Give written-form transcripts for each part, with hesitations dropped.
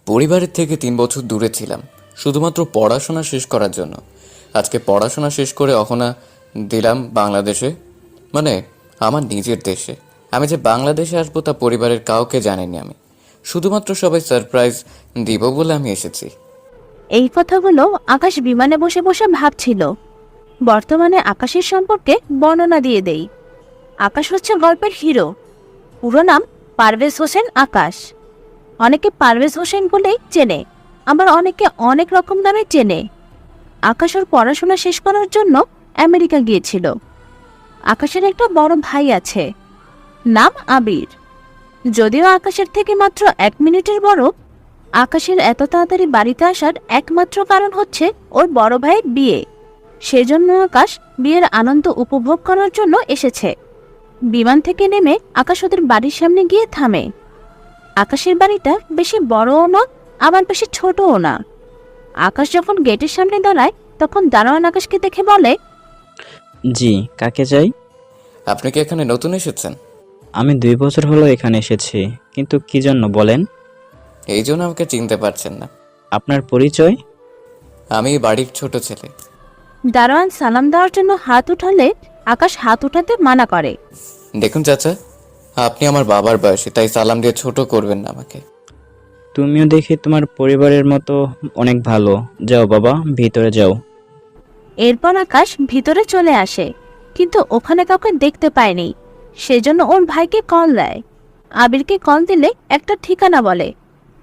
পরিবারের থেকে 3 বছর দূরে ছিলাম শুধুমাত্র পড়াশোনা শেষ করার জন্য। আজকে পড়াশোনা শেষ করে অহনা দিলাম বাংলাদেশে, মানে আমার নিজের দেশে। আমি যে বাংলাদেশে আসবো তা পরিবারের কাউকে জানিনি আমি, শুধুমাত্র সবাই সারপ্রাইজ দিব বলে আমি এসেছি। এই কথাগুলো আকাশ বিমানে বসে বসে ভাবছিল। বর্তমানে আকাশের সম্পর্কে বর্ণনা দিয়ে দেই। আকাশ হচ্ছে গল্পের হিরো। পুরো নাম পারভেজ হোসেন আকাশ। অনেকে পারভেজ হোসেন বলেই চেনে, আবার অনেকে অনেক রকম নামে চেনে। আকাশ ওর পড়াশোনা শেষ করার জন্য আমেরিকা গিয়েছিল। আকাশের একটা বড় ভাই আছে, নাম আবির। যদিও আকাশের থেকে মাত্র 1 মিনিটের বড়, আকাশের এত তাড়াতাড়ি বাড়িতে আসার একমাত্র কারণ হচ্ছে ওর বড় ভাইয়ের বিয়ে। সেজন্য আকাশ বিয়ের আনন্দ উপভোগ করার জন্য এসেছে। বিমান থেকে নেমে আকাশ ওদের বাড়ির সামনে গিয়ে থামে। আকাশের বাড়িটা বেশি বড়ও না, আবার বেশি ছোটও না। আকাশ যখন গেটের সামনে দাঁড়ায় তখন দারোয়ান আকাশকে দেখে বলে, জি, কাকে চাই? আপনি কি এখানে নতুন এসেছেন? আমি 2 বছর হলো এখানে এসেছি, কিন্তু কি জন্য বলেন? এই জন্য আমাকে চিনতে পারছেন না। আপনার পরিচয়? আমি বাড়ির ছোট ছেলে। দারোয়ান সালাম দেওয়ার জন্য হাত উঠালে আকাশ হাত উঠাতে মানা করে। দেখুন চাচা, আপনি আমার বাবার বয়সী, তাই সালাম দিয়ে ছোট করবেন না আমাকে। তুমিও দেখি তোমার পরিবারের মতো অনেক ভালো। যাও বাবা, ভিতরে যাও। এরপর আকাশ ভিতরে চলে আসে, কিন্তু ওখানে কাউকে দেখতে পায়নি। সেজন্য ওর ভাইকে কল দেয়। আবিরকে কল দিলে একটা ঠিকানা বলে,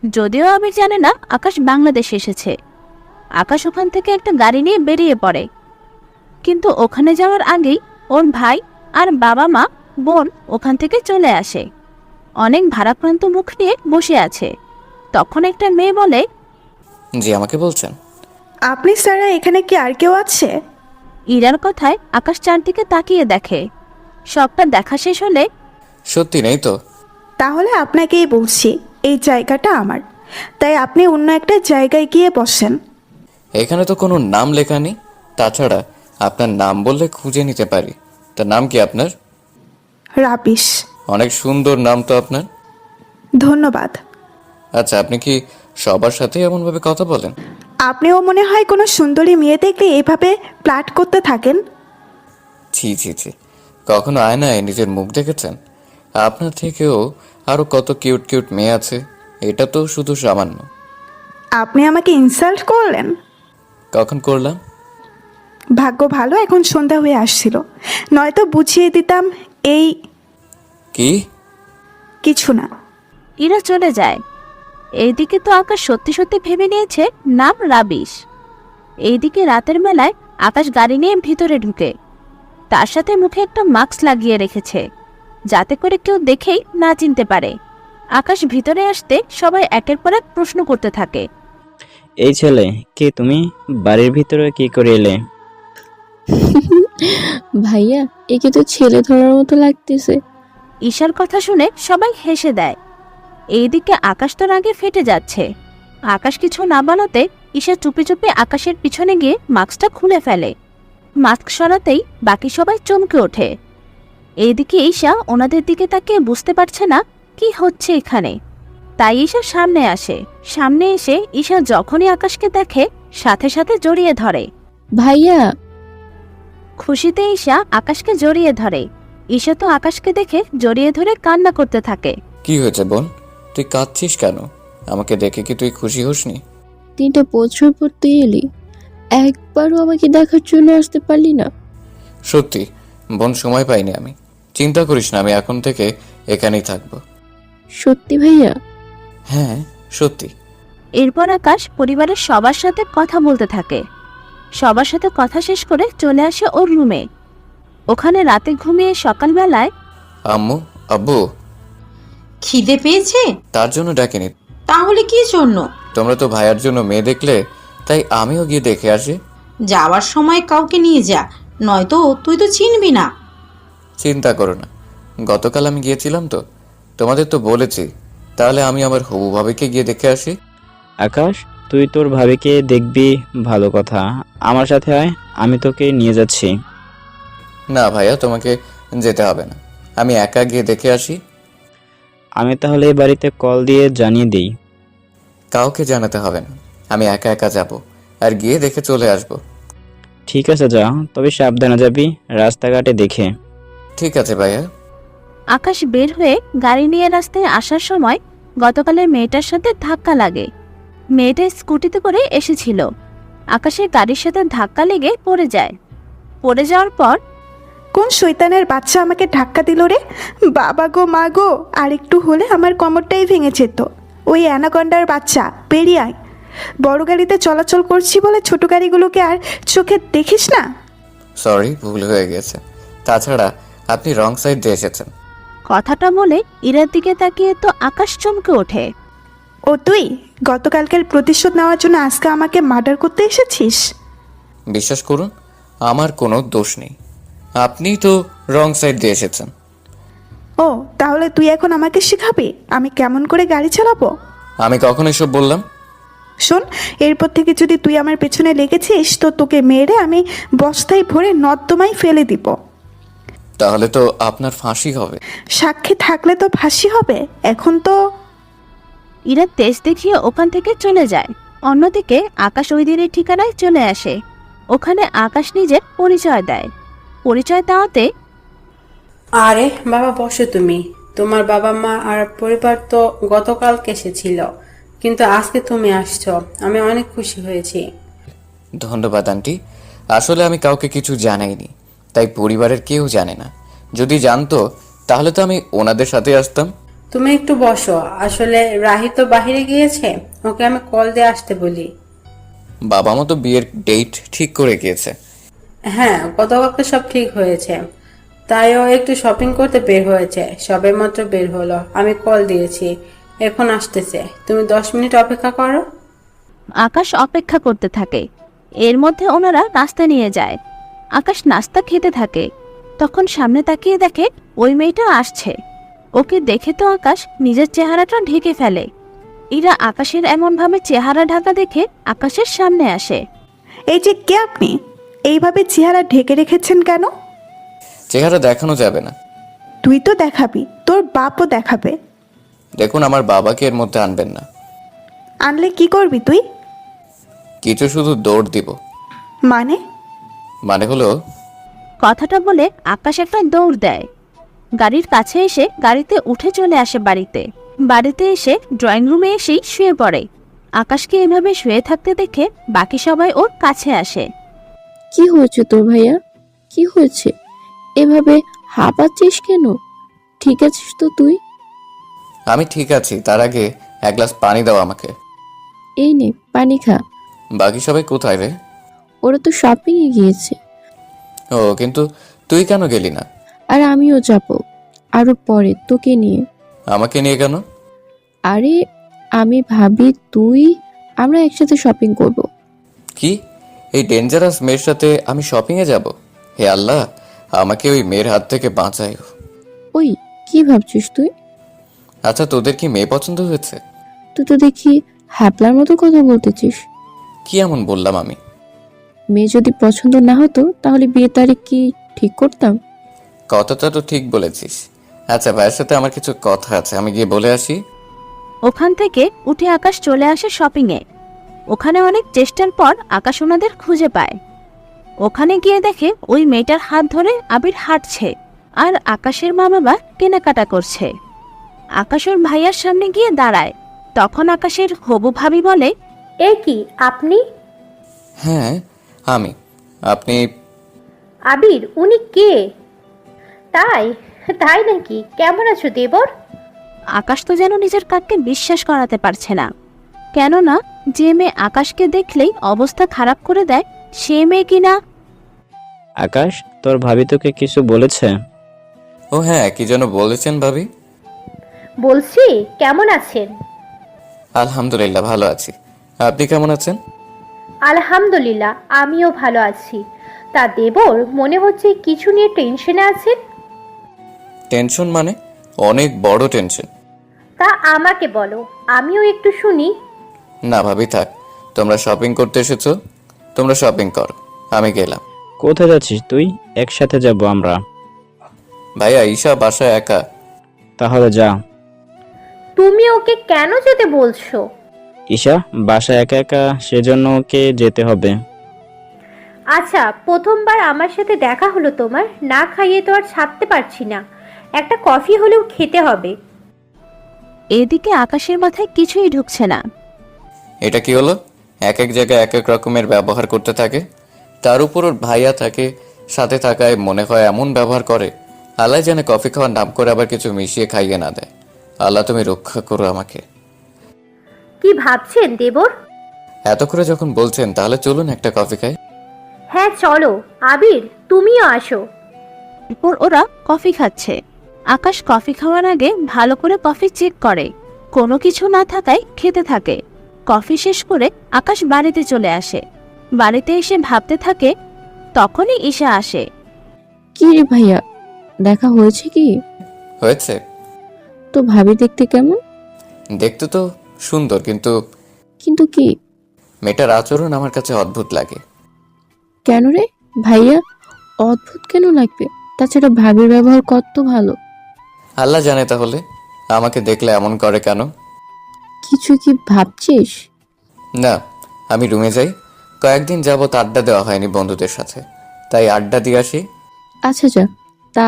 যদিও আবির জানে না আকাশ বাংলাদেশে এসেছে। আকাশ ওখান থেকে একটা গাড়ি নিয়ে বেরিয়ে পড়ে, কিন্তু ওখানে যাওয়ার আগেই ওর ভাই আর বাবা মা বোন ওখান থেকে চলে আসে। অনেক ভারাক্রান্ত মুখ নিয়ে বসে আছে। তখন একটা মেয়ে বলে, জি, আমাকে বলছেন? আপনি ছাড়া এখানে কি আর কেউ আছে? ইরার কথায় আকাশ চারদিকে তাকিয়ে দেখে। সবটা দেখা শেষ হলে, সত্যি নেই তো? তাহলে আপনাকেই বলছি, এই জায়গাটা আমার, তাই আপনি অন্য একটা জায়গায় গিয়ে বসেন। এখানে তো কোনো নাম লেখা নেই। তাছাড়া আপনার নাম বললে খুঁজে নিতে পারি। তার নাম কি আপনার? রাবিশ। অনেক সুন্দর নাম তো আপনার। ধন্যবাদ। আচ্ছা, আপনি কি সবার সাথে এমনভাবে কথা বলেন? আপনিও মনে হয় কোনো সুন্দরী মেয়ে দেখলে এভাবে প্লাট করতে থাকেন। ছি ছি ছি, কখনো আয়নায় নিজের মুখ দেখেছেন? আপনার থেকেও আরো কত কিউট কিউট মেয়ে আছে, এটা তো শুধু সামান্য। আপনি আমাকে ইনসাল্ট করলেন। কখন করলাম? ভাগ্য ভালো এখন সন্ধ্যা হয়ে আসছিল, নয়তো বুঝিয়ে দিতাম। এই কি? কিছু না। ইরা চলে যায়। এইদিকে তো আকাশ সত্যি সত্যি ভেবে নিয়েছে নাম রাবিশ। এইদিকে রাতের বেলায় আকাশ গাড়ি নিয়ে ভিতরে ঢুকে। তার সাথে মুখে একটা মাস্ক লাগিয়ে রেখেছে, যাতে করে কেউ দেখেই না চিনতে পারে। আকাশ ভিতরে আসতে সবাই একের পর এক প্রশ্ন করতে থাকে। এই ছেলে, কে তুমি? বাড়ির ভিতরে কি করে এলে? ভাইয়া, একে তো ছেলে ধরার মতো লাগতেছে। ঈশার কথা শুনে সবাই হেসে দেয়। এইদিকে আকাশ তো রাগে ফেটে যাচ্ছে। আকাশ কিছু না বলাতে ঈশা চুপি চুপি আকাশের পিছনে গিয়ে মাস্কটা খুলে ফেলে। মাস্ক সরাতেই বাকি সবাই চমকে ওঠে। এইদিকে ঈশা ওনাদের দিকে তাকিয়ে বুঝতে পারছে না কি হচ্ছে এখানে। তাই ঈশা সামনে আসে। সামনে এসে ঈশা যখনই আকাশকে দেখে সাথে সাথে জড়িয়ে ধরে। ভাইয়া, খুশিতে ঈশা আকাশকে জড়িয়ে ধরে। ঈশা তো আকাশকে দেখে জড়িয়ে ধরে কান্না করতে থাকে। কি হয়েছে বোন, তুই কাঁদছিস কেন? আমাকে দেখে কি তুই খুশি হসনি? 3টা বছর পর তুই এলি, একবারও আমাকে দেখার জন্য আসতে পারলি না। সত্যি বোন, সময় পাইনি আমি। চিন্তা করিস না, আমি এখন থেকে এখানেই থাকবো। সত্যি ভাইয়া? হ্যাঁ, সত্যি। এরপর আকাশ পরিবারের সবার সাথে কথা বলতে থাকে। সবার সাথে কথা শেষ করে চলে আসে ওর রুমে। ওখানে রাতে ঘুমিয়ে সকালবেলায়, আম্মু, আব্বু, খিদে পেয়েছে? তার জন্য ডাকিনি। তাহলে কি জন্য? তোমরা তো ভাইয়ার জন্য মেয়ে দেখলে, তাই আমিও গিয়ে দেখে আসি। যাওয়ার সময় কাউকে নিয়ে যা, নয়তো তুই তো চিনবি না। চিন্তা করো না, গতকাল আমি গিয়েছিলাম তো, তোমাদের তো বলেছি। তাহলে আমি আমার হবু ভাবিকে গিয়ে দেখে আসি। আকাশ, তুই তোর ভাবিকে দেখবি, ভালো কথা। আমার সাথে আয়, আমি তোকে নিয়ে যাচ্ছি। না ভাইয়া, তোমাকে যেতে হবে না, আমি একা গিয়ে দেখে আসি। আমি তাহলে এই বাড়িতে কল দিয়ে জানিয়ে দিই। কাউকে জানাতে হবে না, আমি একা একা যাব আর গিয়ে দেখে চলে আসব। ঠিক আছে যা, তবে সাবধানে যাবি, রাস্তাঘাটে দেখে। ঠিক আছে ভাইয়া। আকাশ বের হয়ে গাড়ি নিয়ে রাস্তায় আসার সময় গতকালের মেয়েটার সাথে ধাক্কা লাগে। মেয়েটা স্কুটিতে করে এসেছিল। আকাশের গাড়ির সাথে ধাক্কা লেগে পড়ে যায়। পড়ে যাওয়ার পর কোন শয়তানের বাচ্চা আমাকে ধাক্কা দিল রে? বাবা গো, মা গো, আর একটু হলে আমার কোমরটাই ভেঙে যেত। ওই অ্যানাকন্ডার বাচ্চা, বেরিয়ে আয়। বড় গাড়িতে চলাচল করছি বলে ছোট গাড়িগুলোকে আর চোখে দেখিস না? সরি, ভুল হয়ে গেছে। তাছাড়া আপনি রং সাইড দিয়ে এসেছেন। কথাটা বলে ইরার দিকে তাকিয়ে তো আকাশ চমকে ওঠে। ও তুই গতকালকের প্রতিশোধ নেওয়ার জন্য আজকে আমাকে মার্ডার করতে এসেছিস? বিশ্বাস করুন, আমার কোনো দোষ নেই। আপনিই তো রং সাইড দিয়ে এসেছেন। ও তাহলে তুই এখন আমাকে শেখাবি আমি কেমন করে গাড়ি চালাবো? আমি কখন এসব বললাম? শোন, এরপর থেকে যদি তুই আমার পেছনে লেগেছিস তো তোকে মেরে আমি বস্তায় ভরে নর্দমায় ফেলে দিব। তাহলে তো আপনার ফাঁসি হবে। সাক্ষী থাকলে তো ফাঁসি হবে, এখন তো। ইরা তেজ দেখিয়ে ওখান থেকে চলে যায়। অন্যদিকে আকাশ ওই দিনের ঠিকানায় চলে আসে। ওখানে আকাশ নিজের পরিচয় দেয়। পরিচয় দেওয়াতে আরে বাবা, বসো তুমি। তোমার বাবা মা আর পরিবার তো গতকালকে এসেছিল, কিন্তু আজকে তুমি আসছো, আমি অনেক খুশি হয়েছি। ধন্যবাদ আন্টি। আসলে আমি কাউকে কিছু জানাইনি, তাই পরিবারের কেউ জানে না। যদি জানতো তাহলে তো আমি ওনাদের সাথে আসতাম। তুমি একটু বসো, আসলে রাহি তো বাহিরে গিয়েছে, ওকে আমি কল দিয়ে আসতে বলি। বাবা মা তো বিয়ের ডেট ঠিক করে গিয়েছে। হ্যাঁ, গতকালকে সব ঠিক হয়েছে, তাই ও একটু শপিং করতে বের হয়েছে, সবেমাত্র বের হলো, আমি কল দিয়েছি, এখন আসতেছে। তুমি 10 মিনিট অপেক্ষা করো। আকাশ অপেক্ষা করতে থাকে। এর মধ্যে ওনারা নাস্তা নিয়ে যায়। আকাশ নাস্তা খেতে থাকে। তখন সামনে তাকিয়ে দেখে ওই মেয়েটা আসছে। ওকে দেখে তো আকাশ নিজের চেহারাটা ঢেকে ফেলে। ইরা আকাশের এমনভাবে চেহারা ঢাকা দেখে আকাশের সামনে আসে। এই যে কে আপনি? এইভাবে চেহারা ঢেকে রেখেছেন কেন? চেহারা দেখানো যাবে না। তুই তো দেখাবি, তোর বাপও দেখাবে। দেখুন, আমার বাবাকে এর মধ্যে আনবেন না। আনলে কি করবি তুই? কিছু শুধু দৌড় দিব। মানে? মানে হলো, কথাটা বলে আকাশ একটা দৌড় দেয়। গাড়ির কাছে এসে গাড়িতে উঠে চলে আসে বাড়িতে। বাড়িতে এসে ড্রয়িং রুমে এসেই শুয়ে পড়ে। আকাশকে এভাবে শুয়ে থাকতে দেখে বাকি সবাই ওর কাছে আসে। কি হয়েছে তোর ভাইয়া? কি হয়েছে? এভাবে হাঁপাচ্ছিস কেন? ঠিক আছিস তো তুই? আমি ঠিক আছি। তার আগে এক গ্লাস পানি দাও আমাকে। এই নে পানি খা। বাকি সবাই কোথায় রে? ওরা তো শপিং এ গিয়েছে। ও, কিন্তু তুই কেন গেলি না? আর আমিও যাব, আরো পরে তোকে নিয়ে। আমাকে নিয়ে কেন? আরে আমি ভাবি আমরা একসাথে শপিং করব। কি, এই ডেঞ্জারাস মেয়ের সাথে আমি শপিংয়ে যাব? হে আল্লাহ, আমাকে ওই মেয়ের হাত থেকে বাঁচাই। ওই কি ভাবছিস তুই? আচ্ছা, তোদের কি মেয়ে পছন্দ হয়েছে? তুই তো দেখি হ্যাপলার মতো কথা বলতেছিস। কি এমন বললাম আমি? মেয়ে যদি পছন্দ না হতো তাহলে বিয়ে তারিখ কি ঠিক করতাম? কথাটা তো ঠিক বলেছিস। আচ্ছা, ভাইয়ের সাথে আমার কিছু কথা আছে, আমি গিয়ে বলে আসি। ওখান থেকে উঠে আকাশ চলে আসে শপিংয়ে। ওখানে অনেক চেষ্টার পর আকাশ ওনাদের খুঁজে পায়। ওখানে গিয়ে দেখে ওই মেয়েটার হাত ধরে আবির হাঁটছে আর আকাশের মা বাবা কেনাকাটা করছে। আকাশ ওর ভাইয়ার সামনে গিয়ে দাঁড়ায়। তখন আকাশের হবু ভাবি বলে, এ কি আপনি? হ্যাঁ আমি। আপনি? আবির, উনি কে? তাই তাই নাকি? কেমন আছো দেবর? আকাশ তো যেন নিজের কাককে বিশ্বাস করাতে পারছে না। কেননা যে মেয়ে আকাশকে দেখলেই অবস্থা খারাপ করে দেয় সে মেয়ে কিনা। আকাশ, তোর ভাবি তোকে কিছু বলেছে? ও হ্যাঁ, কি যেন বলেছেন ভাবি? বলছি, কেমন আছেন? আলহামদুলিল্লাহ, ভালো আছি। আপনি কেমন আছেন? আলহামদুলিল্লাহ, আমিও ভালো আছি। তা দেবর, মনে হচ্ছে কিছু নিয়ে টেনশনে আছেন। টেনশন মানে? অনেক বড় টেনশন। তা আমাকে বলো, আমিও একটু শুনি। না ভাবি, থাক। তোমরা শপিং করতে এসেছো, তোমরা শপিং করো, আমি গেলাম। কোথায় যাচ্ছিস তুই? একসাথে যাব আমরা। ভাইয়া, ঈশা বাসায় একা। তাহলে যা। তুমি ওকে কেন যেতে বলছো? ঈশা বাসা একা একা, সেজন্য ওকে যেতে হবে। আচ্ছা, প্রথমবার আমার সাথে দেখা হলো তোমার, না খাইয়ে তো আর ছাড়তে পারছি না। একটা কফি হলেও খেতে হবে। এদিকে আকাশের মাথায় কিছুই ঢুকছে না। এটা কি হলো? এক এক জায়গায় এক এক রকমের ব্যবহার করতে থাকে, তার উপর ওর ভাইয়া থাকে সাথে থাকায় মনে হয় এমন ব্যবহার করে। আল্লাহ জানে কফি খাওয়ার নাম করে আবার কিছু মিশিয়ে খাইয়ে না দেয়। আল্লাহ তুমি রক্ষা করো আমাকে। কি ভাবছেন দেবর? এত করে যখন বলছেন তাহলে চলুন একটা কফি খাই। হ্যাঁ চলো। আবির, তুমিও আসো। এরপর ওরা কফি খাচ্ছে। আকাশ কফি খাওয়ার আগে ভালো করে কফি চেক করে, কোনো কিছু না থাকায় খেতে থাকে। কফি শেষ করে আকাশ বাড়িতে চলে আসে। বাড়িতে এসে ভাবতে থাকে, তখনই ঈশা আসে। কি রে ভাইয়া, দেখা হয়েছে কি? হয়েছে। তো ভাবি দেখতে কেমন? দেখতে তো সুন্দর, কিন্তু কিন্তু কি? মেয়েটার আচরণ আমার কাছে অদ্ভুত লাগে। কেন রে ভাইয়া, অদ্ভুত কেন লাগবে? তাছাড়া ভাবির ব্যবহার কত ভালো। আল্লাহ জানে তাহলে আমাকে দেখলে এমন করে কেন। কিছু কি ভাবছিস? না, আমি রুমে যাই। কয়েকদিন যাবত আড্ডা দেওয়া হয়নি বন্ধুদের সাথে, তাই আড্ডা দিয়ে আসি। আচ্ছা যা, তা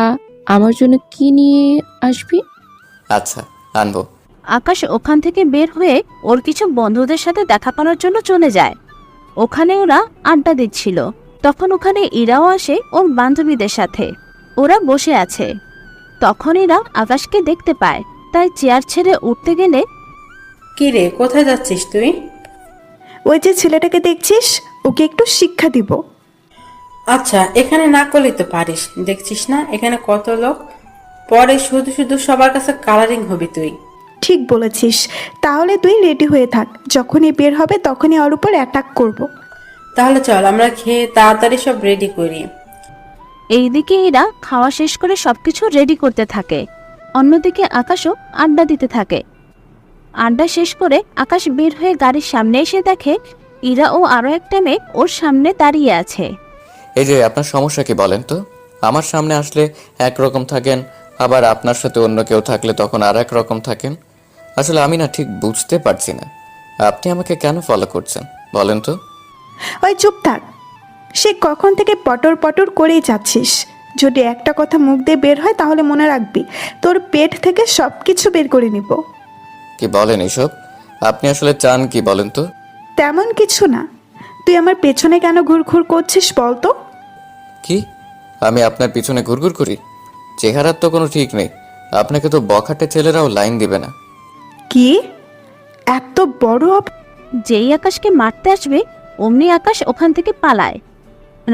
আমার জন্য কি নিয়ে আসবি? আচ্ছা, আনবো। আকাশ ওখান থেকে বের হয়ে ওর কিছু বন্ধুদের সাথে দেখা করার জন্য চলে যায়। ওখানে ওরা আড্ডা দিচ্ছিল। তখন ওখানে ইরাও আসে ওর বান্ধবীদের সাথে। ওরা বসে আছে। তখন ইরা আকাশকে দেখতে পায়, তাই চেয়ার ছেড়ে উঠতে গেলে কি রে, কোথায় যাচ্ছিস তুই? ওই যে ছেলেটাকে দেখছিস, ওকে একটু শিক্ষা দিব। আচ্ছা, এখানে না করলে তো পারিস। দেখছিস না এখানে কত লোক, পরে শুধু শুধু সবার কাছে কালারিং হবি তুই। ঠিক বলেছিস। তাহলে তুই রেডি হয়ে থাক, যখনই বের হবে তখনই ওর উপর অ্যাটাক করব। তাহলে চল আমরা খেয়ে তাড়াতাড়ি সব রেডি করি। এইদিকে এরা খাওয়া শেষ করে সবকিছু রেডি করতে থাকে। অন্যদিকে আকাশও আড্ডা দিতে থাকে। আড্ডা শেষ করে আকাশ বের হয়ে গাড়ির সামনে এসে দেখে ইরা ও আরো একটা মেয়ে ওর সামনে দাঁড়িয়ে আছে। এই যে আপনার সমস্যা কি বলেন তো? আমার সামনে আসলে একরকম থাকেন, আবার আপনার সাথে অন্য কেউ থাকলে তখন আর এক রকম থাকেন। আসলে আমি না ঠিক বুঝতে পারছি না আপনি আমাকে কেন ফলো করছেন, বলেন তো? ওই চুপ থাক, সে কখন থেকে পটর পটর করেই যাচ্ছিস। যদি একটা কথা মুখ দিয়ে বের হয় তাহলে মনে রাখবি, তোর পেট থেকে সব কিছু বের করে নিব। কি বলেন এসব? আপনি আসলে চান কি বলেন তো? তেমন কিছু না। তুই আমার পেছনে কেন ঘুরঘুর করছিস বলতো? কি আমি আপনার পিছনে ঘুরঘুর করি? চেহারার তো কোনো ঠিক নেই। আপনাকে তো বখাটে ছেলেরাও লাইন দিবে না। কি এত বড় যেই আকাশকে মারতে আসবে অমনি আকাশ ওখান থেকে পালায়।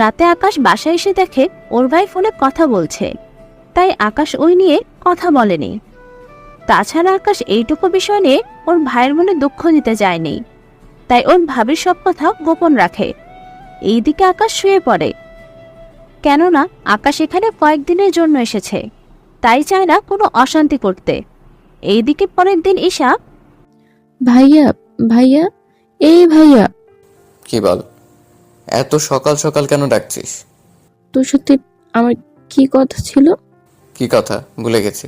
রাতে আকাশ বাসায় এসে দেখে ওর ভাই ফোনে কথা বলছে, তাই আকাশ ওই নিয়ে কথা বলেনি। তাছাড়া আকাশ এইটুকু বিষয় নিয়ে ওর ভাইয়ের মনে দুঃখ দিতে যায়নি, তাই ওর ভাবির সব কথা গোপন রাখে। এইদিকে আকাশ শুয়ে পড়ে, কেননা আকাশ এখানে কয়েকদিনের জন্য এসেছে, তাই চায় না কোনো অশান্তি করতে। এইদিকে পরের দিন ঈশা ভাইয়া ভাইয়া, এই ভাইয়া, কি বল? এত সকাল সকাল কেন ডাকছিস? তোর সাথে আমার কি কথা ছিল? কি কথা? ভুলে গেছি।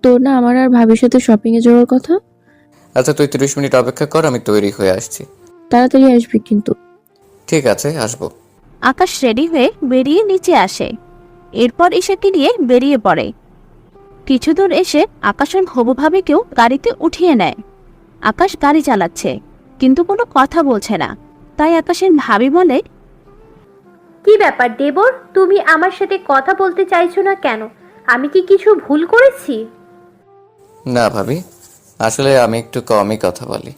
তোর না আমার আর ভাবির সাথে শপিং এ যাওয়ার কথা। আচ্ছা, তুই 30 মিনিট অপেক্ষা কর, আমি তৈরি হয়ে আসছি। তাড়াতাড়ি আসবি কিন্তু। ঠিক আছে, আসবো। আকাশ রেডি হয়ে বেরিয়ে নিচে আসে। এরপর ঈশাকে নিয়ে বেরিয়ে পড়ে। কিছু দূর এসে আকাশের হবু ভাবিকেও গাড়িতে উঠিয়ে নেয়। আকাশ গাড়ি চালাচ্ছে, কিন্তু কোনো কথা বলছে না। তাই আকাশের ভাবি বলে, কি ব্যাপার দেবর, তুমি আমার সাথে কথা বলতে চাইছো না কেন? আমি কি কিছু ভুল করেছি? না ভাবি, আসলে আমি একটু কমই কথা বলি।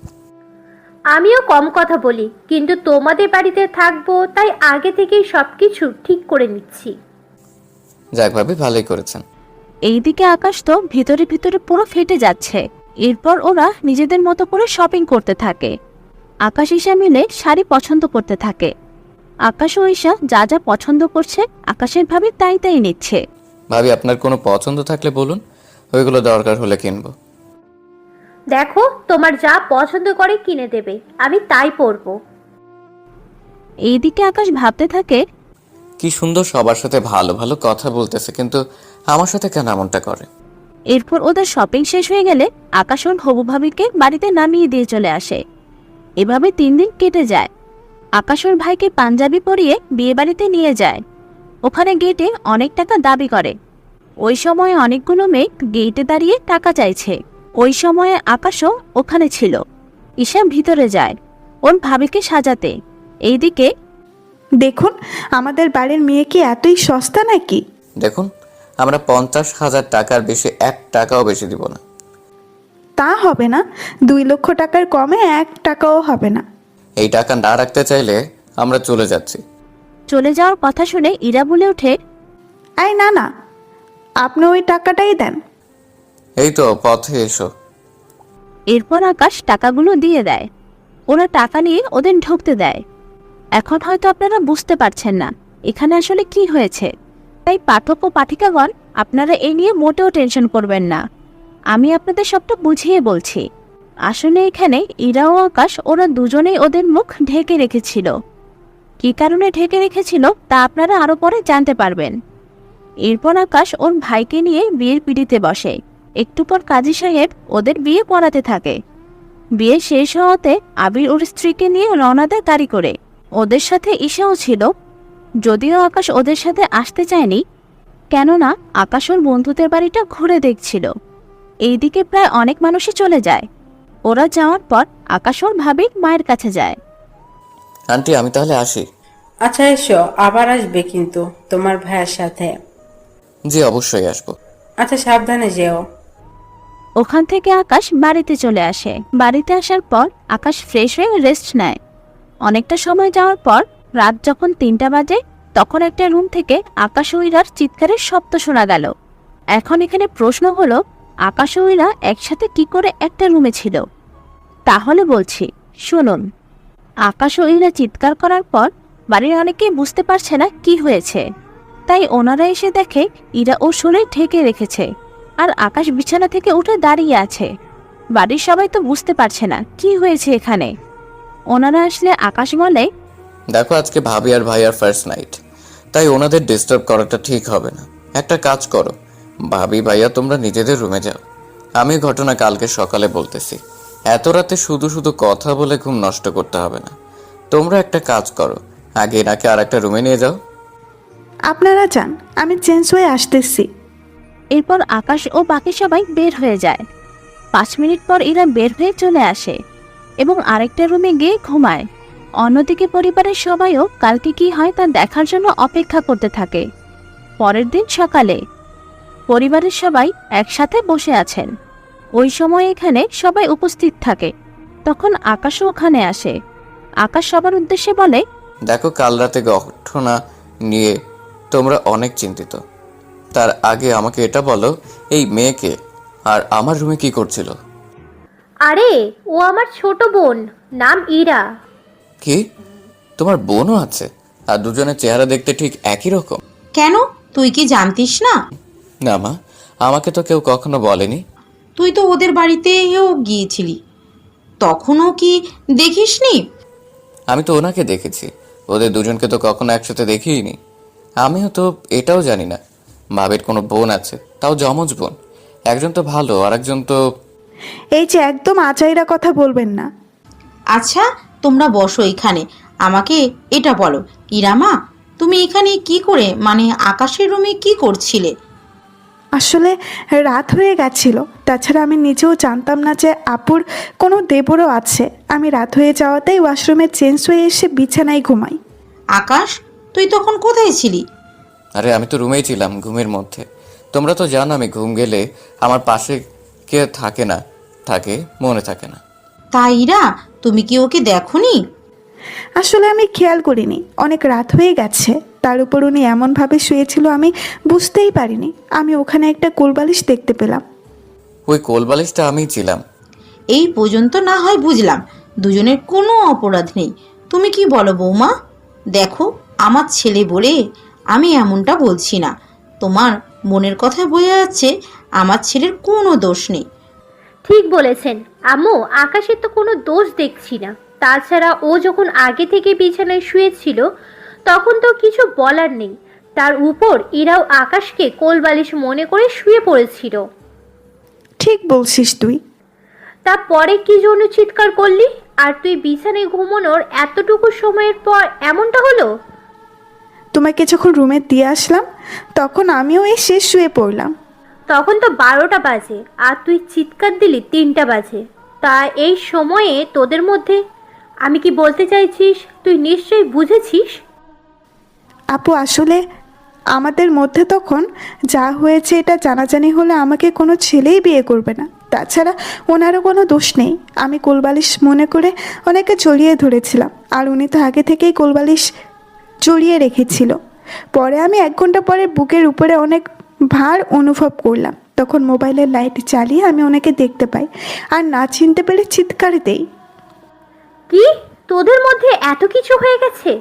আমিও কম কথা বলি, কিন্তু তোমাদের বাড়িতে থাকবো তাই আগে থেকেই সবকিছু ঠিক করে নিচ্ছি। যাক ভাবি, ভালোই করেছেন। এইদিকে আকাশ তো ভিতরে ভিতরে পুরো ফেটে যাচ্ছে। এরপর ওরা নিজেদের মতো করে শপিং করতে থাকে। আকাশ ঈশা মিলে শাড়ি পছন্দ করতে থাকে। আকাশ ও ঈশা যা যা পছন্দ করছে আকাশের ভাবি তাই তাই নিচ্ছে। ভাবি, আপনার কোনো পছন্দ থাকলে বলুন, ওইগুলো দরকার হলে কিনবো। দেখো, তোমার যা পছন্দ করে কিনে দেবে, আমি তাই পরবো। এইদিকে আকাশ ভাবতে থাকে, কি সুন্দর সবার সাথে ভালো ভালো কথা বলতেছে, কিন্তু আমার সাথে কেন এমনটা করে? এরপর ওদের শপিং শেষ হয়ে গেলে আকাশ ওর হবু ভাবিকে বাড়িতে নামিয়ে দিয়ে চলে আসে। এভাবে 3 দিন কেটে যায়। আকাশ ওর ভাইকে পাঞ্জাবি পরিয়ে বিয়ে বাড়িতে নিয়ে যায়। ওখানে গেটে অনেক টাকা দাবি করে। ওই সময় অনেকগুলো মেয়ে গেটে দাঁড়িয়ে টাকা চাইছে। ওই সময়ে আকাশও ওখানে ছিল। ঈশা ভিতরে যায় ওর ভাবিকে সাজাতে। এইদিকে দেখুন, আমাদের বাড়ির মেয়ে কি এতই সস্তা নাকি? দেখুন, আমরা 50,000 টাকার বেশি 1 টাকাও বেশি দিব না। তা হবে না, 2 লক্ষ টাকার কমে 1 টাকাও হবে না। এই টাকা না রাখতে চাইলে আমরা চলে যাচ্ছি। চলে যাওয়ার কথা শুনে ইরা বলে ওঠে, এই না না, আপনি ওই টাকাটাই দেন। এই তো পথে এসো। এরপর আকাশ টাকাগুলো দিয়ে দেয়। ওরা টাকা নিয়ে ওদের ঢুকতে দেয়। এখন হয়তো আপনারা বুঝতে পারছেন না এখানে আসলে কি হয়েছে, তাই পাঠক ও পাঠিকাগণ আপনারা এই নিয়ে মোটেও টেনশন করবেন না। আমি আপনাদের সবটা বুঝিয়ে বলছি। আসলে এখানে ইরা ও আকাশ ওরা দুজনেই ওদের মুখ ঢেকে রেখেছিল। কী কারণে ঢেকে রেখেছিল তা আপনারা আরও পরে জানতে পারবেন। এরপর আকাশ ওর ভাইকে নিয়ে বিয়ের পিড়িতে বসে। একটু পর কাজী সাহেব ওদের বিয়ে পড়াতে থাকে। বিয়ে শেষ হওয়াতে আবির ওর স্ত্রীকে নিয়ে রওনা দেয় গাড়ি করে। ওদের সাথে ঈশাও ছিল, যদিও আকাশ ওদের সাথে আসতে চায়নি, কেননা আকাশ ওর বন্ধুদের বাড়িটা ঘুরে দেখছিল। এইদিকে প্রায় অনেক মানুষই চলে যায়। ওরা যাওয়ার পর আকাশ ওর ভাবির মায়ের কাছে যায়। আন্টি, আমি তাহলে আসি। আচ্ছা এসো, আবার আসবে কিন্তু তোমার ভাইয়ের সাথে। জি, অবশ্যই আসবো। আচ্ছা, সাবধানে যেও। ওখান থেকে আকাশ বাড়িতে চলে আসে। বাড়িতে আসার পর আকাশ ফ্রেশ হয়ে রেস্ট নেয়। অনেকটা সময় যাওয়ার পর রাত যখন 3টা বাজে, তখন একটা রুম থেকে আকাশ ও ইরার চিৎকারের শব্দ শোনা গেল। এখন এখানে প্রশ্ন হলো, আকাশ ও ইরা একসাথে কি করে একটা রুমে ছিল? তাহলে বলছি, শুনুন। আকাশ ও ইরা চিৎকার করার পর বাড়ির অনেকেই বুঝতে পারছে না কি হয়েছে, তাই ওনারা এসে দেখে ইরা ওর শরীর ঢেকে রেখেছে আর আকাশ বিছানা থেকে উঠে দাঁড়িয়ে আছে। বাড়ির সবাই তো বুঝতে পারছে না কি হয়েছে এখানে। ওনারা আসলে আকাশ বলে, দেখো, আজকে ভাবি আর ভাইয়ার ফার্স্ট নাইট, তাই ওনাদের ডিস্টার্ব করাটা ঠিক হবে না। একটা কাজ করো, ভাবি ভাইয়া তোমরা নিজেদের রুমে যাও। আমি ঘটনা কালকে সকালে বলতেছি। এত রাতে শুধু শুধু কথা বলে ঘুম নষ্ট করতে হবে না। তোমরা একটা কাজ করো, আগে এনাকে আর একটা রুমে নিয়ে যাও। আপনারা যান, আমি চেঞ্জ হয়ে আসতেছি। এরপর আকাশ ও বাকি সবাই বের হয়ে যায়। 5 মিনিট পর এরা বের হয়ে চলে আসে এবং আরেকটা রুমে গিয়ে ঘুমায়। অন্যদিকে পরিবারের সবাইও কালকে কি হয় তা দেখার জন্য অপেক্ষা করতে থাকে। পরের দিন সকালে পরিবারের সবাই একসাথে বসে আছেন। ওই সময় এখানে সবাই উপস্থিত থাকে। তখন আকাশও ওখানে আসে। আকাশ সবার উদ্দেশ্যে বলে, দেখো, কাল রাতে ঘটনা নিয়ে তোমরা অনেক চিন্তিত। তার আগে আমাকে এটা বলো, এই মেয়েকে আর আমার রুমে কি করছিল? আরে ও আমার ছোট বোন, নাম ইরা। কি, তোমার বোনও আছে? আর দুজনের চেহারা দেখতে ঠিক একই রকম। কেন, তুই কি জানতিস না? না মা, আমাকে তো কেউ কখনো বলেনি। তুই তো ওদের বাড়িতেও গিয়েছিলি, তখনও কি দেখিসনি? আমি তো ওনাকে দেখেছি, ওদের দুজনকে তো কখনো একসাথে দেখিইনি। আমিও তো এটাও জানি না ভাবের কোনো বোন আছে, তাও যমজ বোন। একজন তো ভালো আর একজন তো... এই যে একদম আচাইরা কথা বলবেন না। আচ্ছা, তোমরা বসো এখানে। আমাকে এটা বলো, ইরামা, তুমি এখানে কি করে, মানে আকাশের রুমে কি করছিলে? আসলে রাত হয়ে গেছিল, তাছাড়া আমি নিজেও জানতাম না যে আপুর কোনো দেবরও আছে। আমি রাত হয়ে যাওয়াতেই ওয়াশরুমে চেঞ্জ হয়ে এসে বিছানায় ঘুমাই। আকাশ, তুই তখন কোথায় ছিলি? আরে আমি তো রুমেই ছিলাম, ঘুমের মধ্যে। তোমরা তো জানো আমি ঘুম গেলে আমার পাশে কে থাকে না, মনে থাকে না। তাই ইরা, তুমি কি ওকে দেখোনি? আসলে আমি খেয়াল করিনি, অনেক রাত হয়ে গেছে। তার উপর উনি এমনভাবে শুয়েছিল আমি বুঝতেই পারিনি। আমি ওখানে একটা কোলবালিশ দেখতে পেলাম। ওই কোলবালিশটা আমিই ছিলাম। এই পর্যন্ত না হয় বুঝলাম, দুজনের কোনো অপরাধ নেই। তুমি কি বলো বৌমা? দেখো, আমার ছেলে বলে আমি এমনটা বলছি না। তোমার মনের কথা বোঝা যাচ্ছে আমার ছেলের কোনো দোষ নেই। ঠিক বলেছেন আম্মু, আকাশের তো কোনো দোষ দেখছি না। তাছাড়া ও যখন আগে থেকে বিছানায় শুয়েছিল তখন তো কিছু বলার নেই। তার উপর ইরাও আকাশকে কোলবালিশ মনে করে শুয়ে পড়েছিল। ঠিক বলছিস তুই। তারপরে কি জন্য চিৎকার করলি? আর তুই বিছানায় ঘুমানোর এতটুকু সময়ের পর এমনটা হলো? তোমাকে যখন রুমে দিয়ে আসলাম তখন আমিও এসে শুয়ে পড়লাম। তখন তো 12টা বাজে আর তুই চিৎকার দিলি 3টা বাজে। তা এই সময়ে তোদের মধ্যে, আমি কি বলতে চাইছিস তুই নিশ্চয়ই বুঝেছিস। আপু আসলে আমাদের মধ্যে তখন যা হয়েছে এটা জানাজানি হলে আমাকে কোনো ছেলেই বিয়ে করবে না। তাছাড়া ওনারও কোনো দোষ নেই। আমি কোলবালিশ মনে করে ওনাকে জড়িয়ে ধরেছিলাম, আর উনি তো আগে থেকেই কোলবালিশ জড়িয়ে রেখেছিল। পরে আমি 1 ঘন্টা পরে বুকের উপরে অনেক ভার অনুভব করলাম। তখন মোবাইলের লাইট জ্বালিয়ে আমি ওনাকে দেখতে পাই, আর না চিনতে পেরে চিৎকার দেই। কি তোদের মধ্যে এত কিছু হয়ে গেছে?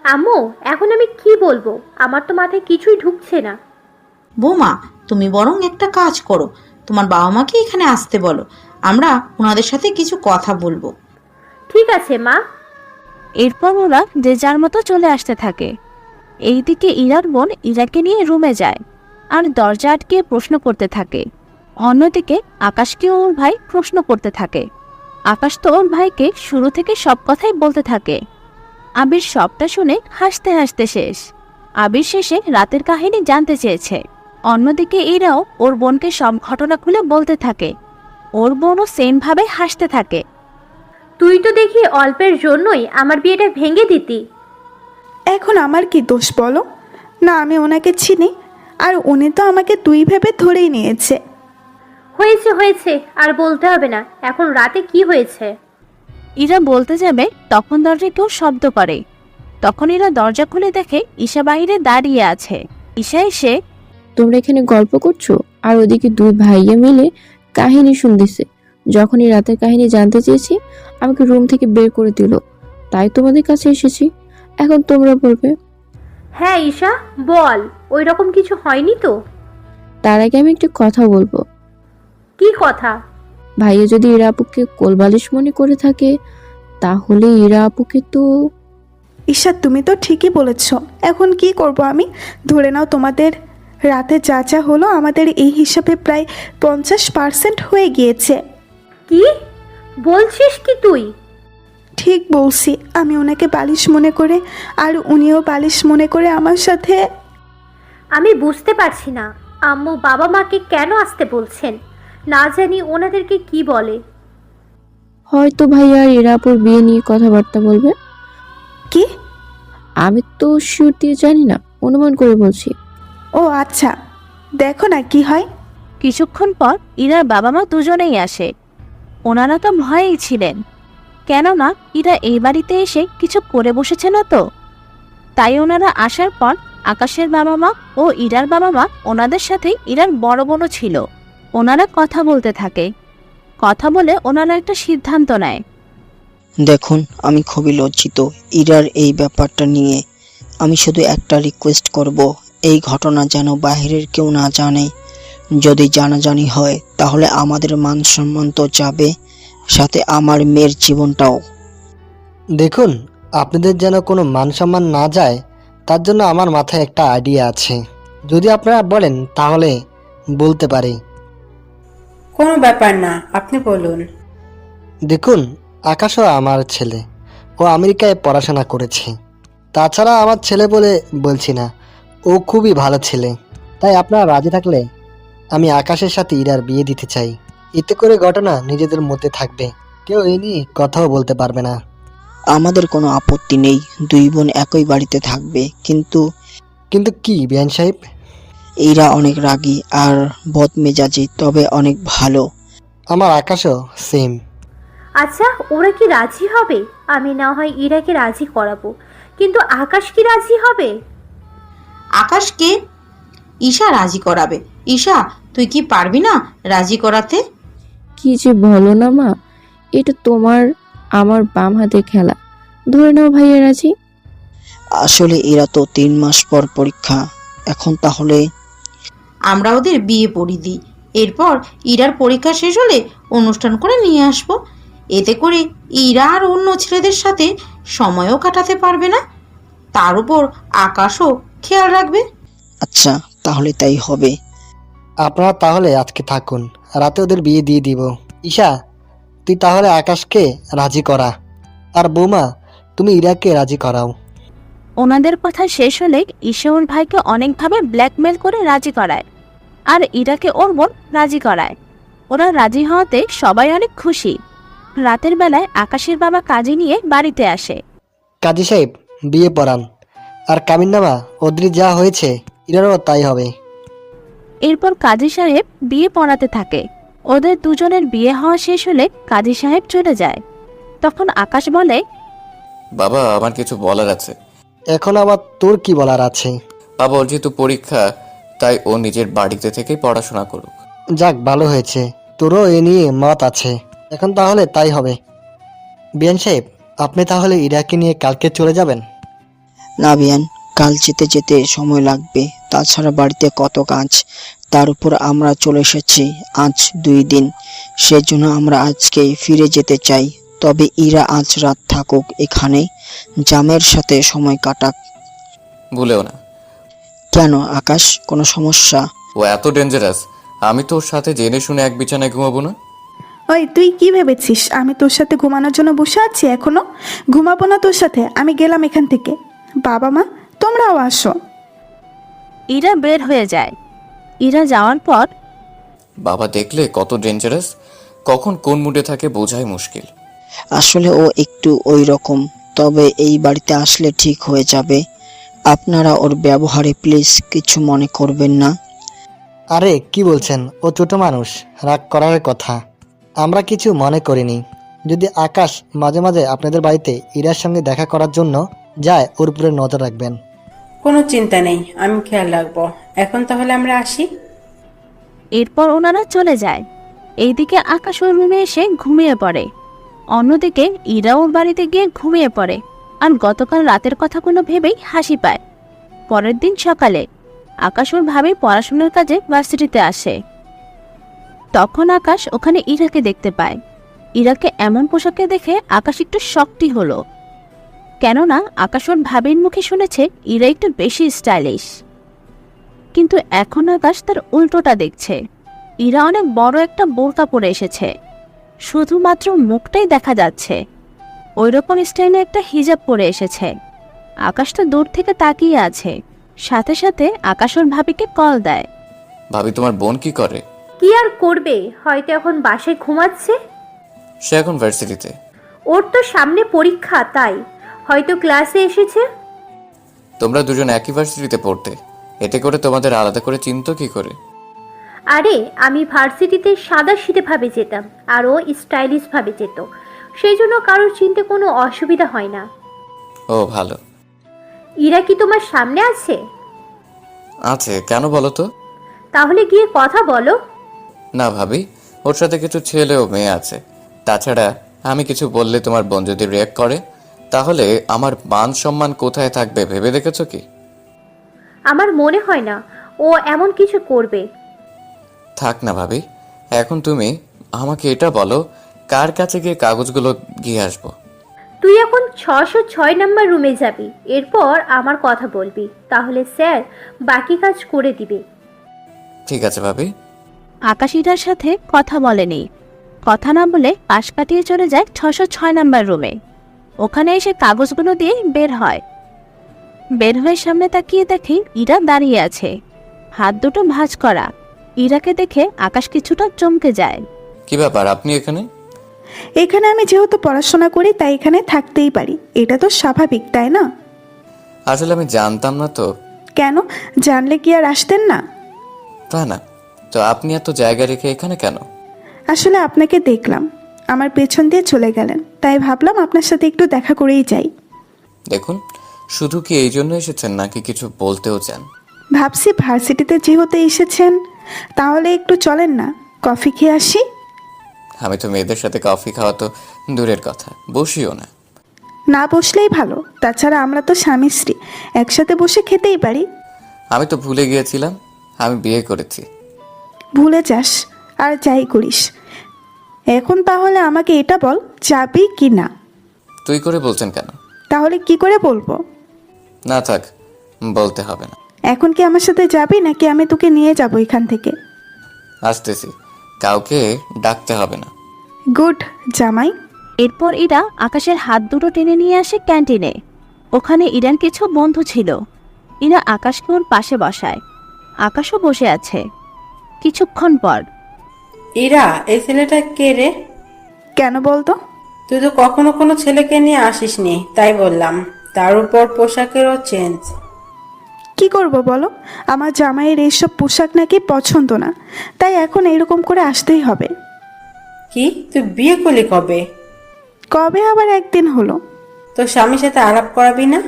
আম্মু, এখন আমি কি বলবো? আমার তো মাথায় কিছুই ঢুকছে না। বৌমা, তুমি বরং একটা কাজ করো, তোমার বাবা মাকে এখানে আসতে বলো, আমরা ওনাদের সাথে কিছু কথা বলবো। ঠিক আছে মা। এরপর ওরা যে যার মতো চলে আসতে থাকে। এইদিকে ইরার বোন ইরাকে নিয়ে রুমে যায় আর দরজা আটকে প্রশ্ন করতে থাকে। অন্যদিকে আকাশকে ওর ভাই প্রশ্ন করতে থাকে। আকাশ তো ওর ভাইকে শুরু থেকে সব কথাই বলতে থাকে। আবির সবটা শুনে হাসতে হাসতে শেষ। আবির শেষে রাতের কাহিনী জানতে চেয়েছে। অন্যদিকে ইরাও ওর বোনকে সব ঘটনা খুলে বলতে থাকে। ওর বোনও সেম ভাবে হাসতে থাকে। তুই তো দেখি অল্পের জন্যই আমার বিয়েটা ভেঙে দিতি। এখন আমার কি দোষ বলো? না আমি ওনাকে চিনি, আর উনি তো আমাকে তুই ভেবে ধরেই নিয়েছে। হয়েছে হয়েছে, আর বলতে হবে না। এখন রাতে কি হয়েছে? ইরা বলতে যাবে তখন দরজায় কেউ শব্দ করে। তখন ইরা দরজা খুলে দেখে ঈশা বাইরে দাঁড়িয়ে আছে। ঈশা এসে, তোমরা এখানে গল্প করছো আর ওদিকে 2 ভাইয়া মিলে কাহিনী শুনতেছে। যখনই রাতের কাহিনী জানতে চেয়েছি আমাকে রুম থেকে বের করে দিল, তাই তোমাদের কাছে এসেছি। এখন তোমরা বলবে। হ্যাঁ ঈশা, বল, ওই রকম কিছু হয়নি তো? তার আগে আমি একটা কথা বলবো। কি কথা? ভাইয়া যদি ইরা আপুকে কোলবালিশ মনে করে থাকে, তাহলে ইরা আপুকে তো। ঈশা তুমি তো ঠিকই বলেছ। এখন কি করব আমি? ধরে নাও তোমাদের রাতে যা যা হলো আমাদের এই হিসাবে প্রায় 50% হয়ে গিয়েছে। কি বলছিস কি তুই? ঠিক বলছি। আমি ওনাকে বালিশ মনে করে, আর উনিও বালিশ মনে করে আমার সাথে। আমি বুঝতে পারছি না আম্মু বাবা মাকে কেন আসতে বলছেন। না জানি ওনাদেরকে কি বলে। হয়তো ভাইয়া আর ইরা আপুর বিয়ে নিয়ে কথাবার্তা বলবে। কি? আমি তো শিওর দিয়ে জানি না, অনুমান করে বলছি। ও আচ্ছা, দেখো না কি হয়। কিছুক্ষণ পর ইরার বাবা মা দুজনেই আসে। ওনারা তো ভয়েই ছিলেন, কেননা ইরা এই বাড়িতে এসে কিছু করে বসেছে না তো। তাই ওনারা আসার পর আকাশের বাবা মা ও ইরার বাবা মা ওনাদের সাথে ইরার বড় বোনও ছিল। ওনারা কথা বলতে থাকে। কথা বলে ওনারা একটা সিদ্ধান্ত নেয়। দেখুন, আমি খুবই লজ্জিত ইরার এই ব্যাপারটা নিয়ে। আমি শুধু একটা রিকোয়েস্ট করব, এই ঘটনা যেন বাইরের কেউ না জানে। যদি জানাজানি হয় তাহলে আমাদের মান সম্মান তো যাবে, সাথে আমার মেয়ের জীবনটাও। দেখুন, আপনাদের যেন কোনো মান সম্মান না যায় তার জন্য আমার মাথায় একটা আইডিয়া আছে। যদি আপনারা বলেন তাহলে বলতে পারি। কোনো ব্যাপার না, আপনি বলুন। দেখুন, আকাশও আমার ছেলে। ও আমেরিকায় পড়াশোনা করেছে। তাছাড়া আমার ছেলে বলে বলছি না, ও খুবই ভালো ছেলে। তাই আপনারা রাজি থাকলে আমি আকাশের সাথে ইরার বিয়ে দিতে চাই। এতে করে ঘটনা নিজেদের মধ্যে থাকবে, কেউ এই নিয়ে কথাও বলতে পারবে না। আমাদের কোনো আপত্তি নেই, 2 বোন একই বাড়িতে থাকবে। কিন্তু কিন্তু কি বিয়ান সাহেব? ইরা অনেক রাগী আর বদমেজাজি, তবে অনেক ভালো। আমার আকাশও সেম। আচ্ছা, ওরা কি রাজি হবে? আমি না হয় ইরাকে রাজি করাবো, কিন্তু আকাশ কি রাজি হবে? আকাশকে ঈশা রাজি করাবে। ঈশা, তুই কি পারবি না রাজি করাতে? কি যে বলো না মা, এটা তোমার আমার বাম হাতে খেলা। ধরে নাও ভাইয়া রাজি। আসলে এরা তো 3 মাস পর পরীক্ষা। এখন তাহলে আমরা ওদের বিয়ে পড়িয়ে দিই, এরপর ইরার পরীক্ষা শেষ হলে অনুষ্ঠান করে নিয়ে আসবো। এতে করে ইরা আর অন্য ছেলেদের সাথে সময়ও কাটাতে পারবে না, তার উপর আকাশও খেয়াল রাখবে। আচ্ছা, তাহলে তাই হবে। আপনারা তাহলে আজকে থাকুন, রাতে ওদের বিয়ে দিয়ে দিব। ঈশা, তুই তাহলে আকাশকে রাজি করা, আর বৌমা তুমি ইরাকে রাজি করাও। ওনাদের কথা শেষ হলে ঈশা ওর ভাইকে অনেকভাবে ব্ল্যাকমেল করে রাজি করায়, আর ইরাকে ওর বোন রাজি করায়। ওরা রাজি হওয়াতে সবাই অনেক খুশি। রাতের বেলায় আকাশের বাবা কাজে নিয়ে বাড়িতে আসে। কাজী সাহেব বিয়ে পড়ান, আর কামিননামা ওদের যা হয়েছে ইরারও তাই হবে। এরপর কাজী সাহেব বিয়ে পড়াতে থাকে। ওদের দুজনের বিয়ে হওয়া শেষ হলে কাজী সাহেব চলে যায়। তখন আকাশ বলে, বাবা আমার কিছু বলার আছে। এখন আবার তোর কি বলার আছে? বাবা ওর যেহেতু পরীক্ষা, তাই ও নিজের বাড়িতে থেকেই পড়াশোনা করুক। যাক, ভালো হয়েছে, তোরও এ নিয়ে মত আছে। এখন তাহলে তাই হবে। বিয়ান সাহেব, আপনি তাহলে ইরাকে নিয়ে কালকে চলে যাবেন? না বিয়ান, কাল যেতে যেতে সময় লাগবে, তাছাড়া বাড়িতে কত কাজ, তার উপর আমরা চলে এসেছি আজ 2 দিন, সেজন্য আমরা আজকেই ফিরে যেতে চাই। তবে ইরা আজ রাত থাকুক এখানে, জামের সাথে সময় কাটাক। ভুলেও না। কেন আকাশ, কোনো সমস্যা? ও এত ডেঞ্জারাস, আমি তো ওর সাথে জেনে শুনে এক বিছানায় ঘুমাবো না। ওই তুই কি ভেবেছিস আমি তোর সাথে ঘুমানোর জন্য বসে আছি? এখনো ঘুমাবো না তোর সাথে? আমি গেলাম এখান থেকে। বাবা মা তোমরাও আসো। ইরা বের হয়ে যায়। ইরা যাওয়ার পর বাবা দেখলে কত ডেঞ্জারাস, কখন কোন মুডে থাকে বোঝাই মুশকিল। আসলে ও একটু ওই রকম, তবে এই বাড়িতে আসলে ঠিক হয়ে যাবে। আপনারা ওর ব্যবহারে প্লিজ কিছু মনে করবেন না। আরে কি বলছেন, ও ছোট মানুষ, রাগ করার কথা। আমরা কিছু মনে করিনি। যদি আকাশ মাঝে মাঝে আপনাদের বাড়িতে ইরার সঙ্গে দেখা করার জন্য যায়, ওর উপরে নজর রাখবেন। কোনো চিন্তা নেই, আমি খেয়াল রাখবো। এখন তাহলে আমরা আসি। এরপর ওনারা চলে যায়। এইদিকে আকাশ ওর রুমে এসে ঘুমিয়ে পড়ে। অন্যদিকে ইরা ওর বাড়িতে গিয়ে ঘুমিয়ে পড়ে, আর গতকাল রাতের কথাগুলো ভেবেই হাসি পায়। পরের দিন সকালে আকাশ ওর ভাবে পড়াশোনার কাজে ভার্সিটিতে আসে। তখন আকাশ ওখানে ইরাকে দেখতে পায়। ইরাকে এমন পোশাকে দেখে আকাশ একটু শকটি হলো, কেননা আকাশ ওর ভাবির মুখে শুনেছে ইরা একটু বেশি স্টাইলিশ। কিন্তু এখন আকাশ তার উল্টোটা দেখছে। ইরা অনেক বড় একটা বোরকা পরে এসেছে, শুধুমাত্র মুখটাই দেখা যাচ্ছে। ওইরকম স্টাইলে একটা হিজাব পরে এসেছে। আকাশ তো দূর থেকে তাকিয়ে আছে। সাথে সাথে আকাশ ওর ভাবিকে কল দেয়। ভাবি তোমার বোন কি করে? কি আর করবে, হয়তো এখন বাসায় ঘুমাচ্ছে। সে এখন ভার্সিটিতে। ওর তো সামনে পরীক্ষা, তাই হয়তো ক্লাসে এসেছে। তোমরা দুজন একই ভার্সিটিতে পড়তে, এতে করে তোমাদের আলাদা করে চিনতো কি করে? আরে আমি ভার্সিটিতে সাদাসিধে ভাবে যেতাম, আর ও স্টাইলিশ ভাবে যেত, সেই জন্য কারোর চিনতে কোনো অসুবিধা হয় না। ও ভালো। ইরা কি তোমার সামনে আছে? আছে, কেন বলো তো? তাহলে গিয়ে কথা বলো। না ভাবি, ওর সাথে কিছু ছেলে ও মেয়ে আছে। তাছাড়া আমি কিছু বললে তোমার বোন যদি রিয়াক্ট করে, তাহলে আমার মান সম্মান কোথায় থাকবে ভেবে দেখেছো কি? আমার মনে হয় না ও এমন কিছু করবে। থাক না ভাবি, এখন তুমি আমাকে এটা বলো, কার কাছে গিয়ে কাগজগুলো গিয়ে আসবো? তুই এখন 606 নম্বর রুমে যাবি, এরপর আমার কথা বলবি, তাহলে স্যার বাকি কাজ করে দিবে। ঠিক আছে ভাবি। আকাশ ইরার সাথে কথা বলেনি। কথা না বলে পাশ কাটিয়ে চলে যায় 606 নম্বর রুমে। ওখানে এসে কাগজগুলো দিয়ে বের হয়। বের হয়ে সামনে তাকিয়ে দেখে ইরা দাঁড়িয়ে আছে, হাত দুটো ভাঁজ করা। ইরাকে দেখে আকাশ কিছুটা চমকে যায়। কি ব্যাপার, আপনি এখানে? এখানে আমি যেহেতু পড়াশোনা করি তাই এখানে থাকতেই পারি, এটা তো স্বাভাবিক তাই না? আসলে আমি জানতাম না তো। কেন, জানলে কি আর আসতেন না? তা না তো, আপনি এত জায়গা রেখে এখানে কেন? আসলে আপনাকে দেখলাম, আমার পেছন দিয়ে চলে গেলেন, তাই ভাবলাম আপনার সাথে একটু দেখা করেই যাই। দেখুন, শুধু কি এই জন্য এসেছেন নাকি কিছু বলতেও চান? ভাবছি ভার্সিটিতে যেহেতু এসেছেন তাহলে একটু চলেন না, কফি খেয়ে আসি। আমি তো মেয়েদের সাথে কফি খাওয়া তো দূরের কথা, বসিও না। না বসলেই ভালো, তাছাড়া আমরা তো স্বামী স্ত্রী, একসাথে বসে খেতেই পারি। আমি তো ভুলে গিয়েছিলাম আমি বিয়ে করেছি। ভুলে যাস আর যাই করিস, এখন তাহলে আমাকে এটা বল, যাবি কি না? তুই করে বলছেন কেন? তাহলে কি করে বলবো? না থাক, বলতে হবে না। এখন কি আমার সাথে যাবি নাকি আমি তোকে নিয়ে যাব এখান থেকে? আসতেছি, কাউকে ডাকতে হবে না। গুড জামাই। এরপর ইরা আকাশের হাত দুটো টেনে নিয়ে আসে ক্যান্টিনে। ওখানে ইরার কিছু বন্ধু ছিল। ইরা আকাশকে ওর পাশে বসায়। আকাশও বসে আছে। কিছুক্ষণ পর ইরা, এই ছেলেটা কে রে? কেন বলতো? তুই তো কখনো কোনো ছেলেকে নিয়ে আসিসনি, তাই বললাম। তার উপর পোশাকেরও চেঞ্জ। কি করব বলো, আমার জামাইয়ের এইসব পোশাক নাকি পছন্দ না, তাই এখন এইরকম করে আসতেই হবে। কি, তুই বিয়ে করলি কবে? কবে আবার একদিন হলো। তোর স্বামীর সাথে আলাপ করাবি না?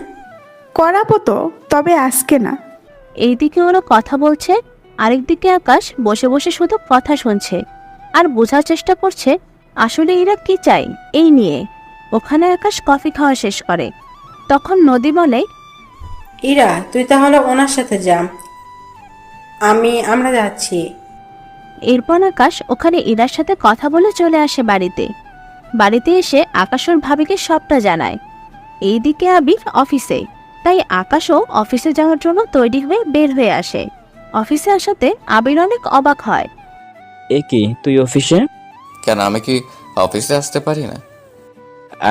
করাবো তো, তবে আজকে না। এইদিকে ওরা কথা বলছে, আরেকদিকে আকাশ বসে বসে শুধু কথা শুনছে আর বোঝার চেষ্টা করছে আসলে এরা কি চায় এই নিয়ে। ওখানে আকাশ কফি খাওয়া শেষ করে। তখন নদী বলে, ইরা, তুই তাহলে ওনার সাথে যা, আমরা যাচ্ছি। এরপর আকাশ ওখানে ইরার সাথে কথা বলে চলে আসে বাড়িতে। বাড়িতে এসে আকাশ ওর ভাবিকে সবটা জানায়। এইদিকে আবির অফিসে, তাই আকাশও অফিসে যাওয়ার জন্য তৈরি হয়ে বের হয়ে আসে। অফিসে আসাতে আবির অনেক অবাক হয়। এ কি, তুই অফিসে? কেন, আমি কি অফিসে আসতে পারি না?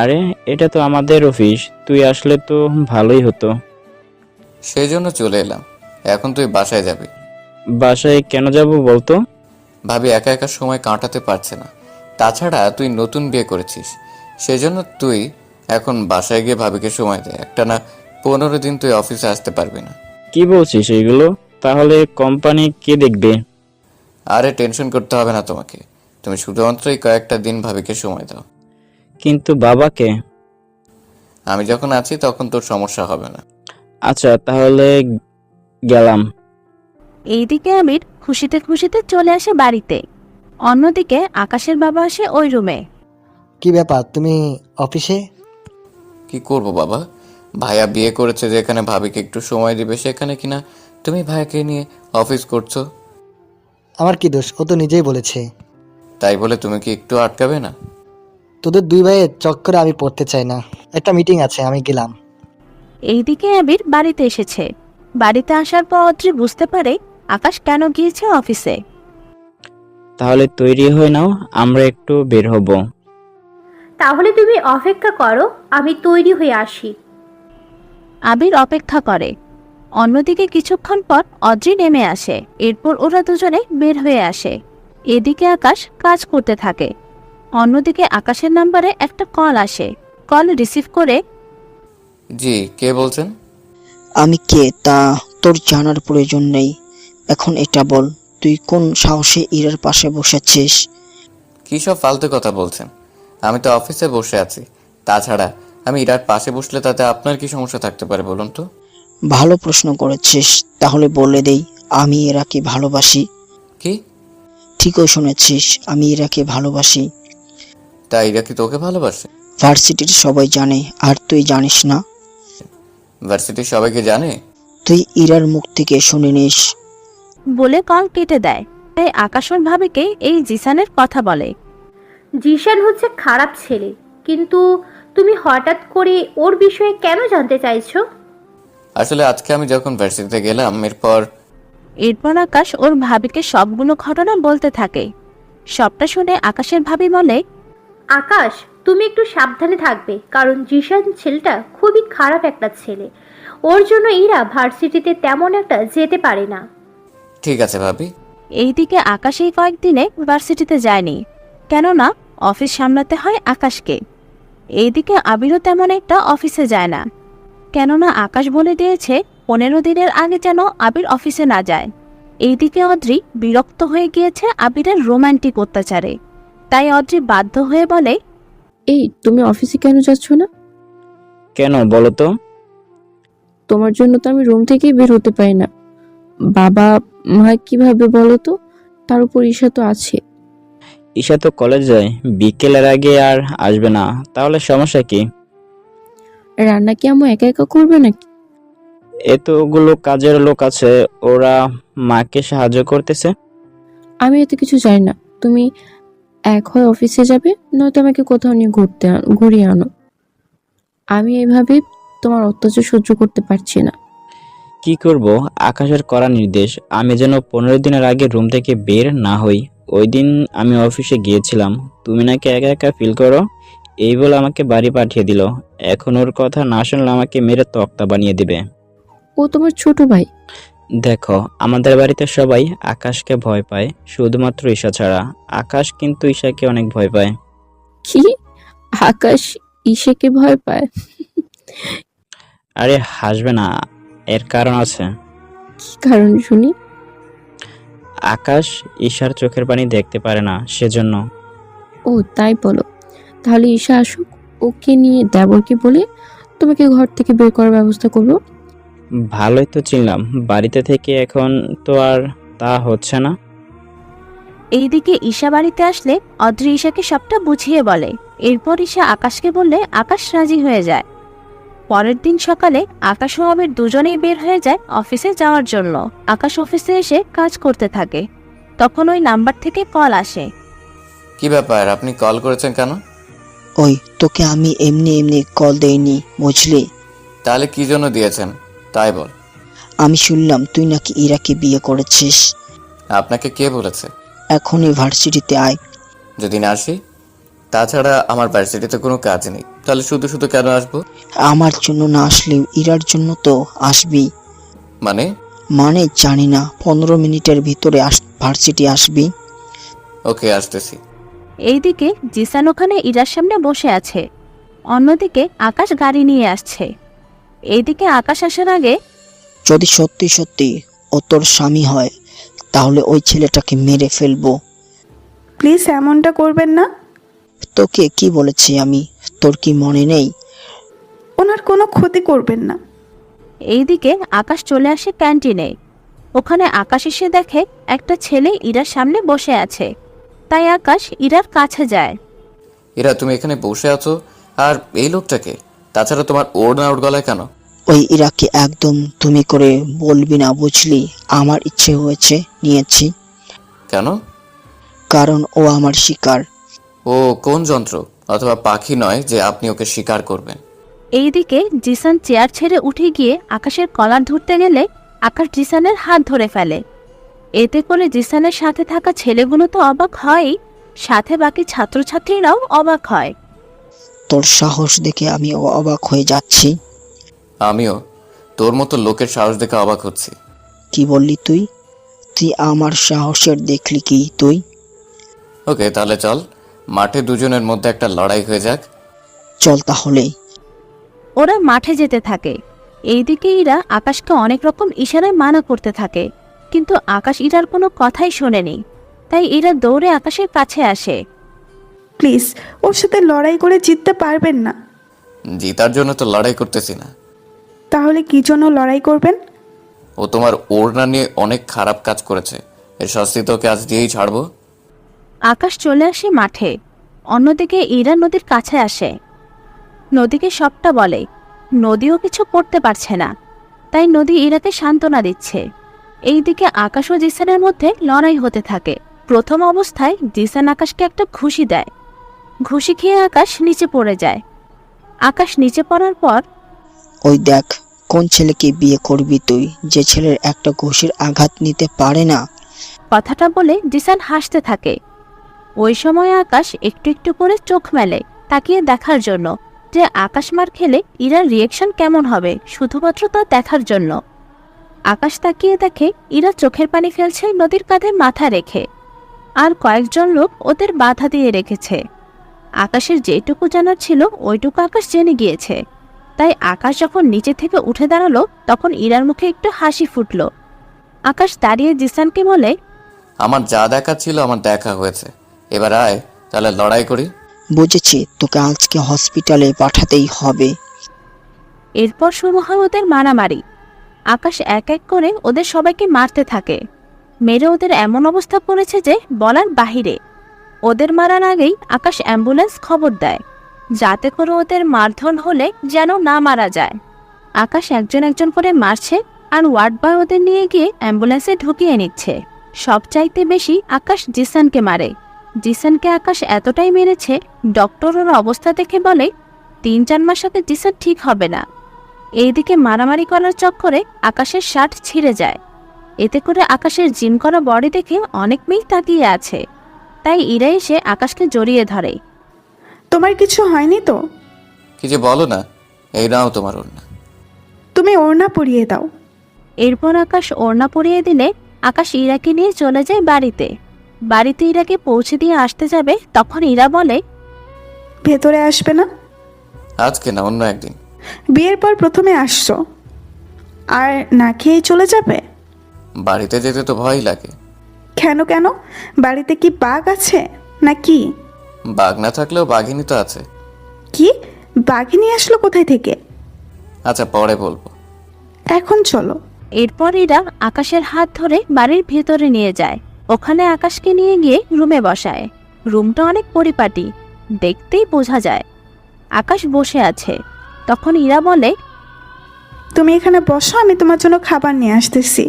আরে, এটা তো আমাদের অফিস, তুই আসলে তো ভালোই হতো। সেই জন্য চলে এলাম। এখন তুই বাসায় যাবি। বাসায় কেন যাব বলতো? ভাবি একা একা সময় কাটাতে পারছে না। তাছাড়া তুই নতুন বিয়ে করেছিস, সেই জন্য তুই এখন বাসায় গিয়ে ভাবিকে সময় দে। একটা না 15 দিন তুই অফিসে আসতে পারবি না। কি বলছিস এইগুলো? তাহলে কোম্পানি কে দেখবে? আরে টেনশন করতে হবে না তোমাকে, তুমি শুধুমাত্র এই কয়েকটা দিন ভাবিকে সময় দাও। কিন্তু বাবাকে? আমি যখন আছি তখন তোর সমস্যা হবে না। আচ্ছা, তাহলে গেলাম। এইদিকে আবির খুশিতে খুশিতে চলে আসে বাড়িতে। অন্যদিকে আকাশের বাবা আসে ওই রুমে। কি ব্যাপার, তুমি অফিসে? কি করব বাবা, ভাইয়া বিয়ে করেছে, যেখানে ভাবিকে একটু সময় দিবে সেখানে কিনা তুমি ভাইয়াকে নিয়ে অফিস করছো। আমার কি দোষ, ও তো নিজেই বলেছে। তাই বলে তুমি কি একটু আটকাবে না? তোদের দুই ভাইয়ের চক্করে আমি পড়তে চাই না। একটা মিটিং আছে, আমি গেলাম। এইদিকে আবির বাড়িতে এসেছে। বাড়িতে আসার পর অদ্রি বুঝতে পারে আকাশ কেন গিয়েছে অফিসে। তাহলে তৈরি হয়ে নাও, আমরা একটু বের হব। তাহলে তুমি অপেক্ষা করো, আমি তৈরি হয়ে আসি। আবির অপেক্ষা করে। অন্যদিকে কিছুক্ষণ পর অদ্রি নেমে আসে। এরপর ওরা দুজনে বের হয়ে আসে। এদিকে আকাশ কাজ করতে থাকে। অন্যদিকে আকাশের নাম্বারে একটা কল আসে। কল রিসিভ করে, জি, কে বলছেন? আমি কে তা তোর জানার প্রয়োজন নেই। এখন এটা বল, তুই কোন সাহসে ইরার পাশে বসেছিস? কী সব ফালতু কথা বলছেন? আমি তো অফিসে বসে আছি। তাছাড়া আমি ইরার পাশে বসলে তাতে আপনার কি সমস্যা থাকতে পারে বলুন তো? ভালো প্রশ্ন করেছিস, তাহলে বলে দেই, আমি ইরাকে ভালোবাসি। কি? ঠিকই শুনেছিস, আমি ইরাকে ভালোবাসি। তা ইরা কি তোকে ভালোবাসে? ভার্সিটির সবাই জানে, আর তুই জানিস না? ভার্সিটির সবাইকে জানে? তুই ইরার মুখ থেকে শুনে নিস। বলে কল কেটে দেয়। তাই আকাশ ওর ভাবিকে এই জিসানের কথা বলে। জিশান হচ্ছে খারাপ ছেলে, কিন্তু তুমি হঠাৎ করে ওর বিষয়ে কেন জানতে চাইছো? আসলে আজকে আমি যখন ভার্সিটিতে গেলাম, এরপর আকাশ ওর ভাবিকে সবগুলো ঘটনা বলতে থাকে। সবটা শুনে আকাশের ভাবি বলে, আকাশ, তুমি একটু সাবধানে থাকবে, কারণ জিশান ছেলেটা খুবই খারাপ একটা ছেলে। ওর জন্য ইরা ভার্সিটিতে তেমন একটা যেতে পারে না। ঠিক আছে ভাবি। এইদিকে আকাশ এই কয়েকদিনে ভার্সিটিতে যায়নি, কেননা অফিস সামলাতে হয় আকাশকে। এইদিকে আবিরও তেমন একটা অফিসে যায় না, কেননা আকাশ বলে দিয়েছে 15 দিনের আগে যেন আবির অফিসে না যায়। এইদিকে অদ্রি বিরক্ত হয়ে গিয়েছে আবিরের রোমান্টিক অত্যাচারে। তাই অদ্রি বাধ্য হয়ে বলে, এই, তুমি অফিসে কেন যাচ্ছ না? কেন বলো তো? তোমার জন্য তো আমি রুম থেকেই বের হতে পারি না। বাবা মা কিভাবে বলো তো? তার উপর ঈশা তো আছে। ঈশা তো কলেজ যায়, বিকেলের আগে আর আসবে না। তাহলে সমস্যা কি? রান্না কি আম্মু একা একা করবে নাকি? এতগুলো কাজের লোক আছে, ওরা মাকে সাহায্য করতেছে। আমি এতে কিছু জানি না। তুমি এক হয় অফিসে যাবে, নয়তো আমাকে কোথাও নিয়ে ঘুরিয়ে আনো। আমি এভাবে তোমার অত্যাচার সহ্য করতে পারছি না। কি করব, আকাশের কড়া নির্দেশ আমি যেন 15 দিনের আগে রুম থেকে বের না হই। ওই দিন আমি অফিসে গিয়েছিলাম, তুমি নাকি একা একা ফিল করো, এই বলে আমাকে বাড়ি পাঠিয়ে দিল। এখন ওর কথা না শুনলে আমাকে মেরে তক্তা বানিয়ে দিবে। ও তোমার ছোট ভাই। দেখো, আমাদের বাড়িতে সবাই আকাশকে ভয় পায়, শুধুমাত্র ঈশা ছাড়া। আকাশ কিন্তু ঈশাকে অনেক ভয় পায়। কি? আকাশ ঈশাকে ভয় পায়? আরে হাসবে না, এর কারণ আছে। কি কারণ শুনি? আকাশ ঈশার চোখের পানি দেখতে পারে না, সেজন্য। ও তাই বলো। তাহলে ঈশা আসুক, ওকে নিয়ে দেবরকে বলে তোমাকে ঘর থেকে বের করার ব্যবস্থা করবো। ভালোই তো চিনলাম, বাড়িতে থেকে এখন তো আর তা হচ্ছে না। এইদিকে ঈশা বাড়িতে আসলে অদ্রি ঈশাকে সবটা বুঝিয়ে বলে। এরপর ঈশা আকাশকে বললে আকাশ রাজি হয়ে যায়। পরের দিন সকালে আকাশ ও আবির দুজনেই বের হয়ে যায় অফিসে যাওয়ার জন্য। আকাশ অফিসে এসে কাজ করতে থাকে, তখন ওই নাম্বার থেকে কল আসে। কি ব্যাপার, আপনি কল করেছেন কেন? ওই তোকে আমি এমনি এমনি কল দেইনি, বুঝলি? তাহলে কি জন্য দিয়েছেন তাই বল। আমি শুনলাম তুই নাকি ইরাকে বিয়ে করেছিস। আপনাকে কে বলেছে? এখনই ভার্সিটিতে আয়। যদি না আসি? তাছাড়া আমার ভার্সিটিতে কোনো কাজ নেই, তাহলে শুধু শুধু কেন আসবো? আমার জন্য না আসলেও ইরার জন্য তো আসবি। মানে জানি না, 15 মিনিটের ভিতরে ভার্সিটি আসবি। ওকে, আসতেছি। এইদিকে জিসান ওখানে ইরার সামনে বসে আছে, অন্যদিকে আকাশ গাড়ি নিয়ে আসছে। এইদিকে আকাশ আসার আগে যদি সত্যি সত্যি ও তোর স্বামী হয় তাহলে ওই ছেলেটাকে মেরে ফেলবো। প্লিজ এমনটা করবেন না। তোকে কি বলেছি আমি, তোর কি মনে নেই? ওনার কোনো ক্ষতি করবেন না। এইদিকে আকাশ চলে আসে ক্যান্টিনে। ওখানে আকাশ এসে দেখে একটা ছেলে ইরার সামনে বসে আছে, তাই আকাশ ইরার কাছে যায়। এরা তুমি এখানে বসে আছো, আর এই লোকটাকে? তাছাড়া তোমার ওড়না ওর গলায় কেন? ওই ইরাকে একদম তুমি করে বলবি না, বুঝলি? আমার ইচ্ছে হয়েছে, নিয়েছি। কেন? কারণ ও আমার শিকার। ও কোন যন্ত্র অথবা পাখি নয় যে আপনি ওকে শিকার করবেন। এইদিকে জিসান চেয়ার ছেড়ে উঠে গিয়ে আকাশের কলার ধরতে গেলে আকাশ জিসানের হাত ধরে ফেলে। এতে করে জিসানের সাথে থাকা ছেলেগুলো তো অবাক হয়ই, সাথে বাকি ছাত্রছাত্রীরাও অবাক হয়। তোর সাহস দেখে আমি অবাক হয়ে যাচ্ছি। আমিও তোর মতো লোকের সাহস দেখে অবাক হচ্ছি। কি বললি তুই? তুই আমার সাহসের দেখলি কি তুই? ওকে, তাহলে চল মাঠে দুজনের মধ্যে একটা লড়াই হয়ে যাক। চল তাহলে। ওরা মাঠে যেতে থাকে। এইদিকে ইরা আকাশকে অনেক রকম ইশারায় মানা করতে থাকে, কিন্তু আকাশ ইরার কোনো কথাই শোনেনি। তাই ইরা দৌড়ে আকাশের কাছে আসে। প্লিজ ওর সাথে লড়াই করে জিততে পারবেন না। জিতার জন্য তো লড়াই করতেছি না। তাহলে কি জন্য লড়াই করবেন? ও তোমার ওড়না নিয়ে অনেক খারাপ কাজ করেছে, এর শাস্তি তোকে আজ দিয়েই ছাড়বো। আকাশ চলে আসে মাঠে। অন্যদিকে ইরা নদীর কাছে আসে। নদীকে সবটা বলে। নদীও কিছু করতে পারছে না, তাই নদী ইরাকে সান্ত্বনা দিচ্ছে। এইদিকে আকাশ ও জিসানের মধ্যে লড়াই হতে থাকে। প্রথম অবস্থায় জিসান আকাশকে একটা ঘুষি দেয়। ঘুষি খেয়ে আকাশ নিচে পড়ে যায়। আকাশ নিচে পড়ার পর ওই দেখ, কোন ছেলেকে বিয়ে করবি তুই, যে ছেলের একটা ঘুষির আঘাত নিতে পারে না? কথাটা বলে জিসান হাসতে থাকে। ওই সময় আকাশ একটু একটু করে চোখ মেলে, তাকিয়ে দেখার জন্য যে আকাশ মার খেলে ইরার রিয়েকশন কেমন হবে, শুধুমাত্র তা দেখার জন্য। আকাশ তাকিয়ে দেখে ইরা চোখের পানি ফেলছে নদীর কাঁধে মাথা রেখে, আর কয়েকজন লোক ওদের বাধা দিয়ে রেখেছে। আকাশের যেটুকু জানার ছিল ওইটুকু আকাশ জেনে গিয়েছে। তাই আকাশ যখন নিচে থেকে উঠে দাঁড়ালো তখন ইরার মুখে একটু হাসি ফুটল। আকাশ দাঁড়িয়ে জিসানকে বলে, আমার যা দেখা ছিল আমার দেখা হয়েছে, এবার আয় তাহলে লড়াই করি। বুঝেছি, তোকে আজকে হসপিটালে পাঠাতেই হবে। এরপর শুরু হয় ওদের মারামারি। আকাশ এক এক করে ওদের সবাইকে মারতে থাকে। মেরে ওদের এমন অবস্থা করেছে যে বলার বাহিরে। ওদের মারার আগেই আকাশ অ্যাম্বুলেন্স খবর দেয়, যাতে করে ওদের মারধর হলে যেন না মারা যায়। আকাশ একজন একজন করে মারছে, আর ওয়ার্ড বয় ওদের নিয়ে গিয়ে অ্যাম্বুলেন্সে ঢুকিয়ে নিচ্ছে। সবচাইতে বেশি আকাশ জিসানকে মারে। জিসানকে আকাশ এতটাই মেরেছে, ডক্টর ওর অবস্থা দেখে বলে 3-4 মাস আগে জিসান ঠিক হবে না। এইদিকে মারামারি করার চক্করে আকাশের শার্ট ছিঁড়ে যায়। এতে করে আকাশের জিম করা বডি দেখে অনেক মেয়ে তাকিয়ে আছে। তাই ইরা এসে আকাশকে জড়িয়ে ধরে। তোমার কিছু হয়নি তো? কি যে বলো না, এই নাও তোমার ওড়না। তুমি ওড়না পরিয়ে দাও। এরপর আকাশ ওড়না পরিয়ে দিলে আকাশ ইরাকে নিয়ে চলে যায় বাড়িতে। বাড়িতে ইরাকে পৌঁছে দিয়ে আসতে যাবে, তখন ইরা বলে, ভেতরে আসবে না? আজকে না, অন্য একদিন। বিয়ের পর প্রথমে আসছো, আর না খেয়েই চলে যাবে? বাড়িতে যেতে তো ভয় লাগে। কেন কেন? বাড়িতে কি বাঘ আছে নাকি? বাঘ না থাকলেও বাঘিনী তো আছে। কি? বাঘিনী আসলো কোথায় থেকে? আচ্ছা, পরে বলবো। এখন চলো। এরপর ইরা আকাশের হাত ধরে বাড়ির ভেতরে নিয়ে যায়। ওখানে আকাশকে নিয়ে গিয়ে রুমে বসায়। রুমটা অনেক পরিপাটি, দেখতেই বোঝা যায়। আকাশ বসে আছে। তখন ইরা বলে, তুমি এখানে বসো, আমি তোমার জন্য খাবার নিয়ে আসতেছি।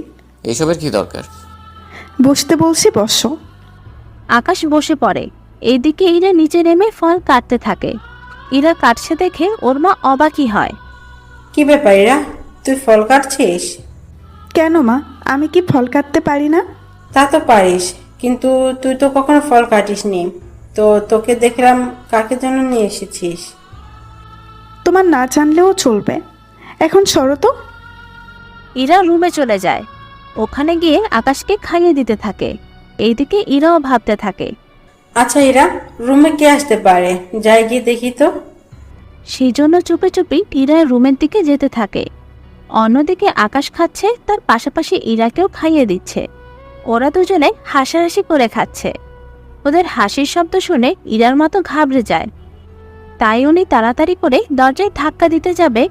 এইসবের কি দরকার? বসতে বলছি, বসো। আকাশ বসে পড়ে। এইদিকে ইরা নিচে নেমে ফল কাটতে থাকে। ইরা কাটছে দেখে ওর মা অবাকই হয়। কি ব্যাপার এরা, তুই ফল কাটছিস? কেন মা, আমি কি ফল কাটতে পারি না? তা তো পারিস, কিন্তু তুই তো কখনো ফল কাটিসনি। তো তোকে দেখলাম কাকে জন্য নিয়ে এসেছিস। তোমার না জানলেও চলবে। এখন সরো তো। ইরা রুমে চলে যায়। ওখানে গিয়ে আকাশকে খাইয়ে দিতে থাকে। এইদিকে ইরাও ভাবতে থাকে। আচ্ছা এরা, রুমে কে আসতে পারে, যাই গিয়ে দেখি তো। সেই জন্য চুপি চুপি ইরা রুমের দিকে যেতে থাকে। অন্যদিকে আকাশ খাচ্ছে, তার পাশাপাশি ইরাকেও খাইয়ে দিচ্ছে। ওরা দুজনে হাসাহাসি করে খাচ্ছে। ওদের হাসির শব্দ শুনে ইরার মতো ঘাবড়ে যায়। তাই উনি তাড়াতাড়ি করে দরজায় ধাক্কা দিতে যাবে,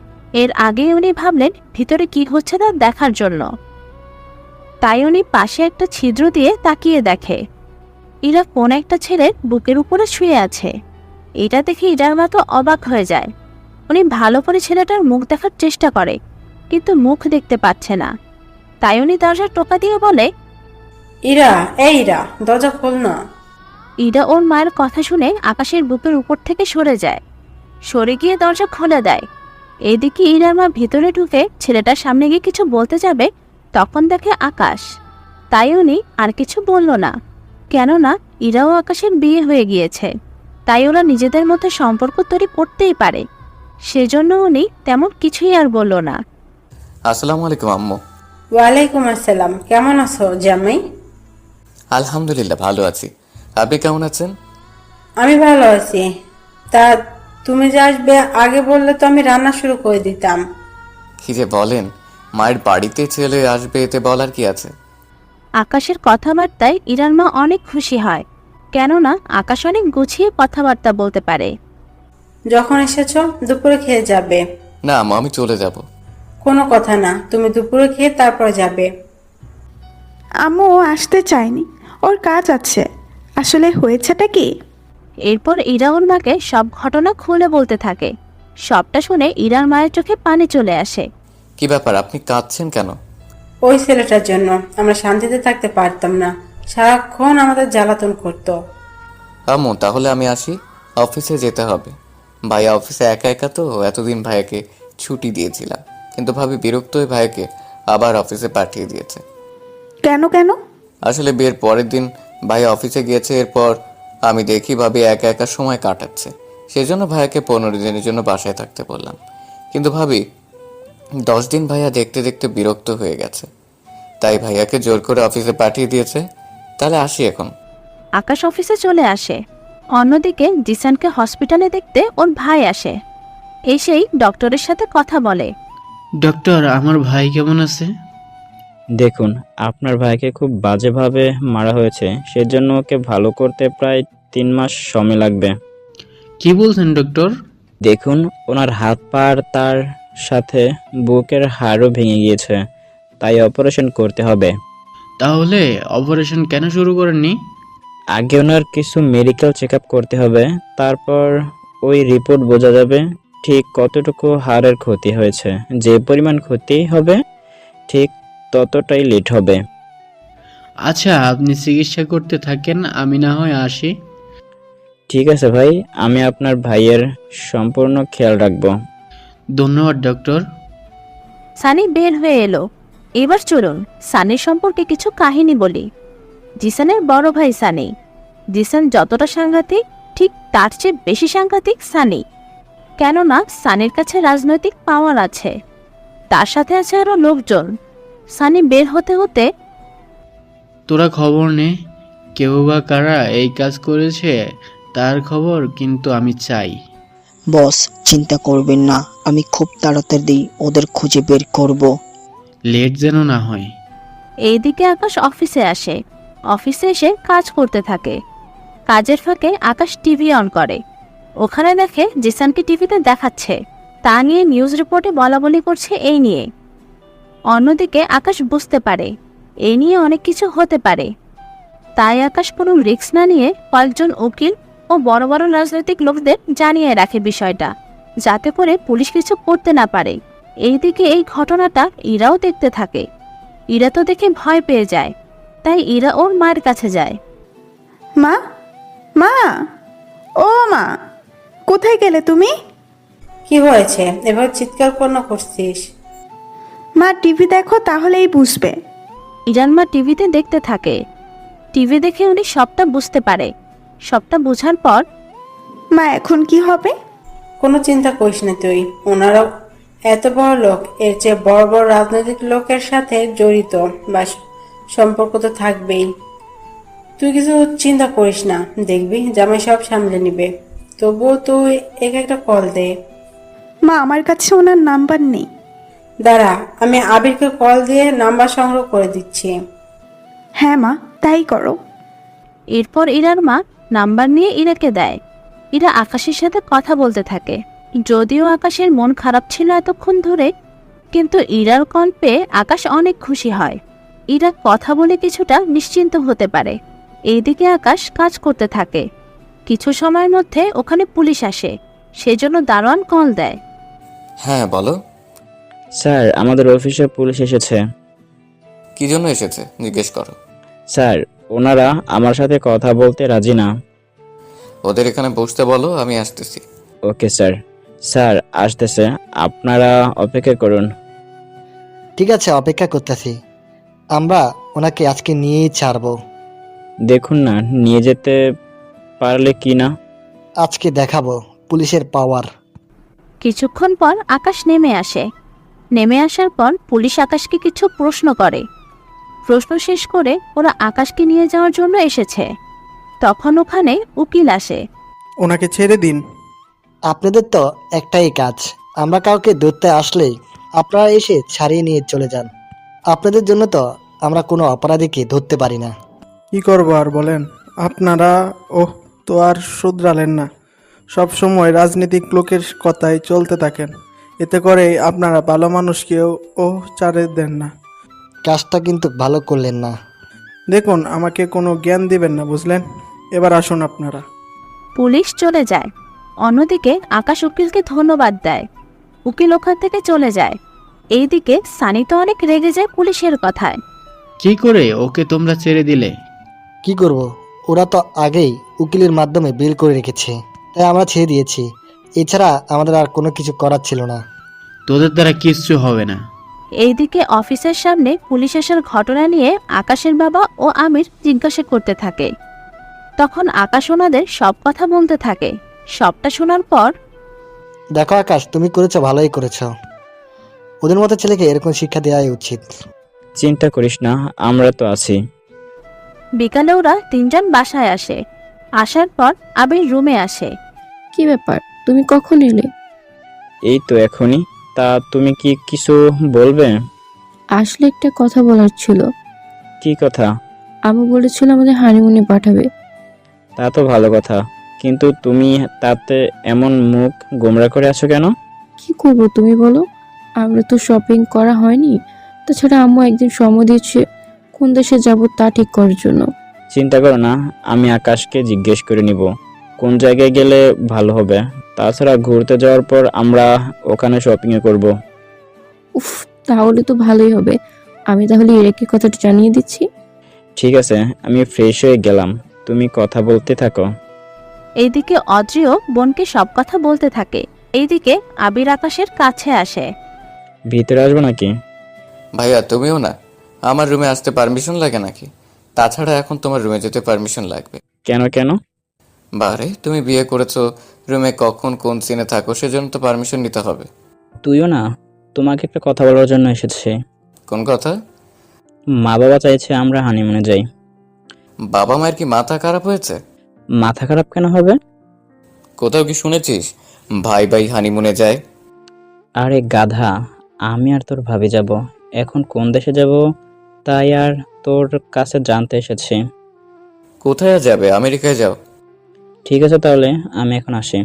এর আগে উনি ভাবলেন ভিতরে কি হচ্ছে তা দেখার জন্য। তাই উনি পাশে একটা ছিদ্র দিয়ে তাকিয়ে দেখে ইরা কোন একটা ছেলের বুকের উপরে শুয়ে আছে। এটা দেখে ইরার মা তো অবাক হয়ে যায়। উনি ভালো করে ছেলেটার মুখ দেখার চেষ্টা করে, কিন্তু মুখ দেখতে পাচ্ছে না। তাই উনি দরজার টোকা দিয়ে বলে, ইরা, এই ইরা, দরজা খোল না। ইরা ওর মায়ের কথা শুনে আকাশের বুকের উপর থেকে সরে যায়। সরে গিয়ে দরজা খুলে দেয়। এদিকে ইরার মা ভিতরে ঢুকে ছেলেটার সামনে গিয়ে কিছু বলতে যাবে, তখন দেখে আকাশ। তাই উনি আর কিছু বলল না, কেননা ইরা ও আকাশের বিয়ে হয়ে গিয়েছে। তাই ওরা নিজেদের মধ্যে সম্পর্ক তৈরি করতেই পারে। সেজন্য উনি তেমন কিছুই আর বলল না। আসসালামু আলাইকুম আম্মু। ওয়ালাইকুম আসসালাম, কেমন আছো জামাই? আলহামদুলিল্লাহ, ভালো আছি। আপনি কেমন আছেন? আমি ভালো আছি। তা তুমি যে আসবে আগে বললে তো আমি রান্না শুরু করে দিতাম। কি যে বলেন, মায়ের বাড়িতে ছেলে আসবে, এতে বলার কি আছে? আকাশের কথাবার্তায় ইরার মা অনেক খুশি হয়, কেননা আকাশ অনেক গুছিয়ে কথাবার্তা বলতে পারে। যখন এসেছো দুপুরে খেয়ে যাবে। না আম্মু, আমি চলে যাব। কোনো কথা না, তুমি দুপুরে খেয়ে তারপর যাবে। আম্মু ও আসতে চায়নি, ওর কাজ আছে। আসলে হয়েছেটা কি? এরপর ইরা ওর মাকে সব ঘটনা খুলে বলতে থাকে। সবটা শুনে ইরার মায়ের চোখে পানি চলে আসে। কি ব্যাপার, আপনি কাঁদছেন কেন? ওই ছেলেটার জন্য আমরা শান্তিতে থাকতে পারতাম না, সারাক্ষণ আমাদের জ্বালাতন করতো। আম্মু, তাহলে আমি আসি, অফিসে যেতে হবে। ভাইয়া অফিসে একা একা তো, এতদিন ভাইয়াকে ছুটি দিয়েছিলাম, কিন্তু ভাবি বিরক্ত হয়ে ভাইয়াকে আবার অফিসে পাঠিয়ে দিয়েছে। কেন কেন? আসলে বিয়ের পরের দিন ভাইয়া অফিসে গিয়েছে, এরপর আমি দেখি ভাবি একা একা সময় কাটাচ্ছে। সেজন্য ভাইয়াকে 15 দিনের জন্য বাসায় থাকতে বললাম, কিন্তু ভাবি 10 দিন ভাইয়া দেখতে দেখতে বিরক্ত হয়ে গেছে, তাই ভাইয়াকে জোর করে অফিসে পাঠিয়ে দিয়েছে। তাহলে আসি এখন। আকাশ অফিসে চলে আসে। অন্যদিকে জিসানকে হসপিটালে দেখতে ওর ভাই আসে। এসেই ডক্টরের সাথে কথা বলে। ডক্টর, আমার ভাই কেমন আছে? দেখুন, আপনার ভাইকে খুব বাজেভাবে মারা হয়েছে, সেজন্য ওকে ভালো করতে প্রায় 3 মাস সময় লাগবে। কি বলছেন ডক্টর? দেখুন, ওনার হাত পা আর তার সাথে বুকের হাড়ও ভেঙে গিয়েছে, তাই অপারেশন করতে হবে। তাহলে অপারেশন কেন শুরু করেননি? আগে ওনার কিছু মেডিকেল চেক আপ করতে হবে, তারপর ওই রিপোর্ট বোঝা যাবে ঠিক কতটুকু হাড়ের ক্ষতি হয়েছে। যে পরিমাণ ক্ষতি হবে ঠিক ততটাই লেট হবে। আচ্ছা, আপনি চিকিৎসা করতে থাকেন, আমি না হয় আসি। ঠিক আছে ভাই, আমি আপনার ভাইয়ের সম্পূর্ণ খেয়াল রাখবো। ধন্যবাদ ডক্টর। সানি বের হয়ে এলো। এবার চলুন সানির সম্পর্কে কিছু কাহিনী বলি। জিসানের বড় ভাই সানি। জিসান যতটা সাংঘাতিক, ঠিক তার চেয়ে বেশি সাংঘাতিক সানি। কেননা সানির কাছে রাজনৈতিক পাওয়ার আছে, তার সাথে আছে আরো লোকজন। সানি বের হতে হতে তোরা খবর নে, কেউ বা কারা এই কাজ করেছে তার খবর কিন্তু আমি চাই। বস, চিন্তা করবেন না, আমি খুব তাড়াতাড়ি ওদের খুঁজে বের করব। লেট যেন না হয়। এইদিকে আকাশ অফিসে আসে। অফিসে এসে কাজ করতে থাকে। কাজের ফাঁকে আকাশ টিভি অন করে। ওখানে দেখে জিসানকে টিভিতে দেখাচ্ছে, তা নিয়ে নিউজ রিপোর্টে বলাবলি করছে এই নিয়ে। অন্যদিকে আকাশ বুঝতে পারে এই নিয়ে অনেক কিছু হতে পারে। তাই আকাশ কোনো রিস্ক না নিয়ে কয়েকজন উকিল ও বড় বড় রাজনৈতিক লোকদের জানিয়ে রাখে বিষয়টা, যাতে করে পুলিশ কিছু করতে না পারে। এইদিকে এই ঘটনাটা ইরাও দেখতে থাকে। ইরা তো দেখে ভয় পেয়ে যায়, তাই ইরা ওর মায়ের কাছে যায়। মা, মা, ও মা, কোথায় গেলে তুমি? কি হয়েছে এবার চিৎকার কেন করছিস? মা, টিভি দেখো, তাহলেই বুঝবে। ইরান মা টিভিতে দেখতে থাকে। টিভি দেখে উনি সবটা বুঝতে পারে। সবটা বোঝার পর মা, এখন কি হবে? কোনো চিন্তা করিস না তুই, ওনারাও এত বড় লোক, এর চেয়ে বড় বড় রাজনৈতিক লোকের সাথে জড়িত বা সম্পর্ক তো থাকবেই। তুই কিছু চিন্তা করিস না, দেখবি জামাই সব সামলে নিবে। তবুও তুই একে একটা কল দে। মা, আমার কাছে ওনার নাম্বার নেই। দাঁড়া, আমি আবিরকে কল দিয়ে নাম্বার সংগ্রহ করে দিচ্ছি। হ্যাঁ মা, তাই করো। এরপর ইরার মা নাম্বার নিয়ে ইরাকে দেয়। ইরা আকাশের সাথে কথা বলতে থাকে। যদিও আকাশের মন খারাপ ছিল এতক্ষণ ধরে, কিন্তু ইরার কল পেয়ে আকাশ অনেক খুশি হয়। ইরা কথা বলে কিছুটা নিশ্চিন্ত হতে পারে। এইদিকে আকাশ কাজ করতে থাকে। কিছু সময়ের মধ্যে ওখানে পুলিশ আসে, সেজন্য দারোয়ান কল দেয়। হ্যাঁ বলো। স্যার, আমাদের অফিসে পুলিশ এসেছে। কি জন্য এসেছে জিজ্ঞেস করো। স্যার, ওনারা আমার সাথে কথা বলতে রাজি না। ওদের এখানে বসতে বলো, আমি আসতেছি। Okay sir. স্যার আসতেছে, আপনারা অপেক্ষা করুন। ঠিক আছে, অপেক্ষা করতেছি। আমরা ওনাকে আজকে নিয়েই ছাড়বো। দেখুন না, নিয়ে যেতে পারলে কি না। আজকে দেখাবো পুলিশের পাওয়ার। কিছুক্ষণ পর আকাশ নেমে আসে। নেমে আসার পর পুলিশ আকাশকে কিছু প্রশ্ন করে। প্রশ্ন শেষ করে ওরা আকাশকে নিয়ে যাওয়ার জন্য এসেছে। তখন ওখানে উকিল আসে। ওনাকে ছেড়ে দিন। আপনাদের তো একটাই কাজ, আমরা কাউকে ধরতে আসলেই আপনারা এসে ছাড়িয়ে নিয়ে চলে যান। আপনাদের জন্য তো আমরা কোনো অপরাধীকে ধরতে পারি না। কি করবো আর বলেন? আপনারা তো আর শুধরালেন না, সব সময় রাজনৈতিক লোকের কথাই চলতে থাকেন। এতে করে আপনারা ভালো মানুষকেও ছাড়ে দেন না। কাজটা কিন্তু ভালো করলেন না। দেখুন, আমাকে কোনো জ্ঞান দিবেন না, বুঝলেন? এবার আসুন আপনারা। পুলিশ চলে যায়। অন্যদিকে আকাশ উকিলকে ধন্যবাদ দেয়। উকিল ওখান থেকে চলে যায়। এইদিকে সানি তো অনেক রেগে যায় পুলিশের কথায়। কি করে ওকে তোমরা ছেড়ে দিলে? কি করব, ওরা তো আগেই উকিলের মাধ্যমে বিল করে রেখেছে, তাই আমরা ছেড়ে দিয়েছি। এছাড়া আমাদের আর কোনো কিছু করার ছিল না। তোদের দ্বারা কিচ্ছু হবে না। এইদিকে অফিসের সামনে পুলিশ আসার ঘটনা নিয়ে আকাশের বাবা ও আমির জিজ্ঞাসা করতে থাকে। তখন আকাশ ওনাদের সব কথা বলতে থাকে। সবটা শোনার পর দেখো আকাশ, তুমি করেছো, ভালোই করেছো। ওদের মতো ছেলেকে এরকম শিক্ষা দেওয়াই উচিত। চিন্তা করিস না, আমরা তো আছি। বিকালে ওরা তিনজন বাসায় আসে। আসার পর আবির রুমে আসে। কি ব্যাপার, তুমি কখন এলে? এই তো এখনই। তা তুমি কি কিছু বলবে? আসলে একটা কথা বলার ছিল। কি কথা? আমি বলেছিল আমাদের হানিমুনে পাঠাবে। তা তো ভালো কথা, কিন্তু তুমি তাতে এমন মুখ গোমরা করে আছো কেন? কি করব তুমি বলো? আমরা তো শপিং করা হয়নি। তাছাড়া আম্মু একদিন সময় দিয়েছে কোন দেশে যাব তা ঠিক করার জন্য। চিন্তা করো না, আমি আকাশকে জিজ্ঞেস করে নিব কোন জায়গায় গেলে ভালো হবে। তাছাড়া ঘুরতে যাওয়ার পর আমরা ওখানে শপিংও করব। উফ, তাহলে তো ভালোই হবে। আমি তাহলে ইরাকে কথাটা জানিয়ে দিচ্ছি। ঠিক আছে, আমি ফ্রেশ হয়ে গেলাম, তুমি কথা বলতে থাকো। এইদিকে অদ্রিও বোনকে সব কথা বলতে থাকে। এইদিকে আবির আকাশের কাছে আসে। ভিতরে আসবো নাকি? ভাইয়া তুমিও না? আমার রুমে আসতে পারমিশন লাগে নাকি? তাছাড়া এখন তোমার রুমে যেতে পারমিশন লাগবে। কেন কেন? বারে তুমি বিয়ে করেছো, রুমে কখন কোন সিনে থাকো সেজন্য তো পারমিশন নিতে হবে। তুইও না? তোমাকে একটা কথা বলার জন্য এসেছে। কোন কথা? মা বাবা চাইছে আমরা হানিমুনে যাই। বাবা মায়ের কি মাথা খারাপ হয়েছে? মাথা খারাপ কেন হবে? কোথাও কি শুনেছিস ভাই ভাই হানিমুনে যায়? আরে গাধা, আমি আর তোর ভাবি যাব। এখন কোন দেশে যাব তাই আর তোর কাছে জানতে এসেছি। কোথায় যাবে? আমেরিকায় যাও। ঠিক আছে তাহলে আমি এখন আসি।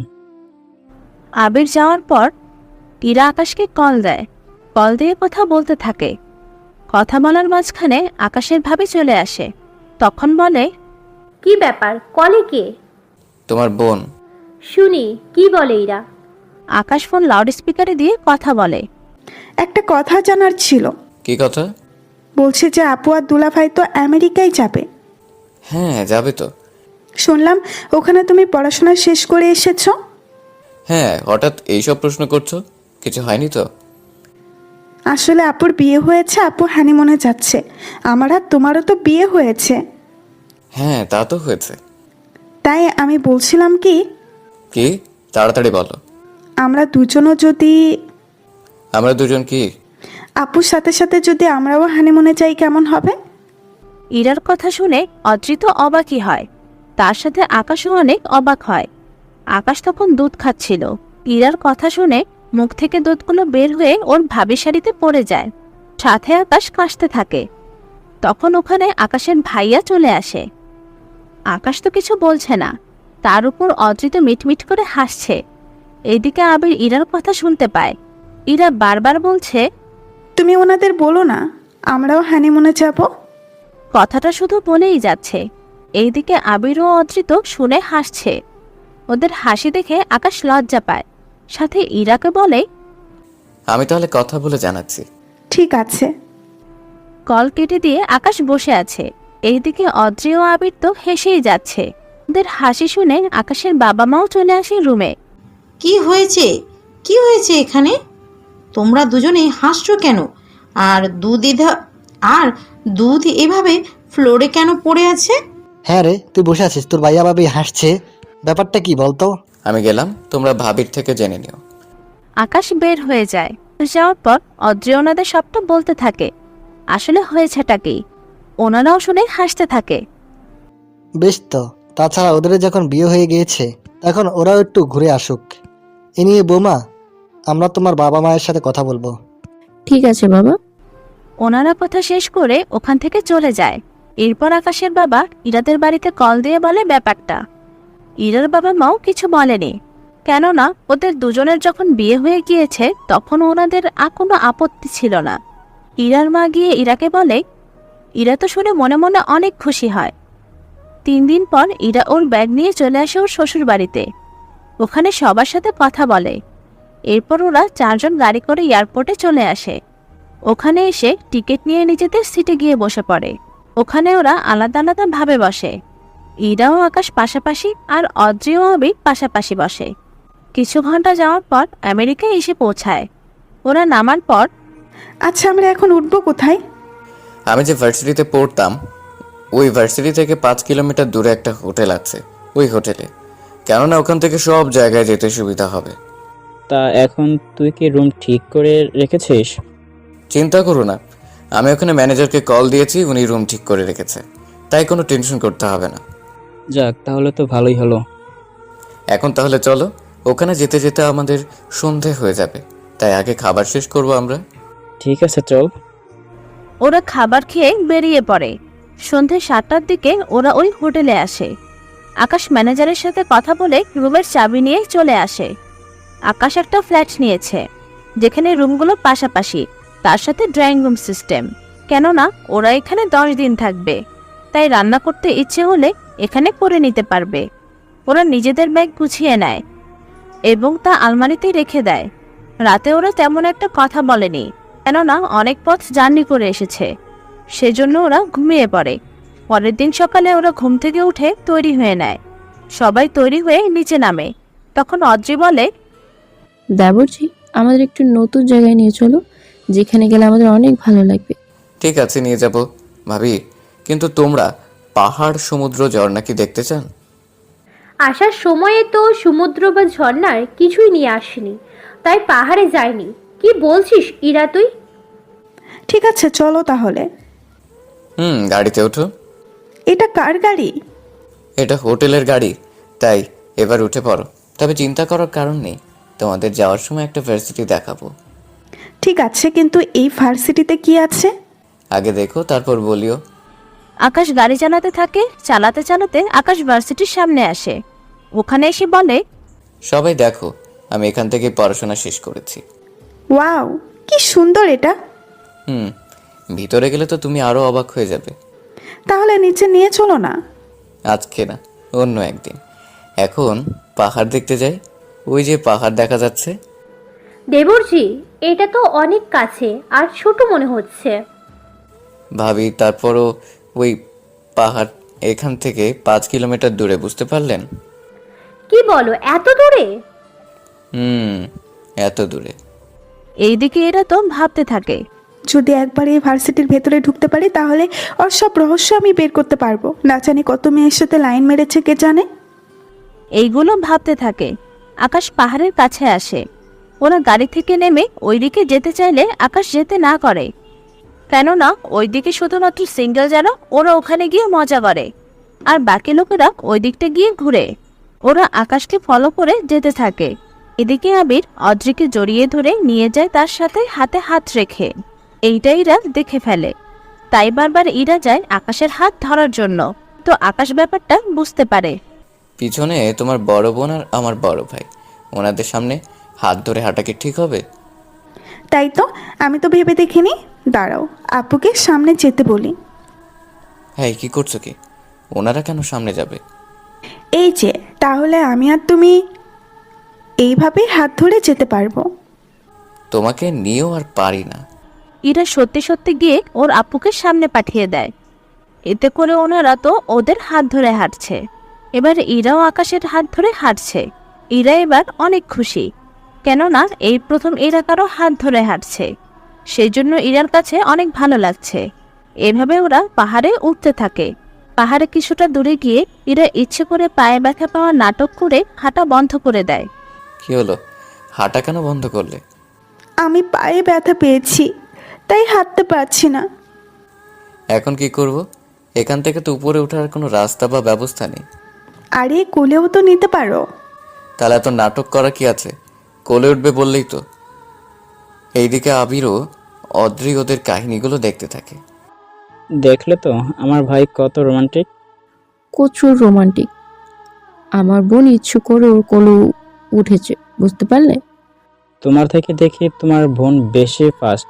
আবির যাওয়ার পর ইরা আকাশকে কল দেয়। কল দিয়ে কথা বলতে থাকে। কথা বলার মাঝখানে আকাশের ভাবি চলে আসে। তখন বলে, কি ব্যাপার, কলে কে? তোমার বোন। শুনি, কি বলে ইরা? আকাশ ফোন লাউড স্পিকারে দিয়ে কথা বলে। একটা কথা জানার ছিল। কি কথা? বলছে যে আপু আর দুলাভাই তো আমেরিকায় যাবে। হ্যাঁ যাবে তো। শুনলাম ওখানে তুমি পড়াশোনা শেষ করে এসেছো। হ্যাঁ, হঠাৎ এইসব প্রশ্ন করছো? কিছু হয়নি তো? আসলে আপুর বিয়ে হয়েছে, আপু হানিমুনে যাচ্ছে। আমার আর তোমারও তো বিয়ে হয়েছে। হ্যাঁ তা তো হয়েছে। তাই আমি বলছিলাম কি, কি? তাড়াতাড়ি বলো। আমরা দুজনও যদি আমরা দুজন কি? আপুর সাথে সাথে যদি আমরাও হানিমুনে যাই কেমন হবে? ইরার কথা শুনে অদ্রিত অবাকই হয়। তার সাথে আকাশও অনেক অবাক হয়। আকাশ তখন দুধ খাচ্ছিল। ইরার কথা শুনে মুখ থেকে দুধগুলো বের হয়ে ওর ভাবির শাড়িতে পড়ে যায়। সাথে আকাশ কাশতে থাকে। তখন ওখানে আকাশের ভাইয়া চলে আসে। আকাশ তো কিছু বলছে না, তার উপর অদ্রিত মিটমিট করে হাসছে। এইদিকে আবির ইরার কথা শুনতে পায়। ইরা বারবার বলছে, তুমি ওনাদের বলো না আমরাও হানিমুনে যাব। কথাটা শুধু বলেই যাচ্ছে। এইদিকে আবির ও অদ্রিত শুনে হাসছে। ওদের হাসি দেখে আকাশ লজ্জা পায়। সাথে ইরাকে বলে, আমি তাহলে কথা বলে জানাচ্ছি। ঠিক আছে। কল কেটে দিয়ে আকাশ বসে আছে। এইদিকে অদ্রি ও আবির তো হেসেই যাচ্ছে। ওদের হাসি শুনে আকাশের বাবা মাও চলে আসে রুমে। কি হয়েছে? কি হয়েছে এখানে? তোমরা দুজনে হাসছো কেন? আর দুধ এভাবে ফ্লোরে কেন পড়ে আছে? হ্যাঁ রে, তুই বসে আছিস, তোর ভাইয়া ভাবি হাসছে, ব্যাপারটা কি বলতো? আমি গেলাম, তোমরা ভাবির থেকে জেনে নিও। আকাশ বের হয়ে যায়। যাওয়ার পর অদ্রি ওনাদের সবটা বলতে থাকে। আসলে হয়েছেটা কি, ওনারাও শুনে হাসতে থাকে। বেশ তো, তাছাড়া ওদের যখন বিয়ে হয়ে গিয়েছে তখন ওরাও একটু ঘুরে আসুক। এ নিয়ে বৌমা, আমরা তোমার বাবা মায়ের সাথে কথা বলবো। ঠিক আছে বাবা। ওনারা কথা শেষ করে ওখান থেকে চলে যায়। এরপর আকাশের বাবা ইরাদের বাড়িতে কল দিয়ে বলে ব্যাপারটা। ইরার বাবা মাও কিছু বলেনি, কেননা ওদের দুজনের যখন বিয়ে হয়ে গিয়েছে তখন ওনাদের আর কোনো আপত্তি ছিল না। ইরার মা গিয়ে ইরাকে বলে। ইরা তো শুনে মনে মনে অনেক খুশি হয়। 3 দিন পর ইরা ওর ব্যাগ নিয়ে চলে আসে ওর শ্বশুর বাড়িতে। ওখানে সবার সাথে কথা বলে। এরপর ওরা 4 জন গাড়ি করে এয়ারপোর্টে চলে আসে। ওখানে এসে টিকিট নিয়ে নিজেদের সিটে গিয়ে বসে পড়ে। ওখানে ওরা আলাদা আলাদা ভাবে বসে। ইরা ও আকাশ পাশাপাশি আর অদ্রি ও আবির পাশাপাশি বসে। কিছু ঘন্টা যাওয়ার পর আমেরিকায় এসে পৌঁছায়। ওরা নামার পর, আচ্ছা আমরা এখন উঠবো কোথায়? আমি যে ভার্সিটিতে পড়তাম ওই ভার্সিটি থেকে 5 কিলোমিটার দূরে একটা হোটেল আছে, ওই হোটেলে। কেননা ওখান থেকে সব জায়গায় যেতে সুবিধা হবে। তা এখন তুই কি রুম ঠিক করে রেখেছিস? চিন্তা করো না, আমি ওখানে ম্যানেজারকে কল দিয়েছি, উনি রুম ঠিক করে রেখেছে, তাই কোনো টেনশন করতে হবে না। যাক, তাহলে তো ভালোই হলো। এখন তাহলে চলো, ওখানে যেতে যেতে আমাদের সন্ধে হয়ে যাবে, তাই আগে খাবার শেষ করব আমরা। ঠিক আছে চল। ওরা খাবার খেয়ে বেরিয়ে পড়ে। সন্ধে 7টার দিকে ওরা ওই হোটেলে আসে। আকাশ ম্যানেজারের সাথে কথা বলে রুমের চাবি নিয়ে চলে আসে। আকাশ একটা ফ্ল্যাট নিয়েছে, যেখানে রুমগুলো পাশাপাশি, তার সাথে ড্রয়িং রুম সিস্টেম। কেননা ওরা এখানে 10 দিন থাকবে, তাই রান্না করতে ইচ্ছে হলে এখানে করে নিতে পারবে। ওরা নিজেদের ব্যাগ গুছিয়ে নেয় এবং তা আলমারিতে রেখে দেয়। রাতে ওরা তেমন একটা কথা বলেনি, কেননা অনেক পথ জার্নি করে এসেছে, সেজন্য ওরা ঘুমিয়ে পড়ে। পরের দিন সকালে ওরা ঘুম থেকে উঠে তৈরি হয়ে নেয়। সবাই তৈরি হয়ে নিচে নামে। তখন অদ্রি বলে, দেবরজি, আমাদের একটু নতুন জায়গায় নিয়ে চলো, যেখানে গেলে আমাদের অনেক ভালো লাগবে। ঠিক আছে, নিয়ে যাব ভাবি। কিন্তু তোমরা পাহাড়, সমুদ্র, ঝর্ণা কি দেখতে চান? আসার সময়ে তো সমুদ্র বা ঝর্ণার কিছুই নিয়ে আসেনি, তাই পাহাড়ে যায়নি। কি বলছিস ইরা তুই? ঠিক আছে চলো তাহলে। গাড়িতে ওঠো। এটা কার গাড়ি? এটা হোটেলের গাড়ি, তাই এবার উঠে পড়ো। তবে চিন্তা করার কারণ নেই, তোমাদের যাওয়ার সময় একটা ভার্সিটি দেখাবো। ঠিক আছে, কিন্তু এই ভার্সিটিতে কি আছে? আগে দেখো, তারপর বলিও। আকাশ গাড়ি চালাতে থাকে। চালাতে চালাতে আকাশ ভার্সিটির সামনে আসে। ওখানে এসে বলে, সবাই দেখো, আমি এখান থেকে পড়াশোনা শেষ করেছি। ওয়াও, কি সুন্দর এটা। ভিতরে গেলে তো তুমি আরো অবাক হয়ে যাবে। তাহলে নিচে নিয়ে চলো না। আজকে না, অন্য একদিন। এখন পাহাড় দেখতে যাই। ওই যে পাহাড় দেখা যাচ্ছে। দেবরজি, এটা তো অনেক কাছে আর ছোট মনে হচ্ছে। ভাবি, তারপরও ওই পাহাড় এখান থেকে 5 কিলোমিটার দূরে, বুঝতে পারলেন? কি বলো, এত দূরে? এত দূরে। এইদিকে এরা তো ভাবতে থাকে, যদি একবার এই ভার্সিটির ভেতরে ঢুকতে পারি তাহলে ওর সব রহস্য আমি বের করতে পারবো। না জানি কত মেয়ের সাথে লাইন মেরেছে কে জানে। এইগুলো ভাবতে থাকে। আকাশ পাহাড়ের কাছে আসে। ওরা গাড়ি থেকে নেমে ওইদিকে যেতে চাইলে আকাশ যেতে না করে, কেননা ওইদিকে শুধুমাত্র সিঙ্গেল যারা ওরা ওখানে গিয়ে মজা করে, আর বাকি লোকেরা ওই দিকটা গিয়ে ঘুরে। ওরা আকাশকে ফলো করে যেতে থাকে। এদিকে আবির অদ্রিকে জড়িয়ে ধরে নিয়ে যায় তার সাথে, হাতে হাত রেখে। এইটা ইরা দেখে ফেলে, তাই বারবার ইরা যায় আকাশের হাত ধরার জন্য। তো আকাশ ব্যাপারটা বুঝতে পারে। পিছনে তোমার বড় বোন আর আমার বড় ভাই, ওনাদের সামনে হাত ধরে হাঁটা কি ঠিক হবে? তাই তো, আমি তো ভেবে দেখিনি। দাঁড়াও, আপুকে সামনে যেতে বলি। হ্যাঁ, কি করছো কি? ওনারা কেন সামনে যাবে? এই যে, তাহলে আমি আর তুমি এইভাবে হাত ধরে যেতে পারবো। তোমাকে নিয়েও আর পারি না। ইরা সত্যি সত্যি গিয়ে ওর আপুকে সামনে পাঠিয়ে দেয়। এতে করে ওনারা তো ওদের হাত ধরে হাঁটছে। এবার ইরাও আকাশের হাত ধরে হাঁটছে। ইরা এবার অনেক খুশি, কেননা এই প্রথম ইরা কারো হাত ধরে হাঁটছে। সেই জন্য ইরার কাছে অনেক ভালো লাগছে। এভাবে ওরা পাহাড়ে উঠতে থাকে। পাহাড়ে কিছুটা দূরে গিয়ে ইরা ইচ্ছে করে পায়ে ব্যথা পাওয়া নাটক করে হাঁটা বন্ধ করে দেয়। কি হলো, হাঁটা কেন বন্ধ করলে? আমি পায়ে ব্যথা পেয়েছি, তাই হাঁটতে পারছি না। এখন কি করব? এখান থেকে তো উপরে ওঠার কোনো রাস্তা বা ব্যবস্থা নেই। আরে কোলেও তো নিতে পারো। তাহলে এত নাটক করা কি আছে? কোলে উঠবে বললেই তো। এইদিকে আবিরও অদ্রি ওদের কাহিনীগুলো দেখতে থাকে। দেখলে তো আমার ভাই কত রোমান্টিক। প্রচুর রোমান্টিক। আমার বোন ইচ্ছে করে ওর কোলে উঠেছে, বুঝতে পারলে? তোমার থেকে দেখি তোমার বোন বেশি ফাস্ট।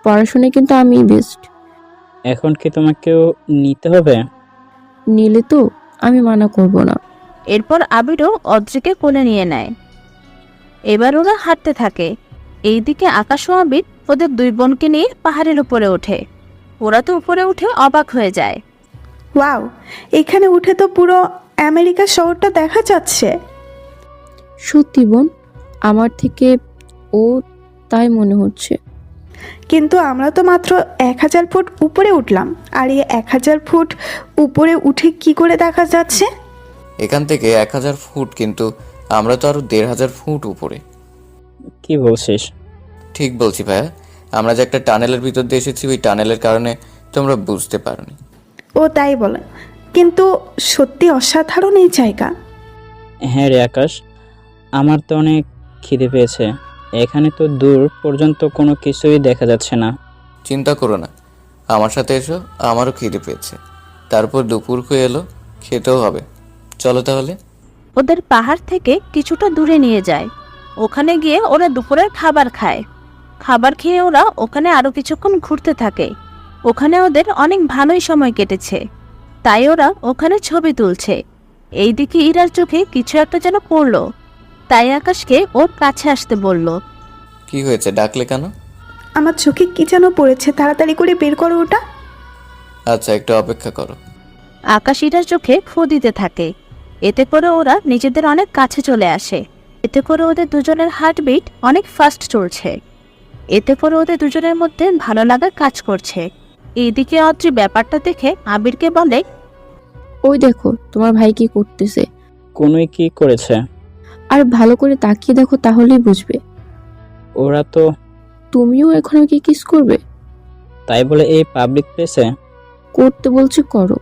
পড়াশোনায় কিন্তু আমি বেস্ট। এখন কি তোমাকেও নিতে হবে? নিলে তো আমি মানা করব না। এরপর আবিরও অদ্রিকে কোলে নিয়ে নেয়। এবার ওরা হাঁটতে থাকে। এইদিকে আকাশ ও আবির ওদের দুই বোনকে নিয়ে পাহাড়ের উপরে ওঠে। ওরা তো উপরে উঠে অবাক হয়ে যায়। ওয়াও, এখানে উঠে তো পুরো আমেরিকা শহরটা দেখা যাচ্ছে। সত্যি বোন, আমার থেকে ও তাই মনে হচ্ছে। কিন্তু আমরা তো মাত্র 1000 ফুট উপরে উঠলাম, আর এই 1000 ফুট উপরে উঠে কি করে দেখা যাচ্ছে? এখান থেকে 1000 ফুট, কিন্তু আমরা তো আরো 1500 ফুট উপরে। কি বলছিস? ঠিক বলছি ভাইয়া। আমরা যে একটা টানেলের ভিতর দিয়ে এসেছি, ওই টানেলের কারণে তোমরা বুঝতে পারোনি। ও তাই বলে, কিন্তু সত্যি অসাধারণ এই জায়গা। হ্যাঁ রে আকাশ, আমার তো অনেক খিদে পেয়েছে। এখানে তো দূর পর্যন্ত কোনো কিছুই দেখা যাচ্ছে না। চিন্তা করো না, আমার সাথে এসো, আমারও খিদে পেয়েছে। তারপর দুপুর হয়ে এলো, খেতেও হবে। চলো তাহলে। ওদের পাহাড় থেকে কিছুটা দূরে নিয়ে যায়। ওখানে গিয়ে ওরা দুপুরের খাবার খায়। খাবার খেয়ে ওরা ওখানে আরো কিছুক্ষণ ঘুরতে থাকে। ওখানে ওদের অনেক ভালোই সময় কেটেছে, তাই ওরা ওখানে ছবি তুলছে। এইদিকে ইরার চোখে কিছু একটা যেন পড়লো, তাই আকাশকে ওর কাছে আসতে বলল। কি হয়েছে, ডাকলে কেন? আমার চোখে কি যেন পড়েছে, তাড়াতাড়ি করে বের করো ওটা। আচ্ছা, একটু অপেক্ষা করো। আকাশ ইরার চোখে ফু দিতে থাকে। এতে করে ওরা নিজেদের অনেক কাছে চলে আসে। এতে করে ওদের দুজনের হার্টবিট অনেক ফাস্ট চলছে। এতে করে ওদের দুজনের মধ্যে ভালো লাগা কাজ করছে। এইদিকে অদ্রি ব্যাপারটা দেখে আবিরকে বলে, ওই দেখো তোমার ভাই কি করতেছে। কোনোই কি করেছে? আর ভালো করে তাকিয়ে দেখো, তাহলেই বুঝবে। ওরা তো তুমিও এখন আমাকে কিস করবে? তাই বলে এই পাবলিক প্লেসে? করতে বলছি করো।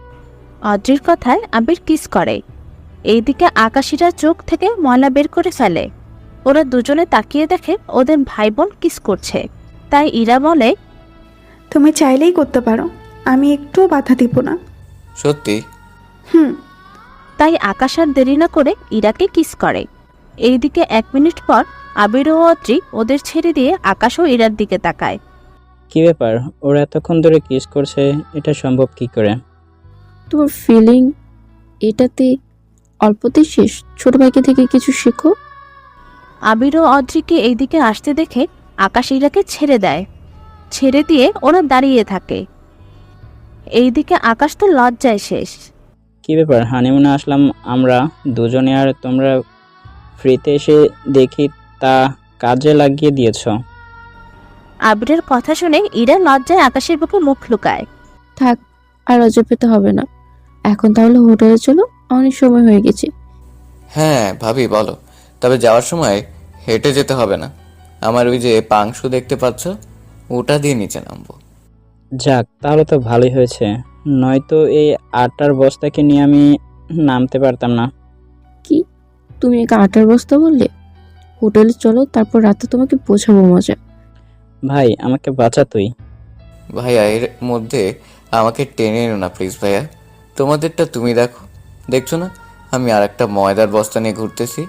অদ্রির কথায় আবির কিস করে। এইদিকে আকাশীরা চোখ থেকে ময়লা বের করে ফেলে। ওরা দুজনে তাকিয়ে দেখে ওদের ভাই বোন কিস করছে। তাই ইরা বলে, তুমি চাইলেই করতে পারো, আমি একটুও বাধা দিব না। সত্যি? হুম। তাই আকাশ আর দেরি না করে ইরাকে কিস করে। এইদিকে 1 মিনিট পর আবির ও অদ্রি ওদের ছেড়ে দিয়ে আকাশ ও ইরার দিকে তাকায়। কি ব্যাপার, ওরা এতক্ষণ ধরে কিস করছে, এটা সম্ভব কি করে? তোমার ফিলিং এটাতে অল্পতেই শেষ। ছোট ভাইকে থেকে কিছু শেখো। আবির ও অদ্রিকে এইদিকে আসতে দেখে আকাশ ইরাকে ছেড়ে দেয়। ছেড়ে দিয়ে ওরা দাঁড়িয়ে থাকে। এইদিকে আকাশ তো লজ্জায় শেষ। কি ব্যাপার, হানিমুনে আসলাম আমরা দুজনে, আর তোমরা ফ্রিতে এসে দেখি তা কাজে লাগিয়ে দিয়েছ। আবিরের কথা শুনে ইরা লজ্জায় আকাশের বুকে মুখ লুকায়। থাক, আর অজব পেতে হবে না। এখন তাহলে হোটেলে চলো, অনেক সময় হয়ে গেছে। হ্যাঁ ভাবি বলো, তবে যাওয়ার সময় হেঁটে যেতে হবে না। আমার ওই যে পাংশু দেখতে পাচ্ছ, ওটা দিয়ে নিচে নামবো। যাক, তাহলে তো ভালোই হয়েছে, নয়তো এই আটার বস্তাকে নিয়ে আমি নামতে পারতাম না। কি, তুমি একা আটার বস্তা বললে? হোটেলে চলো, তারপর রাতে তোমাকে বোঝাবো মজা। ভাই আমাকে বাঁচা তুই। ভাইয়া এর মধ্যে আমাকে টেনে এনো না প্লিজ ভাইয়া। তোমাদেরটা তুমি দেখো, দেখছো না আমি আর একটা ময়দার বস্তা নিয়ে ঘুরতেছি।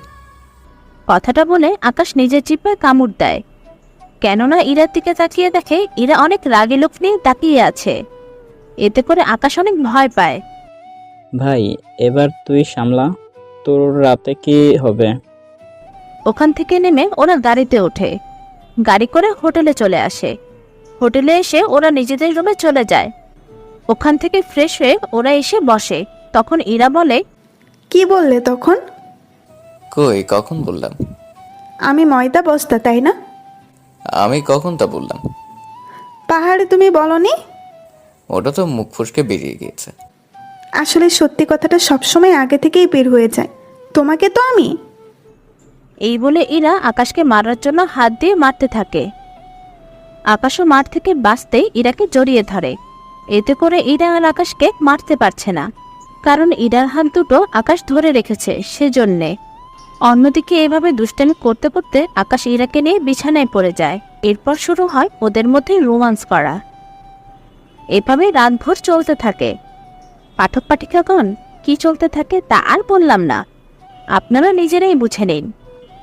কথাটা বলে আকাশ নিজের জিভে কামড় দেয়। কেননা ইরার দিকে তাকিয়ে দেখে ইরা অনেক রাগে লোক নিয়ে তাকিয়ে আছে। এতে করে আকাশ অনেক ভয় পায়। ভাই এবার তুই সামলা, তোর রাতে কি হবে? ওখান থেকে নেমে ওরা গাড়িতে ওঠে। গাড়ি করে হোটেলে চলে আসে। হোটেলে এসে ওরা নিজেদের রুমে চলে যায়। ওখান থেকে ফ্রেশ হয়ে ওরা এসে বসে। তখন ইরা বলে, কি বললে তখন? কই কখন বললাম? আমি ময়দা বস্তা, তাই না? আমি কখন তা বললাম? পাহাড়ে তুমি বলনি? ওটা তো মুখ ফসকে বেরিয়ে গিয়েছে। আসলে সত্যি কথাটা সবসময় আগে থেকেই বের হয়ে যায়। তোমাকে তো আমি। এই বলে ইরা আকাশকে মারার জন্য হাত দিয়ে মারতে থাকে। আকাশও মার থেকে বাঁচতেই ইরাকে জড়িয়ে ধরে। এতে করে ইরা আর আকাশকে মারতে পারছে না, কারণ ইরার হাত দুটো আকাশ ধরে রেখেছে সেজন্যে। অন্যদিকে এভাবে দুষ্টামি করতে করতে আকাশ ইরাকে নিয়ে বিছানায় পড়ে যায়। এরপর শুরু হয় ওদের মধ্যে রোমান্স করা। এভাবে রাতভর চলতে থাকে। পাঠক পাঠিকাগণ, কি চলতে থাকে তা আর বললাম না, আপনারা নিজেরাই বুঝে নিন।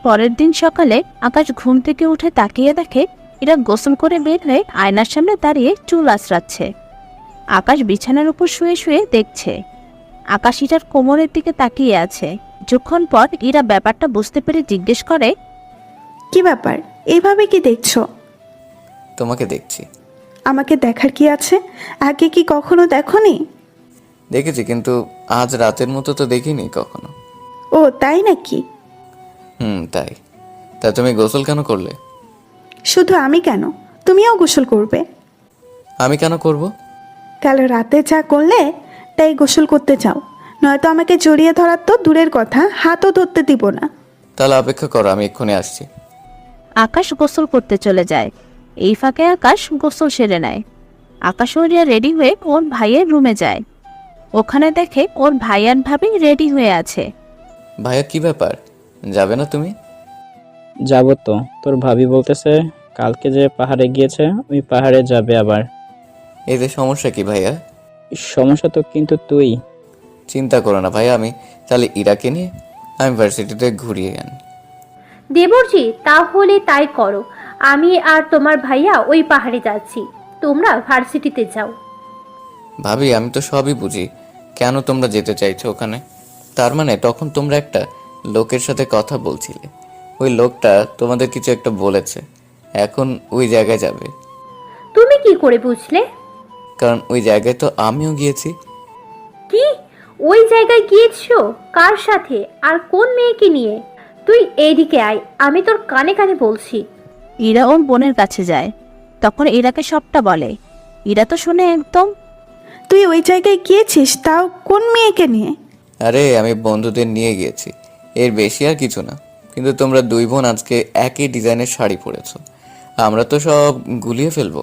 পরের দিন সকালে আকাশ ঘুম থেকে উঠে তাকিয়ে দেখে এরা গোসল করে বের হয়ে আয়নার সামনে দাঁড়িয়ে চুল আঁচড়াচ্ছে। আকাশ বিছানার উপর শুয়ে শুয়ে দেখছে। আকাশ ইরার কোমরের দিকে তাকিয়ে আছে। কিছুক্ষণ পর ইরা ব্যাপারটা বুঝতে পেরে জিজ্ঞেস করে, কি ব্যাপার, এইভাবে কি দেখছো? তোমাকে দেখছি। আমাকে দেখার কি আছে? আগে কি কখনো দেখোনি? দেখেছি, কিন্তু আজ রাতের মতো তো দেখিনি কখনো। ও তাই নাকি? তাই। তা তুমি গোসল কেন করলে? শুধু আমি কেন, তুমিও গোসল করবে। আমি কেন করব? কাল রাতে যা করলে তাই গোসল করতে চাও, নয়তো আমাকে জড়িয়ে ধরার তো দূরের কথা, হাতও ধরতে দিব না। তাহলে অপেক্ষা করো, আমি এক্ষুনি আসছি। আকাশ গোসল করতে চলে যায়। এই ফাঁকে আকাশ গোসল সেরে নেয়। আকাশ ওরিয়া রেডি হয়ে ওর ভাইয়ের রুমে যায়। ওখানে দেখে ওর ভাই আর ভাবি রেডি হয়ে আছে। ভাইয়া কি ব্যাপার, যাবে না তুমি? যাব তো, তোর ভাবি বলতেছে কালকে যে পাহাড়ে গিয়েছে ওই পাহাড়ে যাবে আবার। এতে সমস্যা কি ভাইয়া? সমস্যা তো কিন্তু তুই। চিন্তা করো না ভাইয়া, আমি তাহলে ইরাকে নিয়ে আমি ভার্সিটিতে ঘুরিয়ে আনি। দেবরজি, তাহলে তাই করো। আমি আর তোমার ভাইয়া ওই পাহাড়ে যাচ্ছি, তোমরা ভার্সিটিতে যাও। ভাবি আমি তো সবই বুঝি, কেন তোমরা যেতে চাইছো ওখানে? তার মানে তখন তোমরা একটা লোকের সাথে কথা বলছিলে, ওই লোকটা তোমাদের কিছু একটা বলেছে, এখন ওই জায়গায় যাবে। তুমি কি করে বুঝলে? কারণ ওই জায়গায় তো আমিও গিয়েছি। কি, ওই জায়গায় গিয়েছো? কার সাথে আর কোন মেয়েকে নিয়ে? তুই এইদিকে আয়, আমি তোর কানে কানে বলছি। ইরা ওর বোনের কাছে যায়। তখন ইরাকে সবটা বলে। ইরা তো শুনে একদম। তুই ওই জায়গায় গিয়েছিস, তাও কোন মেয়েকে নিয়ে? আরে আমি বন্ধুদের নিয়ে গিয়েছি, এর বেশি আর কিছু না। কিন্তু তোমরা দুই বোন আজকে একই ডিজাইনের শাড়ি পরেছো, আমরা তো সব গুলিয়ে ফেলবো।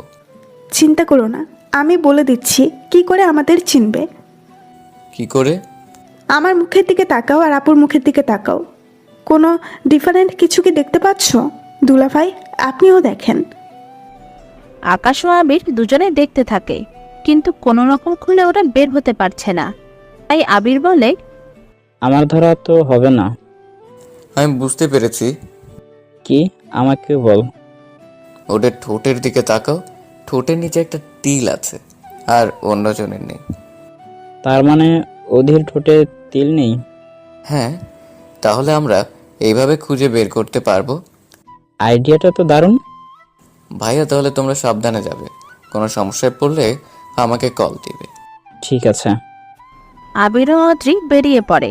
চিন্তা করো না, আমি বলে দিচ্ছি কি করে আমাদের চিনবে। কি করে? আমার মুখের দিকে তাকাও আর আপুর মুখের দিকে তাকাও। কোনো ডিফারেন্ট কিছু কি দেখতে পাচ্ছ? দুলাভাই, আপনিও দেখেন। আকাশ ও আবির দুজনে দেখতে থাকে, কিন্তু কোনো রকম খুলে ওরা বের হতে পারছে না। তাই আবির বলে, আমার ধরা তো হবে না। আমি বুঝতে পেরেছি। কি? আমাকে বল। ওদের ঠোঁটের দিকে তাকাও, ঠোঁটের নিচে একটা তিল আছে, আর অন্যজনের নেই। তার মানে ওদের ঠোঁটে তিল নেই? হ্যাঁ, তাহলে আমরা এইভাবে খুঁজে বের করতে পারবো। আইডিয়াটা তো দারুণ। ভাইয়া, তাহলে তোমরা সাবধানে যাবে, কোনো সমস্যায় পড়লে আমাকে কল দিবে। ঠিক আছে। আবির ও অদ্রি বেরিয়ে পড়ে।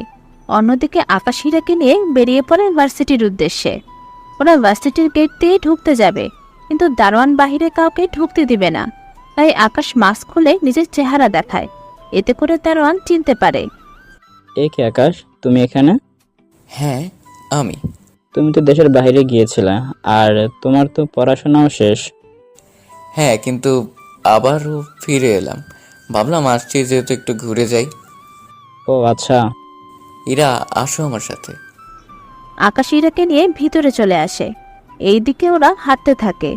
অন্যদিকে আকাশ হীরাকে নিয়ে বেরিয়ে পড়ে ভার্সিটির উদ্দেশ্যে। ওরা ভার্সিটির গেট দিয়ে ঢুকতে যাবে, কিন্তু দারোয়ান বাহিরে কাউকে ঢুকতে দিবে না। তাই আকাশ মাস্ক খুলে নিজের চেহারা দেখায়, এতে করে দারোয়ান চিনতে পারে। এ কি আকাশ, তুমি এখানে? হ্যাঁ, আমি। তুমি তো দেশের বাইরে গিয়েছিলে, আর তোমার তো পড়াশোনাও শেষ। হ্যাঁ, কিন্তু আবারও ফিরে এলাম। ভাবলাম আসছি যেহেতু একটু ঘুরে যাই। ও আচ্ছা। ইরা, আসো আমার সাথে। আকাশ হীরাকে নিয়ে ভিতরে চলে আসে। এইদিকে ওরা হাঁটতে থাকে।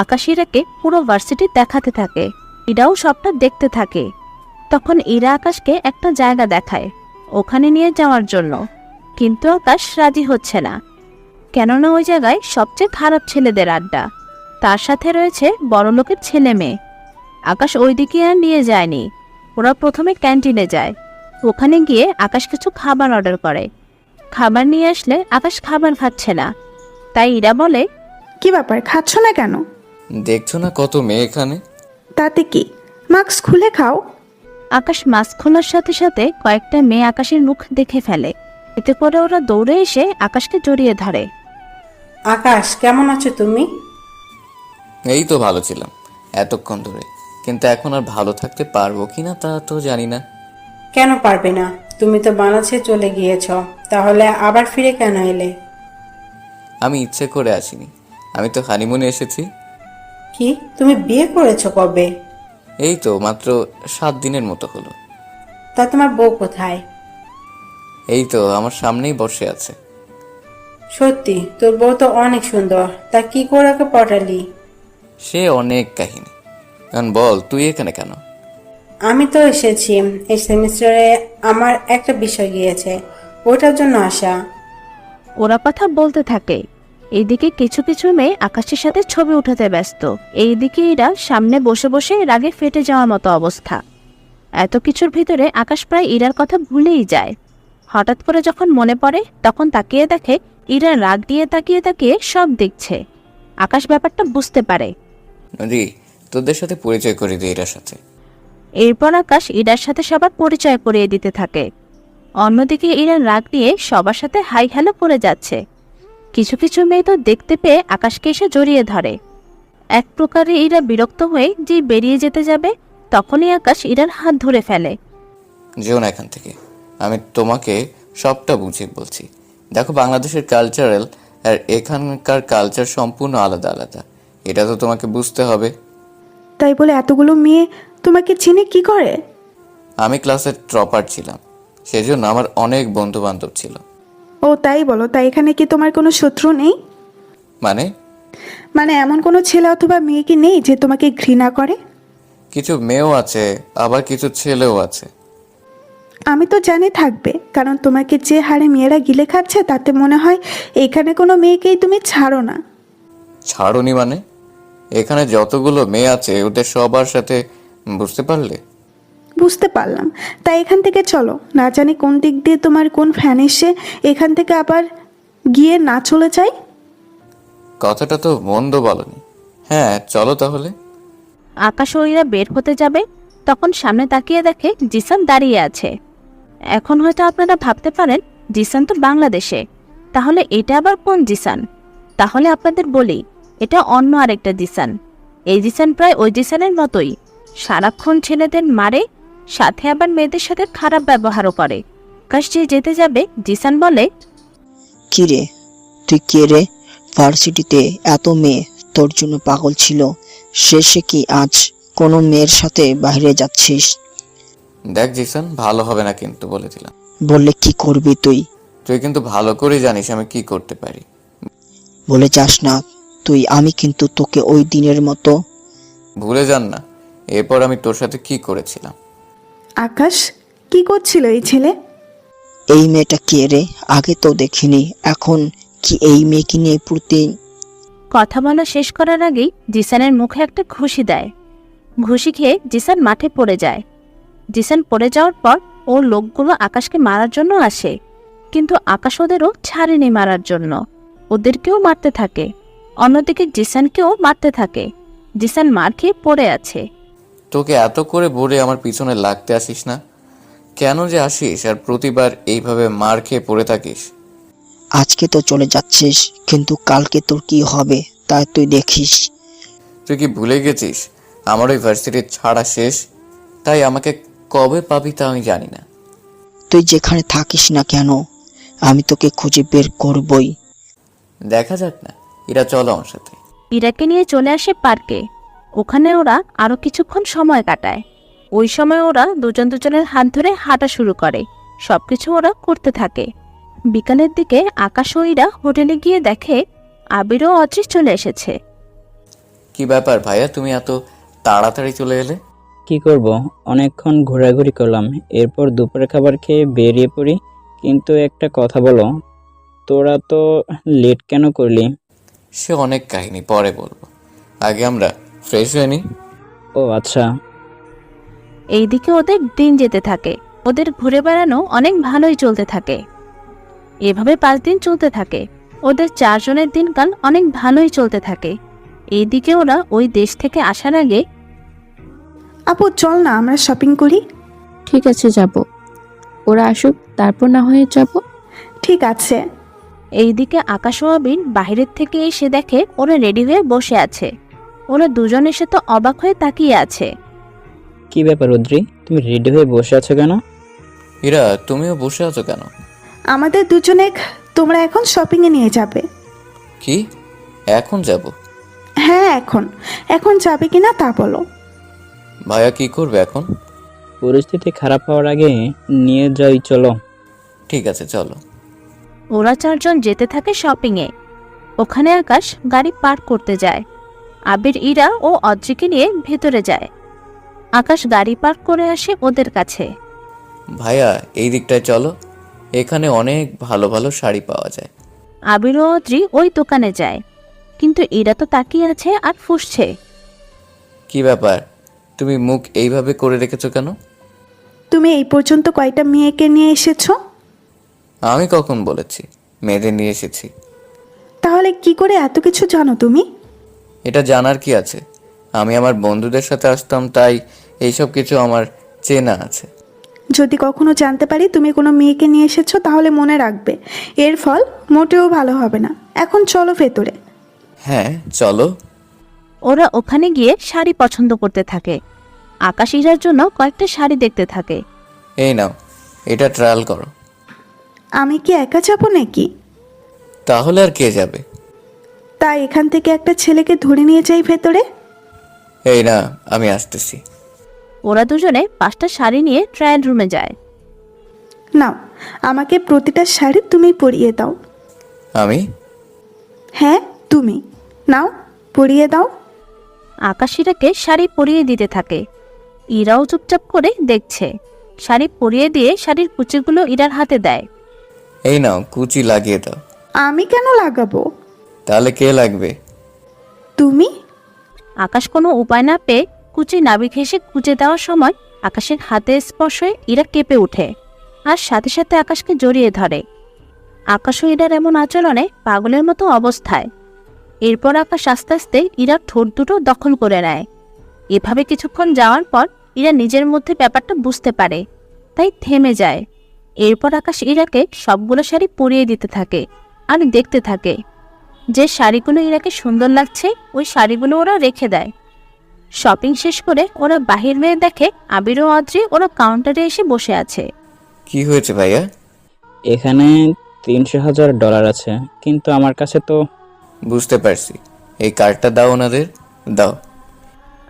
আকাশ হীরাকে পুরো ভার্সিটি দেখাতে থাকে, ইরাও সবটা দেখতে থাকে। তখন ইরা আকাশকে একটা জায়গা দেখায় ওখানে নিয়ে যাওয়ার জন্য, কিন্তু আকাশ রাজি হচ্ছে না। কেননা ওই জায়গায় সবচেয়ে খারাপ ছেলেদের আড্ডা, তার সাথে রয়েছে বড়লোকের ছেলে মেয়ে। আকাশ ওইদিকে আর নিয়ে যায়নি। ওরা প্রথমে ক্যান্টিনে যায়। ওখানে গিয়ে আকাশ কিছু খাবার অর্ডার করে। খাবার নিয়ে আসলে আকাশ খাবার খাচ্ছে না। তাই ইরা বলে, কি ব্যাপার, খাচ্ছ না কেন? দেখছো না কত মেয়ে এখানে? তাতে কি, মাস্ক খুলে খাও। আকাশ মাস্ক খোলার সাথে সাথে কয়েকটা মেয়ে আকাশের মুখ দেখে ফেলে। এতে করে ওরা দৌড়ে এসে আকাশকে জড়িয়ে ধরে। আকাশ, কেমন আছো তুমি? এই তো ভালো ছিলাম এতক্ষণ ধরে, কিন্তু এখন আর ভালো থাকতে পারবো কিনা তা তো জানি না। কেন পারবে না? তুমি তো বাংলাদেশে চলে গিয়েছ, তাহলে আবার ফিরে কেন এলে? আমি ইচ্ছে করে আসিনি, আমি তো হানিমুনে এসেছি। কি, তুমি বিয়ে করেছো কবে? এই তো মাত্র 7 দিনের মতো হলো। তা তোমার বউ কোথায়? এই তো আমার সামনেই বসে আছে। সত্যি, তোর বউ তো অনেক সুন্দর, তা কি করে ওকে পটালি? সে অনেক কাহিনী। এখন বল, তুই এখানে কেন? আমি তো এসেছি, এই সেমিস্টারে আমার একটা বিষয় গিয়েছে, ওটার জন্য আসা। ওরা কথা বলতে থাকে। এইদিকে কিছু কিছু মেয়ে আকাশের সাথে ছবি উঠাতে ব্যস্ত। এইদিকে এরা সামনে বসে বসে রাগে ফেটে যাওয়ার মতো অবস্থা। এত কিছুর ভিতরে আকাশ প্রায় ইরার কথা ভুলেই যায়। হঠাৎ করে যখন মনে পড়ে, তখন তাকিয়ে দেখে ইরা রাগ দিয়ে তাকিয়ে তাকিয়ে সব দেখছে। আকাশ ব্যাপারটা বুঝতে পারে। নদী, তোদের সাথে পরিচয় করে দিই এর সাথে। এরপর আকাশ ইরার সাথে সবার পরিচয় করিয়ে দিতে থাকে। অন্যদিকে ইরা রাগ দিয়ে সবার সাথে হাই হ্যালো করে যাচ্ছে। কিছু কিছু মেয়ে তো দেখতে পেয়ে আকাশকে এসে জড়িয়ে ধরে। এক প্রকারে ইরা বিরক্ত হয়ে যে বেরিয়ে যেতে যাবে, তখনই আকাশ ইরার হাত ধরে ফেলে। যেও না এখান থেকে, আমি তোমাকে সবটা বুঝিয়ে বলছি। দেখো, বাংলাদেশের কালচারাল আর এখানকার কালচার সম্পূর্ণ আলাদা আলাদা, এটা তো তোমাকে বুঝতে হবে। তাই বলে এতগুলো মেয়ে তোমাকে চিনে কি করে? আমি ক্লাসের টপার ছিলাম, সেজন্য আমার অনেক বন্ধু বান্ধব ছিল। ও তাই বলো, তাই এখানে কি তোমার কোনো শত্রু নেই? মানে এমন কোনো ছেলে অথবা মেয়ে কি নেই যে তোমাকে ঘৃণা করে? কিছু মেয়েও আছে, আবার কিছু ছেলেও আছে। আমি তো জানি থাকবে, কারণ তোমাকে যে হারে মেয়েরা গিলে খাচ্ছে তাতে মনে হয় এখানে কোনো মেয়েকেই তুমি ছাড়ো না। ছাড়ুনি মানে? এখানে যতগুলো মেয়ে আছে ওদের সবার সাথে, বুঝতে পারলে? বুঝতে পারলাম। তাই এখান থেকে চলো, না জানি কোন দিক দিয়ে তোমার কোন ফ্যান এসে এখান থেকে আবার গিয়ে না চলে যায়। কথাটা তো মন্দ বলনি। হ্যাঁ, চলো তাহলে। আকাশ ও ইরা বের হতে যাবে, তখন সামনে তাকিয়ে দেখে জিসান দাঁড়িয়ে আছে। এখন হয়তো আপনারা ভাবতে পারেন জিসান তো বাংলাদেশে, তাহলে এটা আবার কোন জিসান? তাহলে আপনাদের বলি, এটা অন্য আরেকটা জিসান। এই জিসান প্রায় ওই জিসানের মতোই, সারাক্ষণ ছেলেদের মারে, সাথে আবার মেয়েদের সাথে খারাপ ব্যবহারও করে। আকাশ যে যেতে যাবে, জিসান বলে, কি রে, তুই কে রে? ভার্সিটিতে এত মেয়ে তোর জন্য পাগল ছিল, শেষে কি আজ কোনো মেয়ের সাথে বাইরে যাচ্ছিস? দেখ জিসান, ভালো হবে না কিন্তু বলে দিলাম। বললে কি করবি তুই? তুই কিন্তু ভালো করে জানিস আমি কি করতে পারি। বলে যাস না তুই, আমি কিন্তু তোকে ওই দিনের মতো। ভুলে যান না এরপর আমি তোর সাথে কি করেছিলাম। আকাশ, কি করছিল এই ছেলে? এই মেয়েটা কে রে? আগে তো দেখিনি, এখন কি এই মেয়েকে নিয়ে প্রতি। কথা বলা শেষ করার আগেই জিসানের মুখে একটা ঘুষি দেয়। ঘুষি খেয়ে জিসান মাঠে পড়ে যায়। জিসান পড়ে যাওয়ার পর ওর লোকগুলো আকাশকে মারার জন্য আসে, কিন্তু আকাশ ওদেরও ছাড়েনি মারার জন্য, ওদেরকেও মারতে থাকে। অন্যদিকে জিসানকেও মারতে থাকে। জিসান মার খেয়ে পড়ে আছে। তোকে এত করে বলে আমার পিছনে লাগতে আসিস না, কেন যে আসিস আর প্রতিবার এইভাবে মার খেয়ে পড়ে থাকিস? আজকে তো চলে যাচ্ছিস, কিন্তু কালকে তোর কি হবে তাই তুই দেখিস। তুই কি ভুলে গেছিস আমার ওই ভার্সিটির ছাড়া শেষ? তাই আমাকে কবে পাবি তা আমি জানি না। তুই যেখানে থাকিস না কেন, আমি তোকে খুঁজে বের করবই। দেখা যাক না, এরা চলো আমার সাথে। ইরাকে নিয়ে চলে আসে পার্কে। ওখানে ওরা আরো কিছুক্ষণ সময় কাটায়। ওই সময় ওরা দুজন দুজনের হাত ধরে হাঁটা শুরু করে। সবকিছু ওরা করতে থাকে। বিকালের দিকে আকাশ ও ইরা হোটেলে গিয়ে দেখে আবির ও অদৃশ চলে এসেছে। কি ব্যাপার ভাইয়া, তুমি এত তাড়াতাড়ি চলে এলে? কি করব, অনেকক্ষণ ঘোরাঘুরি করলাম, এরপর দুপুরের খাবার খেয়ে বেরিয়ে পড়ি। কিন্তু একটা কথা বলো, তোরা তো লেট কেন করলি? সে অনেক কাহিনী, পরে বলবো, আগে আমরা ফ্রেশ হয়ে নিই। ও আচ্ছা। এইদিকে ওদের দিন যেতে থাকে। ওদের ঘুরে বেড়ানো অনেক ভালোই চলতে থাকে। এভাবে 5 দিন চলতে থাকে। ওদের 4 জনের দিনকাল অনেক ভালোই চলতে থাকে। এইদিকে ওরা ওই দেশ থেকে আসার আগে, আপু চল না আমরা শপিং করি। ঠিক আছে, যাব। ওরা আসুক, তারপর না হয়ে যাব। ঠিক আছে। এইদিকে আকাশ ও আবির বাইরের থেকে এসে দেখে ওরা রেডি হয়ে বসে আছে। ওরা দুজন এসে তো অবাক হয়ে তাকিয়ে আছে। কি ব্যাপার রুদ্রি, তুমি রেডি হয়ে বসে আছো কেন? এরা তুমিও বসে আছো কেন? আমাদের দুজনে তোমরা এখন শপিংয়ে নিয়ে যাবে। কি এখন যাব? হ্যাঁ এখন। এখন যাবে কিনা তা বলো। ভাইয়া কি করবে এখন? পরিস্থিতি খারাপ হওয়ার আগে নিয়ে যাই, চলো। ঠিক আছে চলো। ওরা 4 জন যেতে থাকে শপিংয়ে। ওখানে আকাশ গাড়ি পার্ক করতে যায়। আবির, ইরা ও অদ্রিকে নিয়ে ভেতরে যায়। আকাশ গাড়ি পার্ক করে আসে ওদের কাছে। ভাইয়া এই দিকটায় চলো, এখানে অনেক ভালো ভালো শাড়ি পাওয়া যায়। আবির ও অদ্রি ওই দোকানে যায়, কিন্তু ইরা তো তাকিয়ে আছে আর ফুঁসছে। কি ব্যাপার, তুমি মুখ এইভাবে করে রেখেছো কেন? তুমি এই পর্যন্ত কয়টা মেয়েকে নিয়ে এসেছো? আমি কখন বলেছি মেয়েদের নিয়ে এসেছি? তাহলে কি করে এত কিছু জানো তুমি? এটা জানার কি আছে, আমি আমার বন্ধুদের সাথে আসতাম, তাই এইসব কিছু আমার চেনা আছে। যদি কখনো জানতে পারি তুমি কোনো মেয়েকে নিয়ে এসেছো তাহলে মনে রাখবে, এর ফল মোটেও ভালো হবে না। এখন চলো ভেতরে। হ্যাঁ চলো। ওরা ওখানে গিয়ে শাড়ি পছন্দ করতে থাকে। আকাশ ইরার জন্য কয়েকটা শাড়ি দেখতে থাকে। এই নাও, এটা ট্রায়াল করো। আমি কি একা যাবো নাকি? তাহলে আর কে যাবে? তাই এখান থেকে একটা ছেলেকে ধরে নিয়ে যাই ভেতরে। এই না, আমি আসতেছি। ওরা দুজনে 5টা শাড়ি নিয়ে ট্রায়াল রুমে যায়। নাও, আমাকে প্রতিটা শাড়ি তুমি পরিয়ে দাও। আমি? হ্যাঁ তুমি। নাও পরিয়ে দাও। আকাশ ইরাকে শাড়ি পরিয়ে দিতে থাকে। ইরাও চুপচাপ করে দেখছে। শাড়ি পরিয়ে দিয়ে শাড়ির কুচিগুলো ইরার হাতে দেয়। এই নাও, কুচি লাগিয়ে দাও। আমি কেন লাগাবো? তাহলে কে লাগবে? তুমি। আকাশ কোনো উপায় না পেয়ে কুচি নাবি ঘেঁষে কুচে দেওয়ার সময় আকাশের হাতে স্পর্শে ইরা কেঁপে ওঠে আর সাথে সাথে আকাশকে জড়িয়ে ধরে। আকাশ ও ইরার এমন আচরণে পাগলের মতো অবস্থায়। এরপর আকাশ আস্তে আস্তে ইরার ঠোঁট দুটো দখল করে নেয়। এভাবে কিছুক্ষণ যাওয়ার পর ইরা নিজের মধ্যে ব্যাপারটা বুঝতে পারে, তাই থেমে যায়। এরপর আকাশ ইরাকে সবগুলো শাড়ি পরিয়ে দিতে থাকে আর দেখতে থাকে। যে শাড়িগুলো ইরাকে সুন্দর লাগছে ওই শাড়িগুলো ওরা রেখে দেয়। শপিং শেষ করে ওরা বাহির হয়ে দেখে আবির ও আদ্রি ওরা কাউন্টারে এসে বসে আছে। কি হয়েছে ভাইয়া? এখানে $300,000 আছে, কিন্তু আমার কাছে তো। বুঝতে পারছি, এই কার্ডটা দাও ওনাদের, দাও।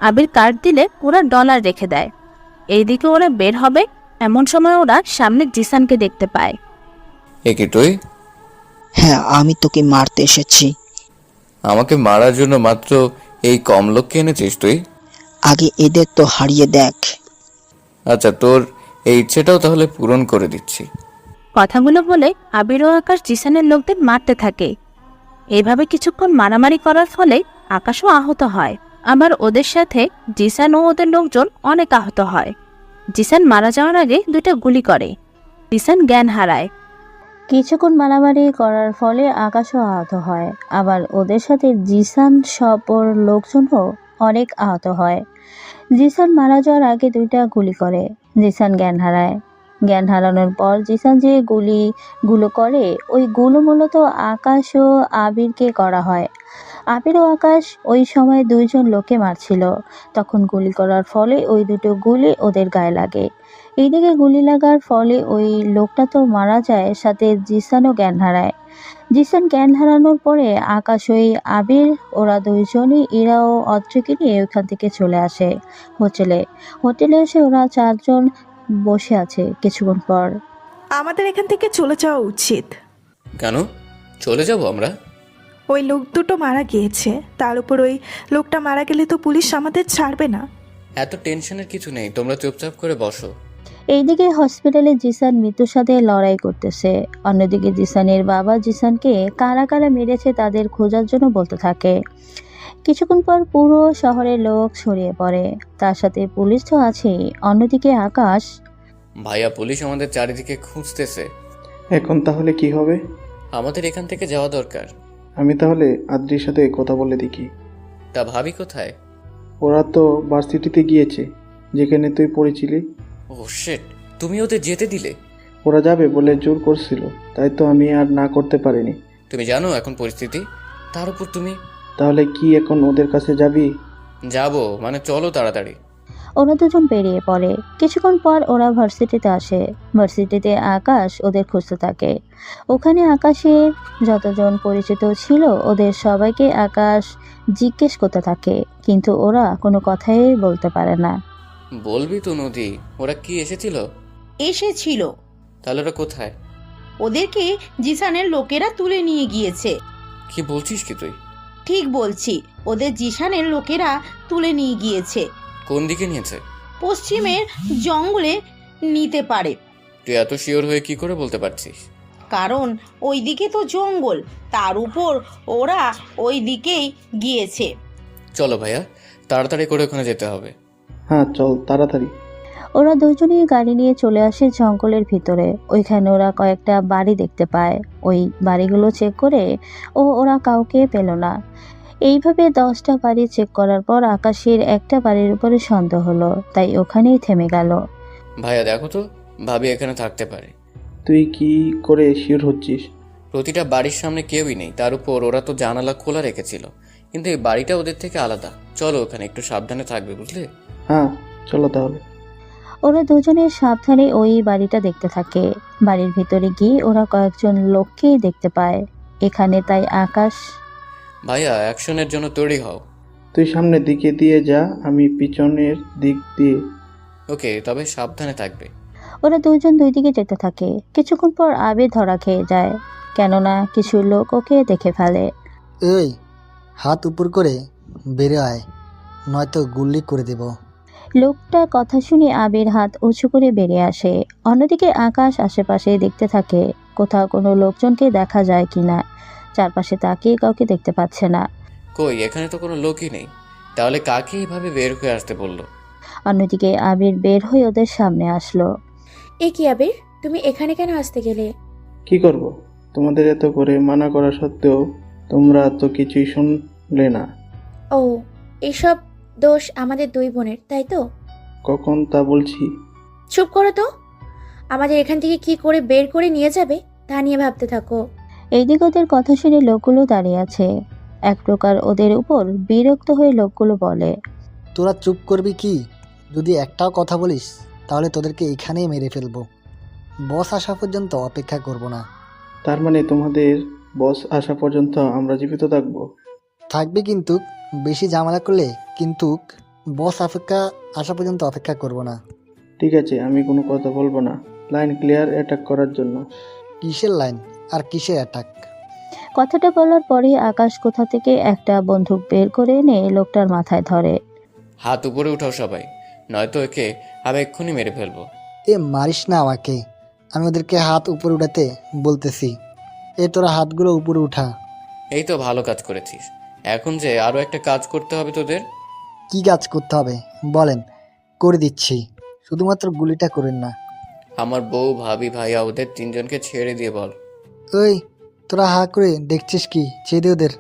আবির কার্ড দিলে ওরা ডলার রেখে দেয়। এইদিকে ওরা বের হবে এমন সময় ওরা সামনে জিসানকে দেখতে পায়। এ কি তুই? হ্যাঁ, আমি তোকে মারতে এসেছি। আমাকে মারার জন্য মাত্র এই কম লোককে এনেছিস তুই? আগে এদের তো হারিয়ে দেখ। আচ্ছা, তোর এই ইচ্ছেটাও তাহলে পূরণ করে দিচ্ছি। কথাগুলো বলে আবির ও আকাশ জিসানের লোকদের মারতে থাকে। এইভাবে কিছুক্ষণ মারামারি করার ফলে আকাশও আহত হয়। আবার ওদের সাথে জিসান ও ওদের লোকজন অনেক আহত হয়। জিসান মারা যাওয়ার আগে 2টা গুলি করে। জিসান জ্ঞান হারায়। কিছুক্ষণ মারামারি করার ফলে আকাশও আহত হয়। আবার ওদের সাথে জিসান সব ওর লোকজনও অনেক আহত হয়। জিসান মারা যাওয়ার আগে 2টা গুলি করে। জিসান জ্ঞান হারায়। জ্ঞান হারানোর পর জিসান যে গুলো করে ওই গুলো মূলত আকাশ ও আবিরকে করা হয়। আবির ও আকাশ ওই সময় 2জন লোককে মারছিল। তখন গুলি করার ফলে ওই 2টো গুলি ওদের গায়ে লাগে। এইদিকে গুলি লাগার ফলে ওই লোকটা তো মারা যায়, সাথে জিসানও জ্ঞান হারায়। জিসান জ্ঞান হারানোর পরে আকাশ ওই আবির ওরা 2জনই ইরা ও অদ্রিকে নিয়ে ওখান থেকে চলে আসে হোটেলে এসে ওরা 4জন বসে আছে। কিছুক্ষণ পর আমাদের এখান থেকে চলে যাওয়া উচিত। কেন চলে যাব আমরা? ওই লোক দুটো মারা গিয়েছে, তার উপর ওই লোকটা মারা গেলে তো পুলিশ আমাদের ছাড়বে না। এত টেনশনের কিছু নেই, তোমরা চুপচাপ করে বসো। এইদিকে হসপিটালে জিসান মৃত্যুর সাথে লড়াই করতেছে। অন্যদিকে জিসানের বাবা জিসানকে কারা কারা মেরেছে তাদের খোঁজার জন্য বলতে থাকে। কিছুক্ষণ পর পুরো শহরের লোক ছড়িয়ে পড়ে, তার সাথে পুলিশ তো আছেই। অন্যদিকে আকাশ, ভাইয়া পুলিশ আমাদের চারিদিকে খুঁজতেছে। এখন তাহলে কি হবে? আমাদের এখান থেকে যাওয়া দরকার। আমি তাহলে আদ্রির সাথে কথা বলে দেখি। তা ভাবি কোথায়? ওরা তো ভার্সিটিতে গিয়েছে, যেখানে তুই পড়েছিলি। ও শিট, তুমি ওদের যেতে দিলে? ওরা যাবে বলে জোর করছিল, তাই তো আমি আর না করতে পারিনি। তুমি জানো এখন পরিস্থিতি, তার উপর তুমি। তাহলে কি এখন ওদের কাছে যাবি? যাবো মানে চলো তাড়াতাড়ি। ওরা 2জন বেরিয়ে পড়ে। কিছুক্ষণ পর ওরা ভার্সিটিতে আসে। ভার্সিটিতে আকাশ ওদের খুঁজতে থাকে। ওখানে আকাশের যতজন পরিচিত ছিল ওদের সবাইকে আকাশ জিজ্ঞেস করতে থাকে, কিন্তু ওরা কোনো কথাই বলতে পারে না। বলবি তো নদী, ওরা কি এসেছিল? এসেছিল। তাহলে ওরা কোথায়? ওদেরকে জিসানের লোকেরা তুলে নিয়ে গিয়েছে। কি বলছিস কি তুই? ঠিক বলছি, ওদের জিসানের লোকেরা তুলে নিয়ে গিয়েছে। কোন দিকে নিয়েছে? পশ্চিমের জঙ্গলে নিতে পারে। তুই এত শিওর হয়ে কি করে বলতে পারছিস? কারণ ওইদিকে তো জঙ্গল, তার উপর ওরা ওই দিকেই গিয়েছে। চলো ভাইয়া, তাড়াতাড়ি করে ওখানে যেতে হবে। হ্যাঁ চল তাড়াতাড়ি। ওরা 2জনই গাড়ি নিয়ে চলে আসে জঙ্গলের ভিতরে। ওইখানে ওরা কয়েকটা বাড়ি দেখতে পায়। ওই বাড়িগুলো চেক করে ওরা কাউকে পেল না। এইভাবে 10টা বাড়ি চেক করার পর আকাশের একটা বাড়ির উপরে সন্দেহ হলো, তাই ওখানেই থেমে গেল। ভাইয়া দেখো তো, ভাবি এখানে থাকতে পারে। তুই কি করে শিওর হচ্ছিস? প্রতিটা বাড়ির সামনে কেউই নেই, তার উপর ওরা তো জানালা খোলা রেখেছিল, কিন্তু এই বাড়িটা ওদের থেকে আলাদা। চলো ওখানে একটু সাবধানে থাকবে, বুঝলে? হ্যাঁ চলো তাহলে। ওরা 2জনের সাবধানে ওই বাড়িটা দেখতে থাকে। বাড়ির ভিতরে গিয়ে ওরা কয়েকজন লোককেই দেখতে পায় এখানে, তাই আকাশ, ভাইয়া অ্যাকশনের জন্য তৈরি হও। তুই সামনের দিকে দিয়ে যা, আমি পিছনের দিক দিয়ে। ওকে, তবে সাবধানে থাকবে। ওরা 2জন 2 দিকে যেতে থাকে। কিছুক্ষণ পর আবির ধরা খেয়ে যায়, কেননা কিছু লোক ওকে দেখে ফেলে। এই হাত উপর করে বেরে আয়, নয়তো গুল্লি করে দেব। লোকটা কথা শুনে আবির হাত উঁচু করে বেরিয়ে আসে। অন্যদিকে আকাশ আশেপাশে দেখতে থাকে কোথাও কোনো লোকজনকে দেখা যায় কিনা। চারপাশে তাকিয়ে কাউকে দেখতে পাচ্ছে না। কই, এখানে তো কোনো লোকই নেই, তাহলে কাকে এইভাবে বের হয়ে আসতে বললো? অন্যদিকে আবির বের হয়ে ওদের সামনে আসলো। এ কি আবির, তুমি এখানে কেন আসতে গেলে? কি করব? তোমাদের এত করে মানা করা সত্ত্বেও তোমরা তো কিছুই শুনলে না। ও, এসব দোষ আমাদের 2 বোনের, তাই তো? কখন তা বলছি? চুপ করো তো। আমাদের এখান থেকে কি করে বের করে নিয়ে যাবে তা নিয়ে ভাবতে থাকো। এইদিক ওদের কথা শুনে লোকগুলো দাঁড়িয়ে আছে। এক প্রকার ওদের উপর বিরক্ত হয়ে লোকগুলো বলে, তোরা চুপ করবি কি? যদি একটাও কথা বলিস তাহলে তোদেরকে এখানেই মেরে ফেলবো। বস আসা পর্যন্ত অপেক্ষা করব না। তার মানে তোমাদের বস আসা পর্যন্ত আমরা জীবিত থাকবো? থাকবে, কিন্তু বেশি ঝামেলা করলে কিন্তু বস আসা পর্যন্ত অপেক্ষা করব না। ঠিক আছে, আমি কোনো কথা বলবো না। লাইন ক্লিয়ার অ্যাটাক করার জন্য। কিসের লাইন আর কিসের অ্যাটাক? কথাটা বলার পরেই আকাশ কোথা থেকে একটা বন্দুক বের করে এনে লোকটার মাথায় ধরে। হাত উপরে উঠাও সবাই, নয়তো একে আমি এক্ষুনি মেরে ফেলবো। এ মারিস না আমাকে, আমি ওদেরকে হাত উপরে উঠাতে বলতেছি। তোরা হাতগুলো উপরে উঠা। এই তো ভালো কাজ করেছিস। এখন যে আরও একটা কাজ করতে হবে তোদের। কি কাজ করতে হবে বলেন, করে দিচ্ছি। শুধুমাত্র গুলিটা করেন না। আমার বউ, ভাবি, ভাইয়া ওদের তিনজনকে ছেড়ে দিয়ে বল। ওই তোরা হা করে দেখছিস কি? ছেড়ে দে ওদের।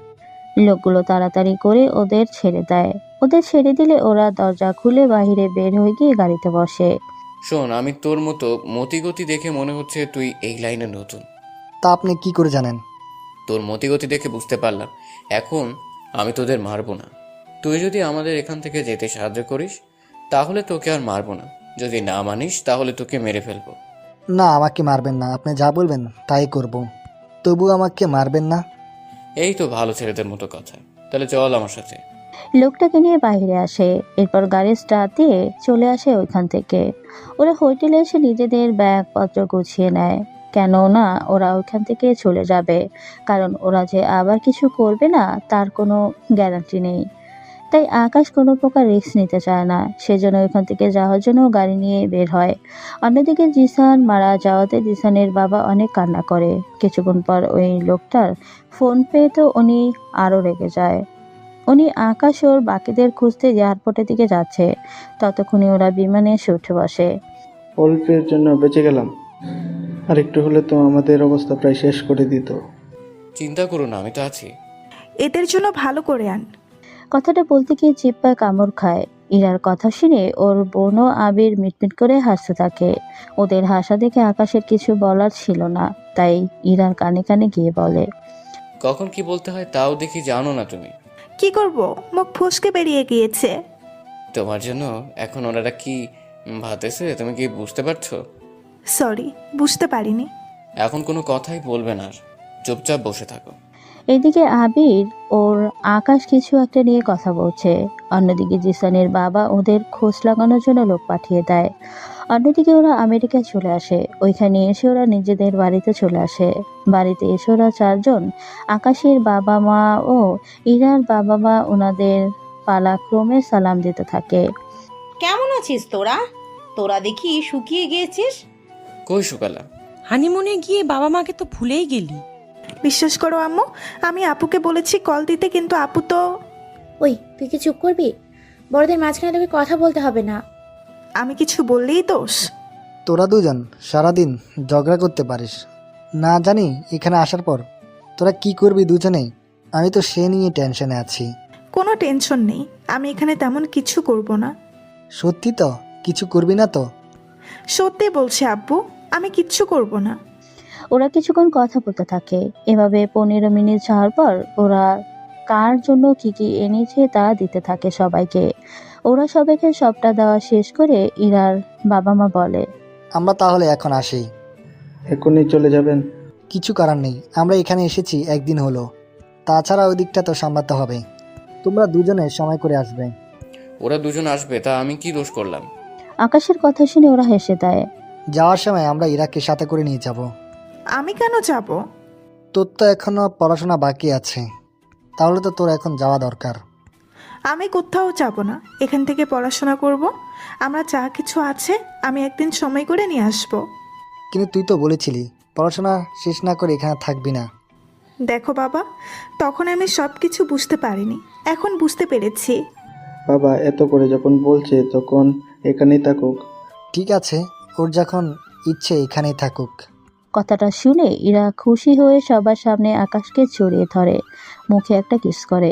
লোকগুলো তাড়াতাড়ি করে ওদের ছেড়ে দেয়। ওদের ছেড়ে দিলে ওরা দরজা খুলে বাইরে বের হয়ে গিয়ে গাড়িতে বসে। শোন, আমি তোর মতো মতিগতি দেখে মনে হচ্ছে তুই এই লাইনে নতুন। তা আপনি কি করে জানেন? তোর মতিগতি দেখে বুঝতে পারলাম। এখন আমি তোদের মারবো না। তুই যদি আমাদের এখান থেকে যেতে সাহায্য করিস তাহলে তোকে আর মারবো না। যদি না মানিস তাহলে তোকে মেরে ফেলবো। না, আমাকে মারবেন না। আপনি যা বলবেন তাই করব। তবু আমাকে মারবেন না। এই তো ভালো ছেলেদের মতো কথা। তাহলে চল আমার সাথে। লোকটাকে নিয়ে বাইরে আসে। এরপর গাড়ি স্টার্ট দিয়ে চলে আসে ওইখান থেকে। ওরা হোটেলে এসে নিজেদের ব্যাগপত্র গুছিয়ে নেয়। কেননা ওরা ওইখান থেকে চলে যাবে, কারণ ওরা যে আবার কিছু করবে না তার কোনো গ্যারান্টি নেই। তাই আকাশ কোনো প্রকার রিস্ক নিতে চায় না, সেজন্য ওইখান থেকে যাওয়ার জন্য গাড়ি নিয়ে বের হয়। অন্যদিকে জিসান মারা যাওয়াতে জিসানের বাবা অনেক কান্না করে। কিছুক্ষণ পর ওই লোকটার ফোন পেয়ে তো উনি আরও রেগে যায়। উনি আকাশ ওর বাকিদের খুঁজতে এয়ারপোর্টের দিকে যাচ্ছে। ততক্ষণে ওরা বিমানে এসে উঠে বসে। অল্পের জন্য বেঁচে গেলাম, আর একটু হলে তো আমাদের অবস্থা প্রায় শেষ করে দিত। চিন্তা করো না, আমি তো আছি। এদের জন্য ভালো করে আন। কথাটা বলতে গিয়ে জিব্বায় কামড় খায়। ইরার কথা শুনে ওর বোনও আবির মিটমিট করে হাসতে থাকে। ওদের হাসা দেখে আকাশের কিছু বলার ছিল না, তাই ইরার কানে কানে গিয়ে বলে, কখন কি বলতে হয় তাও দেখি জানো না তুমি। কি করব? মুখ ফসকে বেরিয়ে গিয়েছে। তোমার জন্য এখন ওনারা কি ভাবতেছে তুমি কি বুঝতে পারছো? সরি, বুঝতে পারিনি। এখন কোনো কথাই বলবে না, আর চুপচাপ বসে থাকো। এদিকে আবির ওর আকাশ কিছু একটা নিয়ে কথা বলছে। অন্যদিকে জিসানের বাবা ওদের খোঁজ লাগানোর জন্য লোক পাঠিয়ে দেয়। অন্যদিকে ওরা আমেরিকায় চলে আসে। ওইখানে এসে ওরা নিজেদের বাড়িতে চলে আসে। বাড়িতে এসে ওরা চারজন, আকাশের বাবা মা ও ইরার বাবা মা, ওনাদের পালাক্রমে সালাম দিতে থাকে। কেমন আছিস তোরা? তোরা দেখি শুকিয়ে গিয়েছিস। কই শুকালাম? হানিমুনে গিয়ে বাবা মাকে তো ভুলেই গেলি। বিশ্বাস করো আম্মু, আমি আপুকে বলেছি কল দিতে, কিন্তু আপু তো... ওই তুই কি চুপ করবি? বড়দের মাঝখানে তোকে কথা বলতে হবে না। আমি কিছু বললেই দোষ। তোরা দুজন সারাদিন ঝগড়া করতে পারিস না জানি। এখানে আসার পর তোরা কি করবি দুজনেই, আমি তো সে নিয়ে টেনশনে আছি। কোনো টেনশন নেই, আমি এখানে তেমন কিছু করব না। সত্যি তো? কিছু করবি না তো? সত্যি বলছি আব্বু, আমি কিচ্ছু করব না। ওরা কিছুক্ষণ কথা বলতে থাকে। এভাবে 15 মিনিট যাওয়ার পর ওরা কার জন্য কি কি এনেছে তা দিতে থাকে সবাইকে। ওরা সবাইকে সবটা দেওয়া শেষ করে ইরার বাবা মা বলে, আমরা তাহলে এখন আসি। এখনই চলে যাবেন? কিছু করার নেই, আমরা এখানে এসেছি একদিন হলো। তাছাড়া ওই দিকটা তো সামলাতে হবে। তোমরা দুজনে সময় করে আসবে। ওরা দুজন আসবে তা আমি কি দোষ করলাম? আকাশের কথা শুনে ওরা হেসে দেয়। যাওয়ার সময় আমরা ইরাককে সাথে করে নিয়ে যাব। আমি কেন যাব? তোর তো এখনো পড়াশোনা বাকি আছে, তাহলে তো তোর এখন যাওয়া দরকার। আমি কোথাও যাব না, এখান থেকে পড়াশোনা করব। আমরা যা কিছু আছে আমি একদিন সময় করে নিয়ে আসব। কিন্তু তুই তো বলেছিলি পড়াশোনা শেষ না করে এখানে থাকবি না। দেখো বাবা, তখন আমি সব কিছু বুঝতে পারিনি, এখন বুঝতে পেরেছি। বাবা এত করে যখন বলছে তখন এখানেই থাকুক। ঠিক আছে, ওর যখন ইচ্ছে এখানেই থাকুক। কথাটা শুনে ইরা খুশি হয়ে সবার সামনে আকাশকে জড়িয়ে ধরে, মুখে একটা কিস করে।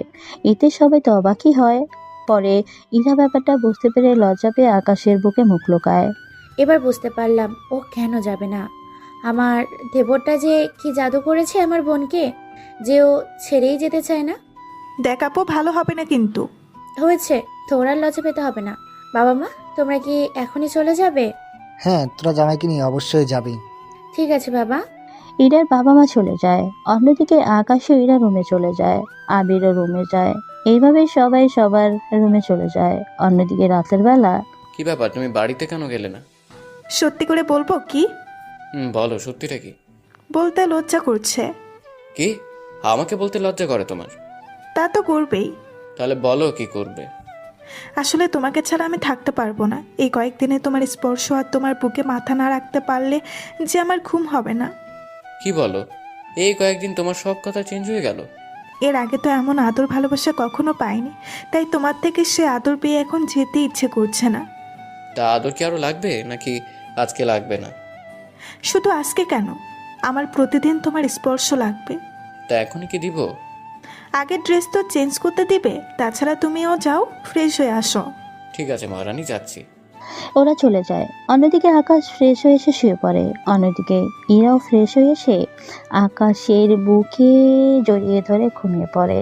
এতে সবাই তো অবাকই হয়। পরে ইরা ব্যাপারটা বুঝতে পেরে লজ্জা পেয়ে আকাশের বুকে মুখ লুকায়। এবার বুঝতে পারলাম ও কেন যাবে না। আমার দেবরটা যে কি জাদু করেছে আমার বোনকে, যে ও ছেড়েই যেতে চায় না। দেখ আপু, ভালো হবে না কিন্তু। হয়েছে, তোর আর লজ্জা পেতে হবে না। বাবা মা, তোমরা কি এখনই চলে যাবে? হ্যাঁ, তোরা জামাইকে নিয়ে অবশ্যই যাবি। ঠিক আছে বাবা। ইরার বাবা মা চলে যায়। অন্যদিকে আকাশও ইরা রুমে চলে যায়, আবিরও রুমে যায়। এইভাবে সবাই সবার রুমে চলে যায়। অন্যদিকে রাতের বেলা কি ব্যাপার, তুমি বাড়িতে কেন গেলে না? সত্যি করে বলবো কি? বলো, সত্যিটা কি? বলতে লজ্জা করছে। কি? আমাকে বলতে লজ্জা করে তোমার? তা তো করবেই। তাহলে বলো কি করবে। আসলে তোমাকে ছাড়া আমি থাকতে পারবো না। এই কয়েকদিনে তোমার স্পর্শ আর তোমার বুকে মাথা না রাখতে পারলে যে আমার ঘুম হবে না। কি বলো? এই কয়েকদিন তোমার সব কথা চেঞ্জ হয়ে গেল? এর আগে তো এমন আদর ভালোবাসা কখনো পাইনি, তাই তোমার থেকে সে আদর পেয়ে এখন যেতে ইচ্ছে করছে না। তা আদর কি আরো লাগবে, নাকি আজকে লাগবে না? শুধু আজকে কেন, আমার প্রতিদিন তোমার স্পর্শ লাগবে। তা এখনই কি দিব? আগের ড্রেস তো চেঞ্জ করতে দিবে, তাছাড়া তুমিও যাও, ফ্রেশ হয়ে আসো। ঠিক আছে মহারানী, যাচ্ছি। ওরা চলে যায়। অন্যদিকে আকাশ ফ্রেশ হয়ে এসে শুয়ে পড়ে। অন্যদিকে ইরাও ফ্রেশ হয়ে এসে আকাশের বুকে জড়িয়ে ধরে ঘুমিয়ে পড়ে।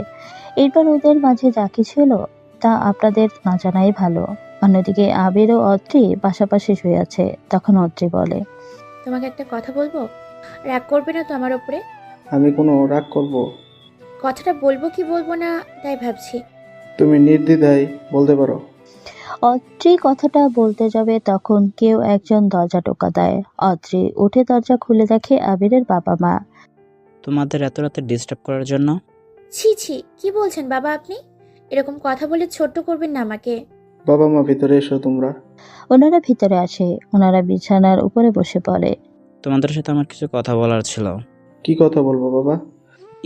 এরপর ওদের মাঝে যা কিছু হলো তা আপনাদের না জানাই ভালো। অন্যদিকে আবির ও অত্রি পাশাপাশি শুয়ে আছে। তখন অত্রি বলে, তোমাকে একটা কথা বলবো, রাগ করবে না তো আমার ওপরে? আমি কোনো রাগ করব? কথাটা বলবো কি বলবো না তাই ভাবছি। তুমি নির্দ্বিধায় বলতে পারো। অত্রি কথাটা বলতে যাবে তখন কেউ একজন দরজা টোকা দেয়। অত্রি উঠে দরজা খুলে দেখে আবিরের বাবা মা। তোমাদের এত রাতে ডিস্টার্ব করার জন্য। ছি ছি, কি বলছেন বাবা আপনি? এরকম কথা বলে ছোট্ট করবেন না আমাকে। বাবা মা, ভিতরে এসো তোমরা। ওনারা ভিতরে আসে। ওনারা বিছানার উপরে বসে পড়ে। তোমাদের সাথে আমার কিছু কথা বলার ছিল। কি কথা বলবো বাবা?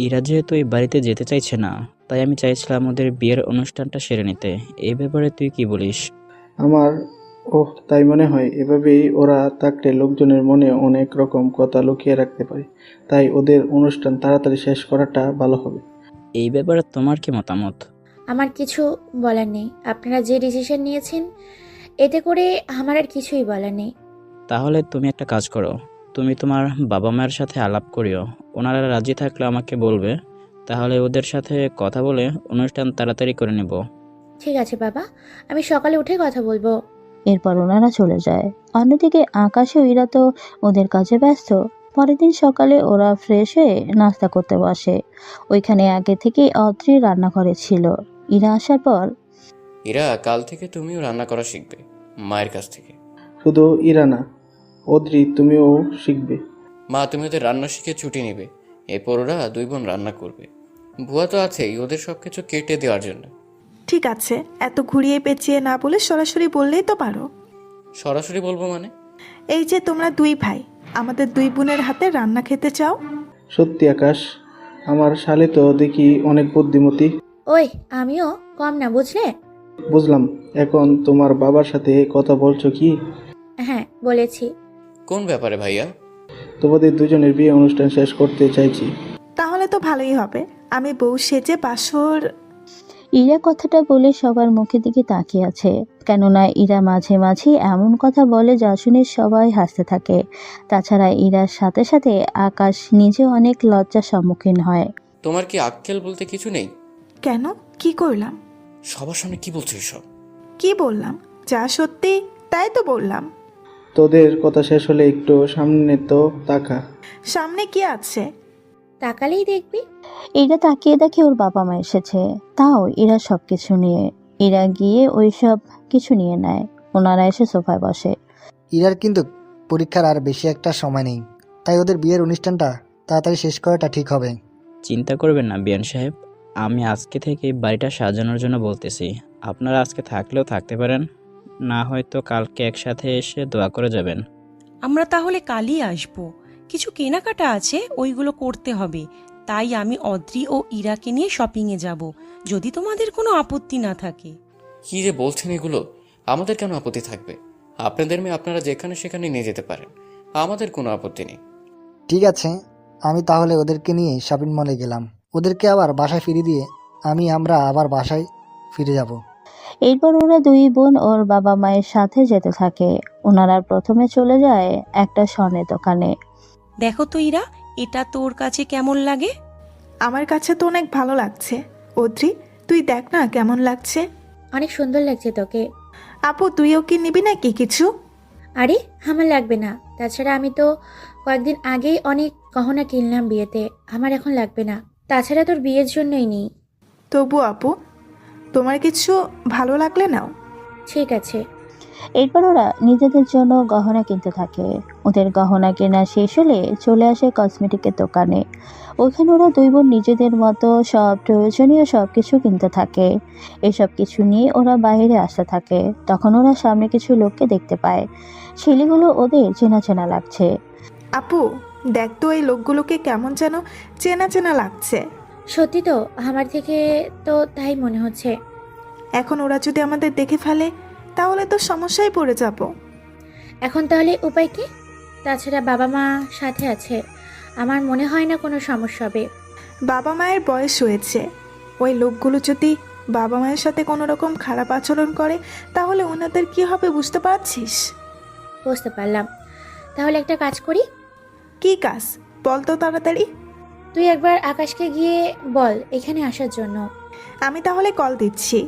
ইরা যেহেতু এই বাড়িতে যেতে চাইছে না, তাই আমি চাইছিলাম ওদের বিয়ের অনুষ্ঠানটা সেরে নিতে। এই ব্যাপারে তুই কি বলিস? আমার তাই মনে হয়। এভাবেই ওরা থাকলে লোকজনের মনে অনেক রকম কথা লুকিয়ে রাখতে পারে, তাই ওদের অনুষ্ঠান তাড়াতাড়ি শেষ করাটা ভালো হবে। এই ব্যাপারে তোমার কি মতামত? আমার কিছু বলার নেই। আপনারা যে ডিসিশন নিয়েছেন এতে করে আমার আর কিছুই বলার নেই। তাহলে তুমি একটা কাজ করো, তুমি তোমার বাবা মায়ের সাথে আলাপ করিও। ওনারা রাজি থাকলে আমাকে বলবে, তাহলে ওদের সাথে কথা বলে অনুষ্ঠান তাড়াতাড়ি করে নেব। ঠিক আছে বাবা, আমি সকালে উঠে কথা বলবো। এরপর ওনারা চলে যায়। অন্যদিকে আকাশ ও ইরা তো ওদের কাজে ব্যস্ত। পরের দিন সকালে ওরা ফ্রেশ হয়ে নাস্তা করতে বসে। ওইখানে আগে থেকেই অত্রি রান্নাঘরে ছিল। ইরা আসার পর এরা কাল থেকে তুমিও রান্না করা শিখবে মায়ের কাছ থেকে। শুধু ইরা না, অদ্রি, তুমিও শিখবে। মা, তুমি ওদের রান্না শিখে ছুটি নেবে। এরপর ওরা দুই বোন রান্না করবে। বুয়া তো আছেই ওদের সবকিছু কেটে দেওয়ার জন্য। ঠিক আছে, এত ঘুরিয়ে পেঁচিয়ে না বলে সরাসরি বললেই তো পারো। সরাসরি বলবো মানে? এই যে তোমরা দুই ভাই আমাদের দুই বোনের হাতে রান্না খেতে চাও। সত্যি আকাশ, আমার শালি তো দেখি অনেক বুদ্ধিমতী। ওই, আমিও কম না, বুঝলে? বুঝলাম। এখন তোমার বাবার সাথে কথা বলছো কি? হ্যাঁ, বলেছি। কোন ব্যাপারে ভাইয়া? তোমাদের দুজনের বিয়ে অনুষ্ঠান শেষ করতে চাইছি। তাহলে তো ভালোই হবে। আমি বউ সেজে বাসর। ইরা কথাটা বলে সবার মুখের দিকে তাকিয়ে আছে। কেননা ইরা মাঝে মাঝে এমন কথা বলে যা শুনে সবাই হাসতে থাকে। তাছাড়া ইরার সাথে সাথে আকাশ নিজে অনেক লজ্জার সম্মুখীন হয়। তোমার কি আক্কেল বলতে কিছু নেই? কেন, কি করলাম? সবার সামনে কি বলছো এসব? কি বললাম? যা সত্যি তাই তো বললাম। তোদের কথা শেষ হলে একটু সামনে তো তাকা। সামনে কি আছে? তাকালেই দেখবি। ইরা তাকিয়ে দেখে ওর বাবা মা এসেছে। তাও ইরা সবকিছু নিয়ে। ইরা গিয়ে ওই সব কিছু নিয়ে নেয়। ওনারা এসে সোফায় বসে। ইরার কিন্তু পরীক্ষার আর বেশি একটা সময় নেই, তাই ওদের বিয়ের অনুষ্ঠানটা তাড়াতাড়ি শেষ করাটা ঠিক হবে। চিন্তা করবেন না বিয়ান সাহেব, আমি আজকে থেকে বাড়িটা সাজানোর জন্য বলতেছি। আপনারা আজকে থাকলেও থাকতে পারেন, না হয়তো কালকে একসাথে এসে দোয়া করে যাবেন। আমরা তাহলে কালই আসবো। কিছু কেনাকাটা আছে, ওইগুলো করতে হবে। তাই আমি অদ্রি ও ইরাকে নিয়ে শপিংয়ে যাব, যদি তোমাদের কোনো আপত্তি না থাকে। কি যে বলছেন এগুলো? আমাদের কেন আপত্তি থাকবে? আপনাদের মেয়ে আপনারা যেখানে সেখানে নিয়ে যেতে পারেন, আমাদের কোনো আপত্তি নেই। ঠিক আছে, আমি তাহলে ওদেরকে নিয়ে শপিং মলে গেলাম। ওদেরকে আবার বাসায় ফিরিয়ে দিয়ে আমরা আবার বাসায় ফিরে যাব। এরপর ওরা দুই বোন ওর বাবা মায়ের সাথে যেতে থাকে। ওনারা প্রথমে চলে যায় একটা স্বর্ণের দোকানে। দেখো তো ইরা, এটা তোর কাছে কেমন লাগে? আমার কাছে তো অনেক ভালো লাগছে। অদ্রি, তুই দেখ না কেমন লাগছে। অনেক সুন্দর লাগছে তোকে। আপু, তুইও কি নিবি নাকি কিছু? আরে আমার লাগবে না, তাছাড়া আমি তো কয়েকদিন আগেই অনেক গহনা কিনলাম বিয়েতে, আমার এখন লাগবে না। তাছাড়া তোর বিয়ের জন্যই নিই। তবু আপু, তোমার কিছু ভালো লাগলে নাও। ঠিক আছে। এরপর ওরা নিজেদের জন্য গহনা কিনতে থাকে। ওদের গহনা কেনা শেষ হলে চলে আসে কসমেটিকের দোকানে। ওইখানে ওরা দুই বোন নিজেদের মতো সব প্রয়োজনীয় সব কিছু কিনতে থাকে। এসব কিছু নিয়ে ওরা বাইরে আসতে থাকে। তখন ওরা সামনে কিছু লোককে দেখতে পায়। ছেলেগুলো ওদের চেনা চেনা লাগছে। আপু, দেখ তো এই লোকগুলোকে কেমন যেন চেনা চেনা লাগছে। সত্যি তো, আমার থেকে তো তাই মনে হচ্ছে। এখন ওরা যদি আমাদের দেখে ফেলে তাহলে তো সমস্যায় পড়ে যাব। এখন তাহলে উপায় কি? তাছাড়া বাবা মা সাথে আছে, আমার মনে হয় না কোনো সমস্যা হবে। বাবা মায়ের বয়স হয়েছে, ওই লোকগুলো যদি বাবা মায়ের সাথে কোনো রকম খারাপ আচরণ করে তাহলে ওনাদের কি হবে বুঝতে পারছিস? বুঝতে পারলাম। তাহলে একটা কাজ করি। কি কাজ বল তো তাড়াতাড়ি। তুই একবার আকাশকে গিয়ে বল এখানে আসার জন্য। আমি তাহলে কল দিচ্ছি।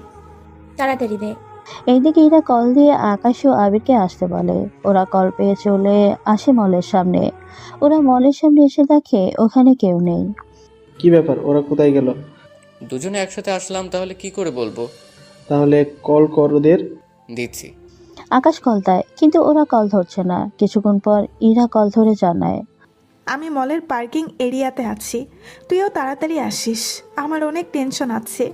তাড়াতাড়ি দে। এইদিকে এরা কল দিয়ে আকাশ ও আবিরকে আসতে বলে। ওরা কল পেয়ে চলে আসে মলের সামনে। ওরা মলের সামনে এসে দেখে ওখানে কেউ নেই। কি ব্যাপার, ওরা কোথায় গেল? দুজনে একসাথে আসলাম, তাহলে কি করে বলবো? তাহলে কল কর ওদের। দিচ্ছি। আকাশ কল দেয়, কিন্তু ওরা কল ধরছে না। কিছুক্ষণ পর ইরা কল ধরে জানায়, আমি মলের পার্কিং এরিয়াতে আছি, তুইও তাড়াতাড়ি আসিস, আমার অনেক টেনশন আছে।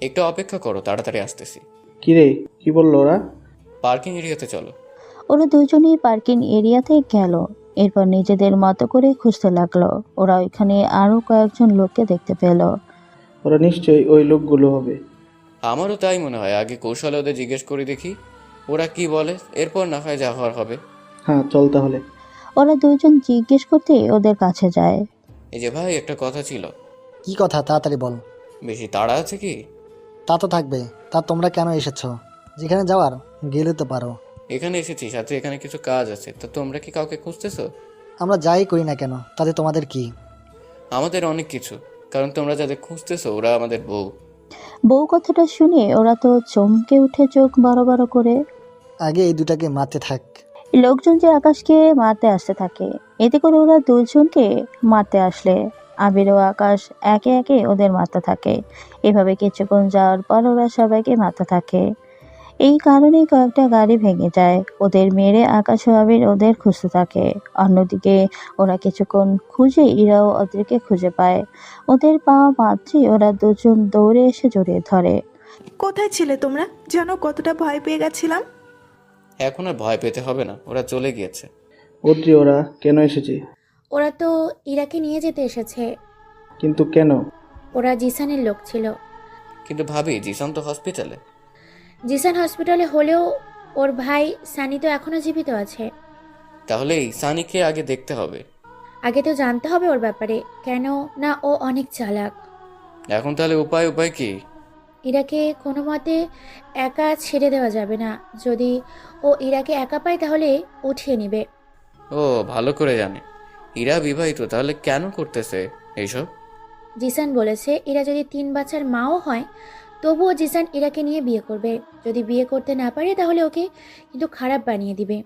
একটু অপেক্ষা করো, তাড়াতাড়ি আসতেছি। কি রে, কি বললো ওরা? পার্কিং এরিয়াতে চলো। ওরা দুজনেই পার্কিং এরিয়াতে গেল। এরপর নিজেদের মতো করে খুঁজতে লাগলো। ওরা ওইখানে আরো কয়েকজন লোককে দেখতে পেল। ওরা নিশ্চয়ই ওই লোকগুলো হবে। আমারও তাই মনে হয়। আগে কৌশলে ওদের জিজ্ঞেস করে দেখি ওরা কি বলে, এরপর না হয় যা হওয়ার হবে। হ্যাঁ, চল তাহলে। ওরা দুজন জিজ্ঞেস করতে ওদের কাছে যায়। এই যে ভাই, একটা কথা ছিল। কি কথা, তাড়াতাড়ি বল। বেশি তাড়া আছে কি? তা তো থাকবে। তা তোমরা কেন এসেছো? যেখানে যাওয়ার গেলে তো পারো। এখানে এসেছি সাথে, এখানে কিছু কাজ আছে। তো তোমরা কি কাউকে খুঁজতেছো? আমরা যাই করি না কেন, তাতে তোমাদের কি? আমাদের অনেক কিছু, কারণ তোমরা যাদের খুঁজতেছো ওরা আমাদের বউ। বউ কথাটা শুনে ওরা তো চমকে উঠে চোখ বড় বড় করে। আগে এই দুটাকে মারতে থাক। লোকজন যে আকাশকে মারতে আসতে থাকে। এতে করে ওরা দুজনকে মারতে আসলে আবির ও আকাশ একে একে ওদের মারতে থাকে। এভাবে কিছুক্ষণ যাওয়ার পর ওরা সবাইকে মারতে থাকে। এই কারণেই কয়েকটা গাড়ি ভেঙে যায়। ওদের মেরে আকাশ ও আবির ওদের খুঁজতে থাকে। অন্যদিকে ওরা কিছুক্ষণ খুঁজে ইরা ও অদ্রিকে খুঁজে পায়। ওদের পাওয়া মাত্রই ওরা দুজন দৌড়ে এসে জড়িয়ে ধরে। কোথায় ছিলে তোমরা? জানো কতটা ভয় পেয়ে গেছিলাম। এখন আর ভয় পেতে হবে না, ওরা চলে গিয়েছে। অদ্রি, ওরা কেন এসেছে? ওরা তো ইরাকে নিয়ে যেতে এসেছে। কিন্তু কেন? ওরা জিসানের লোক ছিল। কিন্তু ভাবি, জিসান তো হসপিটালে। জিসান হসপিটালে হলেও ওর ভাই সানি তো এখনো জীবিত আছে। তাহলে এই সানিকে আগে দেখতে হবে। আগে তো জানতে হবে ওর ব্যাপারে, কেন না ও অনেক চালাক। এখন তাহলে উপায় কি? ইরাকে কোনো মতে একা ছেড়ে দেওয়া যাবে না। যদি ও ইরাকে একা পায় তাহলে উঠিয়ে নেবে। ও ভালো করে জানে। ইরা বিবাহিত, তাহলে কেন করতেছে এইসব? জিসান বলেছে ইরা যদি 3 বাচ্চার মাও হয় তবুও জিসান ইরাকে নিয়ে বিয়ে করবে। যদি বিয়ে করতে না পারে তাহলে ওকে কিন্তু খারাপ বানিয়ে দিবে।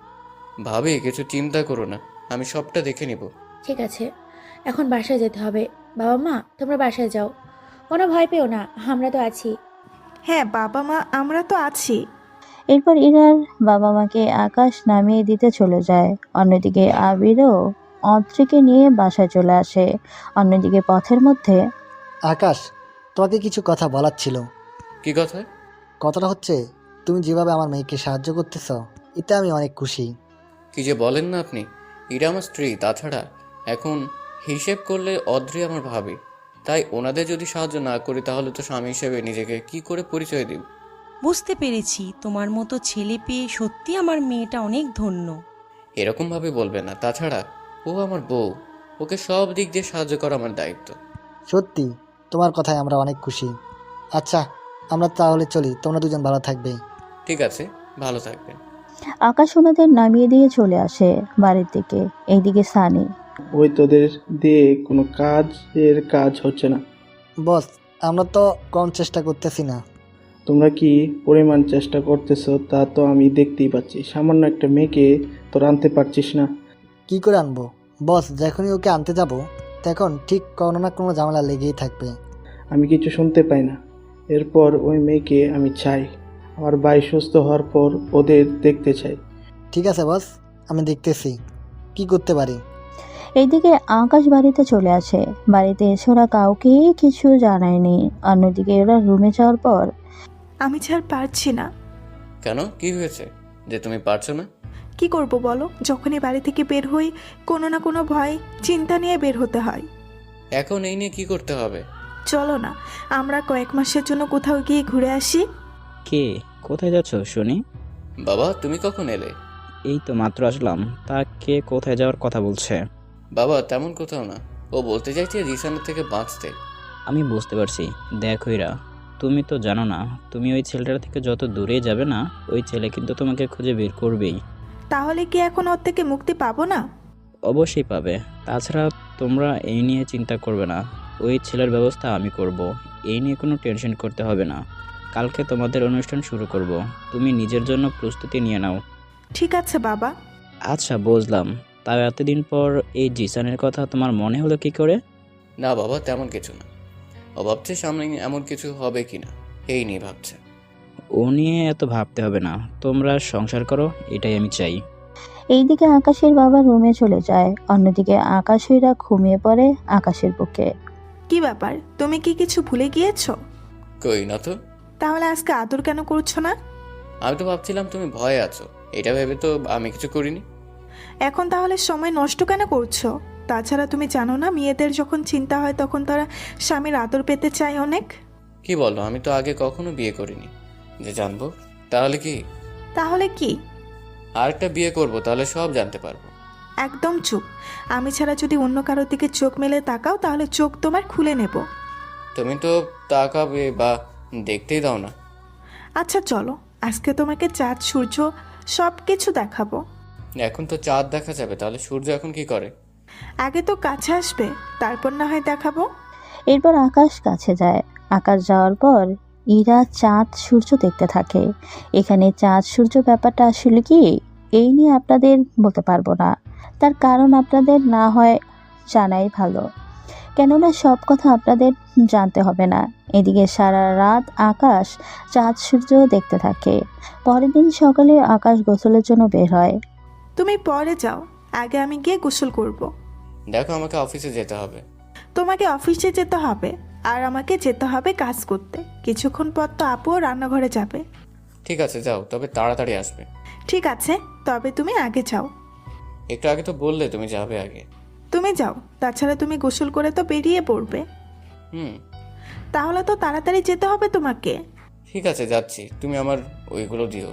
ভাবি, কিছু চিন্তা করো না, আমি সবটা দেখে নিব। ঠিক আছে, এখন বাসায় যেতে হবে। বাবা মা, তোমরা বাসায় যাও, কোনো ভয় পেও না, আমরা তো আছি। হ্যাঁ বাবা মা, আমরা তো আছি। এরপর ইরার বাবা মাকে আকাশ নামিয়ে দিতে চলে যায়। অন্যদিকে আবিরও অদ্রিকে নিয়ে বাসায় চলে আসে। অন্যদিকে পথের মধ্যে আকাশ, তোমাকে কিছু কথা বলার ছিল। কি কথা? কথাটা হচ্ছে, তুমি যেভাবে আমার মেয়েকে সাহায্য করতেছ এতে আমি অনেক খুশি। কি যে বলেন না আপনি! ইরা আমার স্ত্রী, তাছাড়া এখন হিসেব করলে অদ্রি আমার ভাবি। তাই ওনাদের যদি সাহায্য না করি তাহলে তো স্বামী হিসেবে নিজেকে কি করে পরিচয় দিব? বুঝতে পেরেছি, তোমার মতো ছেলে পেয়ে সত্যি আমার মেয়েটা অনেক ধন্য। এরকমভাবে বলবে না। তাছাড়া ও আমার বউ, ওকে সব দিক দিয়ে সাহায্য করা আমার দায়িত্ব। সত্যি তোমার কথায় আমরা অনেক খুশি। আচ্ছা, আমরা তাহলে চলি, তোমরা দুজন ভালো থাকবে। ঠিক আছে, ভালো থাকবেন। আকাশ ওনাদের নামিয়ে দিয়ে চলে আসে বাড়ির দিকে। এইদিকে সানি ওই তোদের দিয়ে কোনো কাজ হচ্ছে না। বস, আমরা তো কম চেষ্টা করতেছি না। তোমরা কি পরিমাণ চেষ্টা করতেছো তা তো আমি দেখতেই পাচ্ছি। সামান্য একটা মেয়েকে তোর আনতে পারছিস না। কি করে আনবো বস? যখনই ওকে আনতে যাব তখন ঠিক কোনো না কোনো ঝামেলা লেগেই থাকবে। আমি কিছু শুনতে পাই না। এরপর ওই মেয়েকে আমি চাই। আমার ভাই সুস্থ হওয়ার পর ওদের দেখতে চাই। ঠিক আছে বস, আমি দেখতেছি কি করতে পারি। এইদিকে আকাশ বাড়িতে চলে আসে। বাড়িতে এসে ওরা কাউকেই কিছু জানায়নি। অন্যদিকে ওরা রুমে যাওয়ার পর আমি ছাড় পারছি না। কেন, কি হয়েছে যে তুমি পারছো না? কি করব বলো, যখনই বাড়ি থেকে বের হই কোনো না কোনো ভয় চিন্তা নিয়ে বের হতে হয়। এখন এই নিয়ে কি করতে হবে? চলো না আমরা কয়েক মাসের জন্য কোথাও গিয়ে ঘুরে আসি। কে, কোথায় যাচ্ছ শুনি? বাবা, তুমি কখন এলে? এই তো মাত্র আসলাম। তা কে কোথায় যাওয়ার কথা বলছে? বাবা, তেমন কোথাও না। ও বলতে চাইছে জিসানের থেকে বাঁচতে। আমি বুঝতে পারছি। দেখো ইরা, তুমি তো জানো না, তুমি ওই ছেলেটার থেকে যত দূরে যাবে না, ওই ছেলে কিন্তু তোমাকে খুঁজে বের করবেই। তাহলে কি এখন ওর থেকে মুক্তি পাবো না? অবশ্যই পাবে। তাছাড়া তোমরা এই নিয়ে চিন্তা করবে না, ওই ছেলের ব্যবস্থা আমি করব। এই নিয়ে কোনো টেনশন করতে হবে না। কালকে তোমাদের অনুষ্ঠান শুরু করব। তুমি নিজের জন্য প্রস্তুতি নিয়ে নাও। ঠিক আছে বাবা। আচ্ছা, বুঝলাম। তাও এতদিন পর এই জিসানের কথা তোমার মনে হলো কি করে? না বাবা, তেমন কিছু না। ও ভাবছে সামনে এমন কিছু হবে কিনা, এই নিয়ে ভাবছে। ও নিয়ে এত ভাবতে হবে না, তোমরা সংসার করো, এটাই আমি চাই। এইদিকে আকাশের বাবা রুমে চলে যায়। অন্যদিকে আকাশীরা ঘুমিয়ে পড়ে আকাশের বুকে। কি ব্যাপার, তুমি কি কিছু ভুলে গিয়েছো? কই না তো। তাহলে আজকে আদর কেন করছো না? আমি তো ভাবছিলাম তুমি ভয়ে আছো, এটা ভেবে তো আমি কিছু করিনি। এখন তাহলে সময় নষ্ট কেন করছো? তাছাড়া তুমি জানো না, মেয়েদের যখন চিন্তা হয় তখন তারা স্বামীর আদর পেতে চায় অনেক। কি বলো, আমি তো আগে কখনো বিয়ে করিনি যে জানবো। তাহলে কি? তাহলে কি? আরেকটা বিয়ে করব, তাহলে সব জানতে পারবো। একদম চুপ। আমি ছাড়া যদি অন্য কারোর দিকে চোখ মেলে তাকাও তাহলে চোখ তোমার খুলে নেব। তুমি তো তাকাবে বা দেখতেই দাও না। আচ্ছা চলো, আজকে তোমাকে চাঁদ সূর্য সব কিছু দেখাবো। এখন তো চাঁদ দেখা যাবে, তাহলে সূর্য এখন কি করে? আগে তো কাছে আসবে, তারপর না হয় দেখাবো। এরপর আকাশ কাছে যায়। আকাশ যাওয়ার পর ইরা চাঁদ সূর্য দেখতে থাকে। এখানে চাঁদ সূর্য ব্যাপারটা আসলে কি, এই নিয়ে আপনাদের বলতে পারবো না। তার কারণ আপনাদের না হয় জানাই ভালো, কেননা সব কথা আপনাদের জানতে হবে না। এদিকে সারা রাত আকাশ চাঁদ সূর্য দেখতে থাকে। পরের দিন সকালে আকাশ গোসলের জন্য বের হয়। তুমি পরে যাও, আগে আমি গিয়ে গোসল করব। দেখো, আমাকে অফিসে যেতে হবে। তোমাকে অফিসে যেতে হবে আর আমাকে যেতে হবে কাজ করতে। কিছুক্ষণ পর তো আপুও রান্নাঘরে যাবে। ঠিক আছে, যাও, তবে তাড়াতাড়ি আসবে। ঠিক আছে, তবে তুমি আগে যাও। একটু আগে তো বললে তুমি যাবে আগে। তুমি যাও, তাছাড়া তুমি গোসল করে তো বেরিয়ে পড়বে। হুম, তাহলে তো তাড়াতাড়ি যেতে হবে তোমাকে। ঠিক আছে, যাচ্ছি। তুমি আমার ওইগুলো দিও।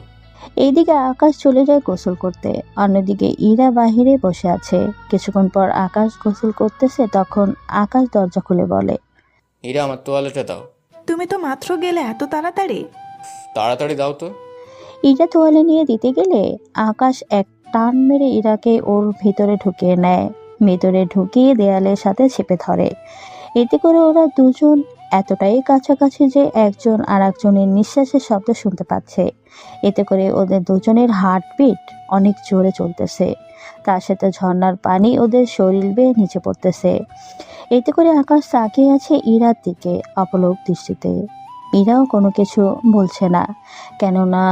এইদিকে আকাশ চলে যায় গোসল করতে। অন্যদিকে ইরা বাহিরে বসে আছে। কিছুক্ষণ পর আকাশ গোসল করতেছে, তখন আকাশ দরজা খুলে বলে, হীরা, আমার তোয়ালেটা দাও। তুমি তো মাত্র গেলে, এত তাড়াতাড়ি? তাড়াতাড়ি দাও তো। ইরা তোয়ালে নিয়ে দিতে গেলে আকাশ এক টান মেরে ইরাকে ওর ভিতরে ঢুকিয়ে নেয়। ভিতরে ঢুকিয়ে দেয়ালের সাথে চেপে ধরে। এতে করে ওরা দুজন এতটাই কাছাকাছি যে একজন আর একজনের নিঃশ্বাসের শব্দ শুনতে পাচ্ছে। এতে করে ওদের দুজনের হার্টবিট অনেক জোরে চলতেছে। তার সাথে ঝর্ণার পানি ওদের শরীর বেয়ে নিচে পড়তেছে। এতে করে আকাশ তাকিয়ে আছে ইরার দিকে অপলক দৃষ্টিতে। ইরাও কোনো কিছু বলছে না, কেননা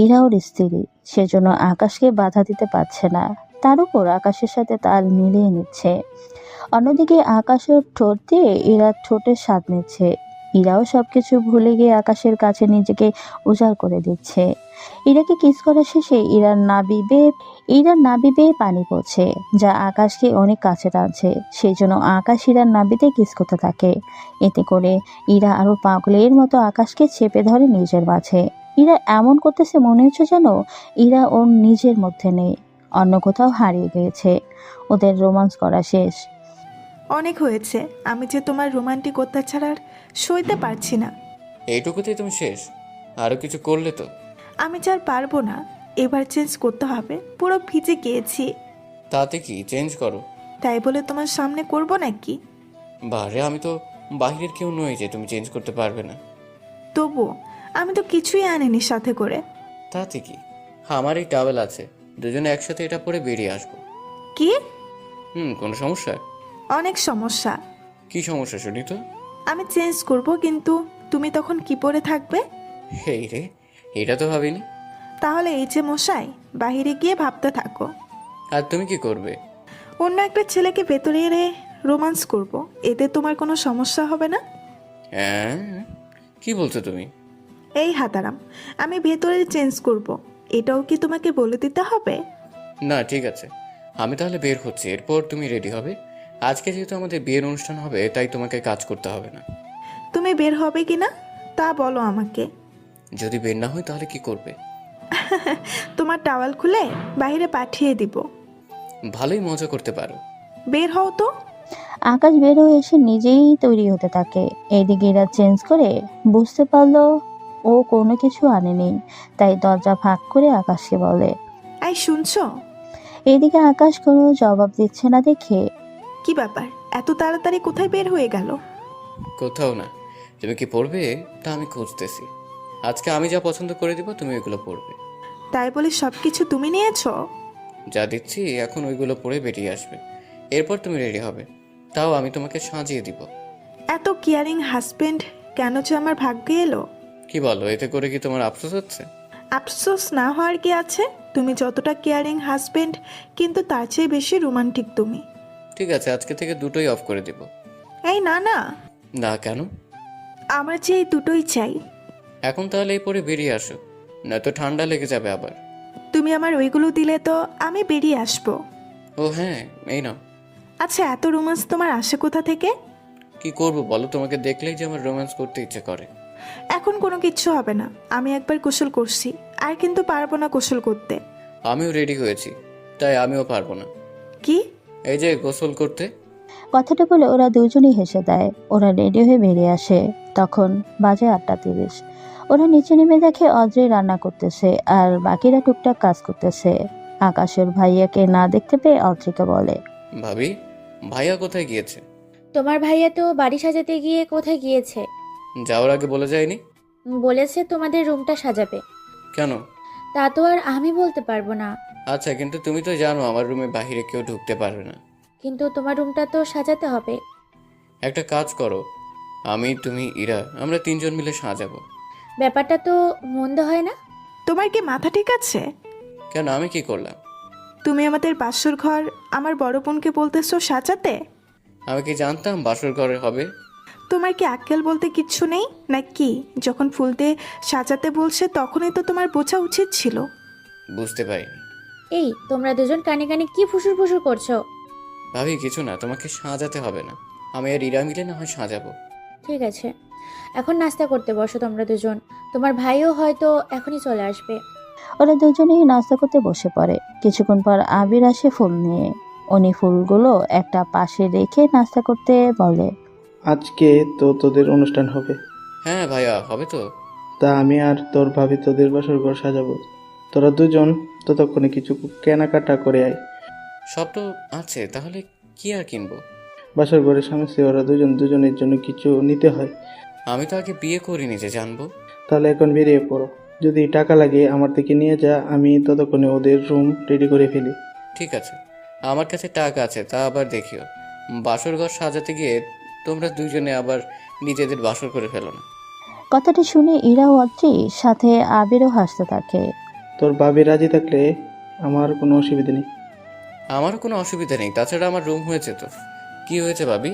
ইরাও স্ত্রী, সেজন্য আকাশকে বাধা দিতে পারছে না। তার উপর আকাশের সাথে তাল মিলিয়ে নিচ্ছে। অন্যদিকে আকাশের ঠোঁট দিয়ে ইরার ঠোঁটের স্বাদ নিচ্ছে। ইরাও সবকিছু ভুলে গিয়ে আকাশের কাছে নিজেকে উজাড় করে দিচ্ছে। ইরাকে কিস করা শেষে ইরার নাভি বেয়ে পানি পড়ছে, যা আকাশকে অনেক কাছে টানছে। সেই জন্য আকাশ ইরার নাভিতে কিস করতে থাকে। এতে করে ইরা আরো পাগলের মতো আকাশকে চেপে ধরে নিজের মাঝে। ইরা এমন করতেছে মনে হচ্ছে যেন ইরা ওর নিজের মধ্যে নেই, অন্য কোথাও হারিয়ে গিয়েছে। ওদের রোমান্স করা শেষ। অনেক হয়েছে, আমি যে তোমার রোমান্টিক অত্যাচার আর সইতে পারছি না। এইটুকুতেই তুমি শেষ? আরো কিছু করলে তো? আমি যার পারবো না, এবার চেঞ্জ করতে হবে। পুরো ভিজে গিয়েছি। তাতে কি, চেঞ্জ করো। তাই বলে তোমার সামনে করব নাকি? বারে, আমি তো বাহিরের কেউ নই যে তুমি চেঞ্জ করতে পারবে না। তবু আমি তো কিছুই আনিনি সাথে করে। তাতে কি, আমার এই টাওয়েল আছে, দুজনে একসাথে এটা পরে বেরিয়ে আসবো। কি? কোনো সমস্যা? অনেক সমস্যা। কি সমস্যা শুনি তো? আমি চেঞ্জ করব, কিন্তু তুমি তখন কি পরে থাকবে? এই রে, এটা তো ভাবিনি। তাহলে এই যে মশাই, বাইরে গিয়ে ভাবতে থাকো। আর তুমি কি করবে? অন্য একটা ছেলেকে ভেতরে এনে রোমান্স করব, এতে তোমার কোনো সমস্যা হবে না? হ্যাঁ, কি বলছো তুমি? এই হাতারাম, আমি ভেতরে চেঞ্জ করব, এটাও কি তোমাকে বলে দিতে হবে? না ঠিক আছে, আমি তাহলে বের হচ্ছি, এরপর তুমি রেডি হবে। আজকে যেহেতু আমাদের বিয়ের অনুষ্ঠান হবে, তাই তোমাকে কাজ করতে হবে না। তুমি বের হবে কি না তা বলো আমাকে। যদি বের না হয় তাহলে কি করবে? তোমার টাওয়াল খুলে বাইরে পাঠিয়ে দিব। ভালোই মজা করতে পারো। বের হও তো। আকাশ বের হয়ে এসে নিজেই তৈরি হতে থাকে। এইদিকে ইরা চেঞ্জ করে বুঝতে পারলো ও কোনো কিছু আনেনি, তাই দরজা ফাঁক করে আকাশকে বলে। এই শুনছো? এইদিকে আকাশ কোনো জবাব দিচ্ছে না দেখে কি ব্যাপার, এত তাড়াতাড়ি কোথায় বের হয়ে গেল? কোথাও না, তুমি কি পড়বে তা আমি খুঁজতেছি। আজকে আমি যা পছন্দ করে দিব তুমি ওইগুলো পড়বে। তাই বলে সবকিছু তুমি নিয়েছো? যা দিচ্ছি এখন ওইগুলো পরে বেরিয়ে আসবে, এরপর তুমি রেডি হবে, তাও আমি তোমাকে সাজিয়ে দিব। এত কেয়ারিং হাজবেন্ড কেন যে আমার ভাগ্যে এলো? কি বলো, এতে করে কি তোমার আফসোস হচ্ছে? আফসোস না হওয়ার কি আছে? তুমি যতটা কেয়ারিং হাজবেন্ড, কিন্তু তার চেয়ে বেশি রোমান্টিক তুমি। ঠিক আছে, আজকে থেকে দুটোই অফ করে দিব। এই না না, না কেন? আমার যে এই দুটোই চাই। এখন তাহলে এই পরে বেরিয়ে আসো, নয়তো ঠান্ডা লেগে যাবে আবার। তুমি আমার ওইগুলো দিলে তো আমি বেরিয়ে আসবো। ও হ্যাঁ, এই নাও। আচ্ছা, এত রোমান্স তোমার আসে কোথা থেকে? কি করব বলো, তোমাকে দেখলেই যে আমার রোম্যান্স করতে ইচ্ছে করে। এখন কোনো কিচ্ছু হবে না, আমি একবার গোসল করছি, আর কিন্তু পারবো না গোসল করতে। আমিও রেডি হয়েছি, তাই আমিও পারবো না। কি? এই যে গোসল করতে। কথাটা বলে ওরা দুজনই হেসে দেয়। ওরা রেডি হয়ে বেরিয়ে আসে। তখন বাজে 8:30। ওরা নিচে নেমে দেখে অদ্রি রান্না করতেছে আর বাকিরা টুকটাক কাজ করতেছে। আকাশের ভাইয়াকে না দেখতে পেয়ে অদ্রিকে বলে, ভাবি, ভাইয়া কোথায় গিয়েছে? তোমার ভাইয়া তো বাড়ি সাজাতে গিয়ে কোথায় গিয়েছে? যাওয়ার আগে বলে যায়নি? বলেছে তোমাদের রুমটা সাজাবে। কেন? তা তো আর আমি বলতে পারবো না। আচ্ছা, কিন্তু তুমি তো জানো আমার রুমে বাইরে কেউ ঢুকতে পারবে না। কিন্তু তোমার রুমটা তো সাজাতে হবে। একটা কাজ করো, আমি, তুমি, ইরা, আমরা তিনজন মিলে সাজাবো। ব্যাপারটা তো মন্দ হয় না। তোমার কি মাথা ঠিক আছে? কেন, আমি কি করলাম? তুমি আমাদের বাসর ঘর আমার বড় বোনকে বলতেছো সাজাতে? আমি কি জানতাম বাসর ঘরে হবে? তোমার কি আক্কেল বলতে কিচ্ছু নেই নাকি? যখন ফুল দিয়ে সাজাতে বলছে তখনই তো তোমার বোঝা উচিত ছিল। বুঝতে পারিনি। এই তোমরা দুজন কানে কানে কি ফুসুর ফুসুর করছো? ভাবি কিছু না, তোমাকে সাজাতে হবে না, আমি আর ইরা মিলে না হয় সাজাবো। ঠিক আছে, এখন নাস্তা করতে বসো তোমরা দুজন। তোমার ভাইও হয়তো এখনই চলে আসবে। ওরা দুজনেই নাস্তা করতে বসে পড়ে। কিছুক্ষণ পর আবির আসে ফুল নিয়ে। উনি ফুলগুলো একটা পাশে রেখে নাস্তা করতে বলে, আজকে তো তোদের অনুষ্ঠান হবে, হ্যাঁ ভাইয়া, হবে তো। তা আমি আর তোর ভাবি তোদের বাসর ঘর সাজাবো। তোরা দুজন ততক্ষণে কিছু কেনাকাটা করে আয়। সব তো আছে, তাহলে কি আর কিনবো? বাসর ঘরের সামনে ওরা দুজনের জন্য কিছু নিতে হয়। আমি তো আগে বিয়ে করিনি যে জানবো। তাহলে এখন বেরিয়ে পড়ো, যদি টাকা লাগে আমার থেকে নিয়ে যা, আমি ততক্ষণে ওদের রুম রেডি করে ফেলি। ঠিক আছে, আমার কাছে টাকা আছে, তা আবার দেখিও বাসর ঘর সাজাতে গিয়ে তোমরা দুজনে আবার নিজেদের বাসর করে ফেলো না। কথাটা শুনে ইরা ও অদ্রি সাথে আবিরও হাসতে থাকে। তোর ভাবি রাজি থাকলে আমার কোনো অসুবিধা নেই। আমারও কোনো অসুবিধা নেই, তাছাড়া আমার রুম হয়েছে তো। কি হয়েছে ভাবি,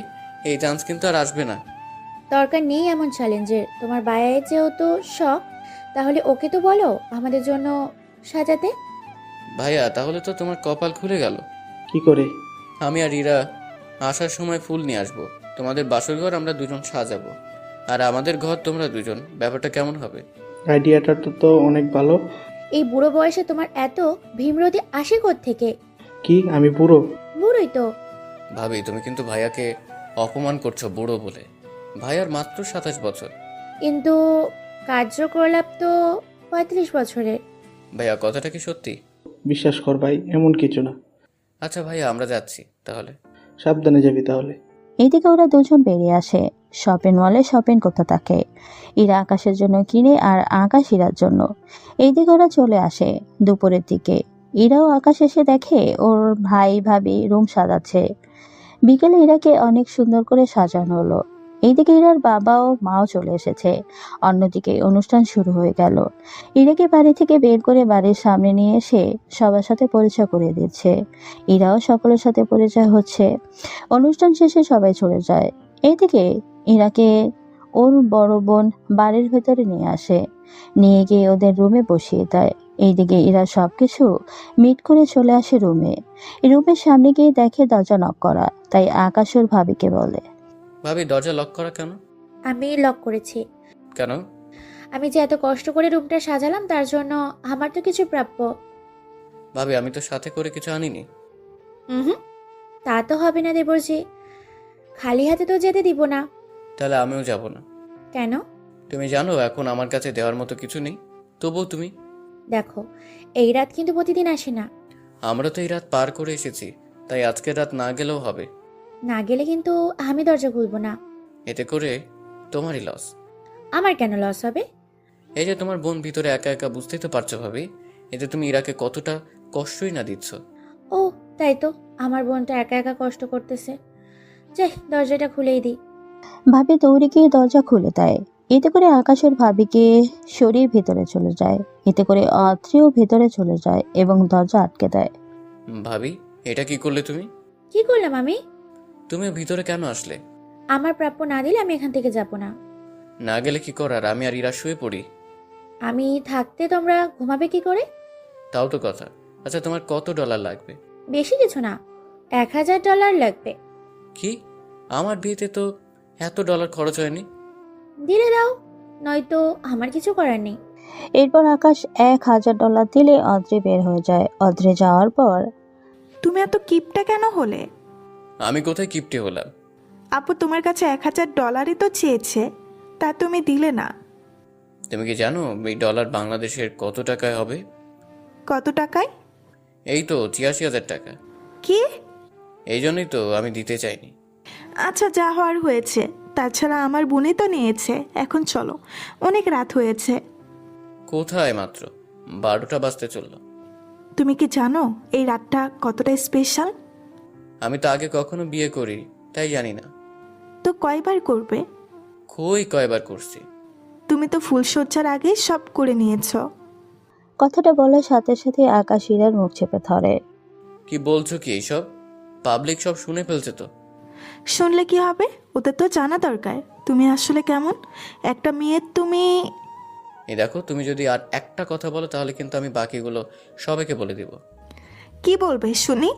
এই চান্স কিন্তু আর আসবে না। দরকার নেই এমন চ্যালেঞ্জের। তোমার ভাইয়ের যেহেতু শখ, তাহলে ওকে তো বলো আমাদের জন্য সাজাতে। ভাইয়া, তাহলে তো তোমার কপাল খুলে গেল। কি করে? আমি আর ইরা আসার সময় ফুল নিয়ে আসবো, তোমাদের বাসর ঘর আমরা দুজন সাজাবো, আর আমাদের ঘর তোমরা দুজন। ব্যাপারটা কেমন হবে? আইডিয়াটা তো অনেক ভালো। এই বুড়ো বয়সে তোমার এত ভীমরতি আসে থেকে? কি আমি বুড়ো? বুড়োই তো। ভাবি, তুমি কিন্তু ভাইয়াকে অপমান করছো বুড়ো বলে। ভাইয়ার মাত্র 27 বছর। কিন্তু কার্যকলাপ তো 35 বছরের। ভাইয়া, কথাটা কি সত্যি? বিশ্বাস কর ভাই, এমন কিছু না। আচ্ছা ভাইয়া, আমরা যাচ্ছি তাহলে। সাবধানে যাবি তাহলে। এইদিকে ওরা দুজন বেরিয়ে আসে। শপিং মলে শপিং করতে থাকে। ইরা আকাশের জন্য কিনে আর আকাশ ইরার জন্য। এইদিকে ওরা চলে আসে দুপুরের দিকে। ইরাও আকাশ এসে দেখে ওর ভাই ভাবি রুম সাজাচ্ছে। বিকেলে ইরাকে অনেক সুন্দর করে সাজানো হলো। এইদিকে ইরার বাবা ও মাও চলে এসেছে। অন্যদিকে অনুষ্ঠান শুরু হয়ে গেল। ইরাকে বাড়ি থেকে বের করে বাড়ির সামনে নিয়ে এসে সবার সাথে পরিচয় করে দিচ্ছে। ইরাও সকলের সাথে পরিচয় হচ্ছে। অনুষ্ঠান শেষে সবাই চলে যায়। এইদিকে ইরাকে ওর বড় বোন বাড়ির ভেতরে নিয়ে আসে, নিয়ে গিয়ে ওদের রুমে বসিয়ে দেয়। এইদিকে ইরা সবকিছু মিট করে চলে আসে রুমে। রুমের সামনে গিয়ে দেখে দরজা নক করা, তাই আকাশ ওর ভাবিকে বলে, ভাবি দরজা লক করা কেন? আমি লক করেছি। কেন? আমি যে এত কষ্ট করে রুমটা সাজালাম তার জন্য আমার তো কিছু প্রাপ্য। ভাবি আমি তো সাথে করে কিছু আনিনি। হুম, তা তো হবে না দেবরজি, খালি হাতে তো যেতে দিব না। তাহলে আমিও যাব না। কেন? তুমি জানো এখন আমার কাছে দেওয়ার মতো কিছু নেই, তবুও তুমি। দেখো, এই রাত কিন্তু প্রতিদিন আসে না। আমরা তো এই রাত পার করে এসেছি, তাই আজকের রাত না গেলেও হবে। না গেলে কিন্তু আমি দরজা খুলবো না। এতে করে তোমারই লস। আমার কেন লস হবে? এই যে তোমার বোন ভিতরে একা একা, বুঝতেই তো পারছো ভাবি, এতে তুমি ইরাকে কতটা কষ্টই না দিচ্ছ। ও তাই তো, আমার বোনটা একা একা কষ্ট করতেছে। যাই, দরজাটা খুলেই দিই। ভাবি দৌড়ে গিয়ে দরজা খুলে দেয়। এতে করে আকাশের ভাবিকে সরিয়ে ভেতরে চলে যায়। এতে করে অত্রিও ভেতরে চলে যায় এবং দরজা আটকে দেয়। ভাবি এটা কি করলে তুমি? কি করলাম আমি? তুমি ভিতরে কেন আসলে? আমার প্রাপ্য না দিলে আমি এখান থেকে যাব না। না গেলে কি করার, আমি আর ইরা শুয়ে পড়ি। আমি থাকতে তোমরা ঘুমাবে কি করে? তাও তো কথা। আচ্ছা তোমার কত ডলার লাগবে? বেশি কিছু না, $1000 লাগবে। কি? আমার বিয়েতে তো এত ডলার খরচ হয়নি। দিলে দাও, নয়তো আমার কিছু করার নেই। এরপর আকাশ $1000 দিলে অদ্রি বের হয়ে যায়। অদ্রি যাওয়ার পর, তুমি এত কিপটা কেন হলে? আমি কোথায় কিপটে হলাম? আপু তোমার কাছে $1000 তো চেয়েছে, তা তুমি দিলে না। তুমি কি জানো এই ডলার বাংলাদেশের কত টাকায় হবে? কত টাকায়? এই তো ৮৬,০০০ টাকা। কি? এই জন্যই তো আমি দিতে চাইনি। আচ্ছা, যা হওয়ার হয়েছে। তাছাড়া আমার বোনই তো নিয়েছে। এখন চলো, অনেক রাত হয়েছে। কোথায়? মাত্র ১২টা বাজতে চললো। তুমি কি জানো এই রাতটা কতটা স্পেশাল? আমি তো আগে কখনো বিয়ে করি, তাই জানি না। তো কয়বার করবে? কয়বার করছি। তুমি তো ফুলসজ্জার আগেই সব করে নিয়েছো। কথাটা বলার সাথে সাথে আকাশ ইরার মুখ চেপে ধরে। কি বলছো কি এইসব? পাবলিক সব শুনে ফেলছে তো। শুনলে কি হবে? ওদের তো জানা দরকার তুমি আসলে কেমন একটা মেয়ে। তুমি এই দেখো, তুমি যদি আর একটা কথা বলো তাহলে কিন্তু আমি বাকিগুলো সবাইকে বলে দিব। কি বলবে শুনি?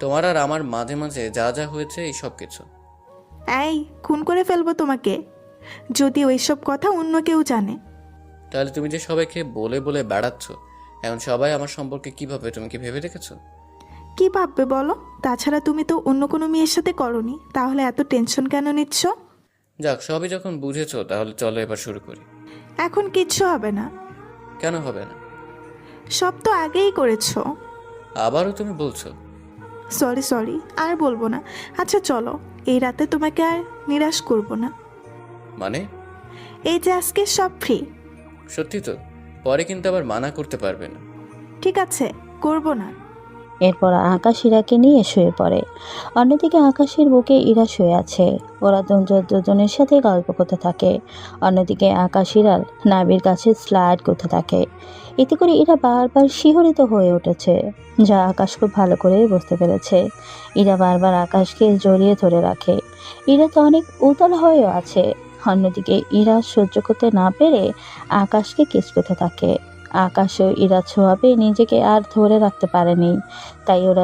তোমার আর আমার মাঝে মাঝে যা যা হয়েছে এই সব কিছু। এই, খুন করে ফেলবো তোমাকে যদি ওইসব কথা অন্য কেউ জানে। তাহলে তুমি যে সবাইকে বলে বলে বেড়াচ্ছ, এখন সবাই আমার সম্পর্কে কি ভাবে তুমি কি ভেবে দেখেছো? কি ভাববে বলো? তাছাড়া তুমি তো অন্য কোনো মেয়ের সাথে করনি, তাহলে এত টেনশন কেন নিচ্ছ? যাক, সবই যখন বুঝেছো তাহলে চলো এবার শুরু করি। এখন কিচ্ছু হবে না। কেন হবে না? সব তো আগেই করেছো। আবারও তুমি বলছো? সরি, আর বলবো না। আচ্ছা চলো, এই রাতে তোমাকে আর নিরাশ করব না। মানে? এই যে আজকে সব ফ্রি। সত্যি তো? পরে কিন্তু আবার মানা করতে পারবে না। ঠিক আছে, করব না। এরপর আকাশ ইরাকে নিয়ে শুয়ে পড়ে। অন্যদিকে আকাশের বুকে ইরা শুয়ে আছে। ওরা দুজনের সাথে গল্প করতে থাকে। অন্যদিকে আকাশ ইরার নাভির কাছে স্লাইড করতে থাকে। এতে করে ইরা বারবার শিহরিত হয়ে উঠেছে, যা আকাশ খুব ভালো করে বুঝতে পেরেছে। ইরা বারবার আকাশকে জড়িয়ে ধরে রাখে। ইরা তো অনেক উতল হয়েও আছে। অন্যদিকে ইরা সহ্য করতে না পেরে আকাশকে কিস করতে থাকে। আকাশও ইরা ছোঁয়াবে নিজেকে আর ধরে রাখতে পারেনি, তাই ওরা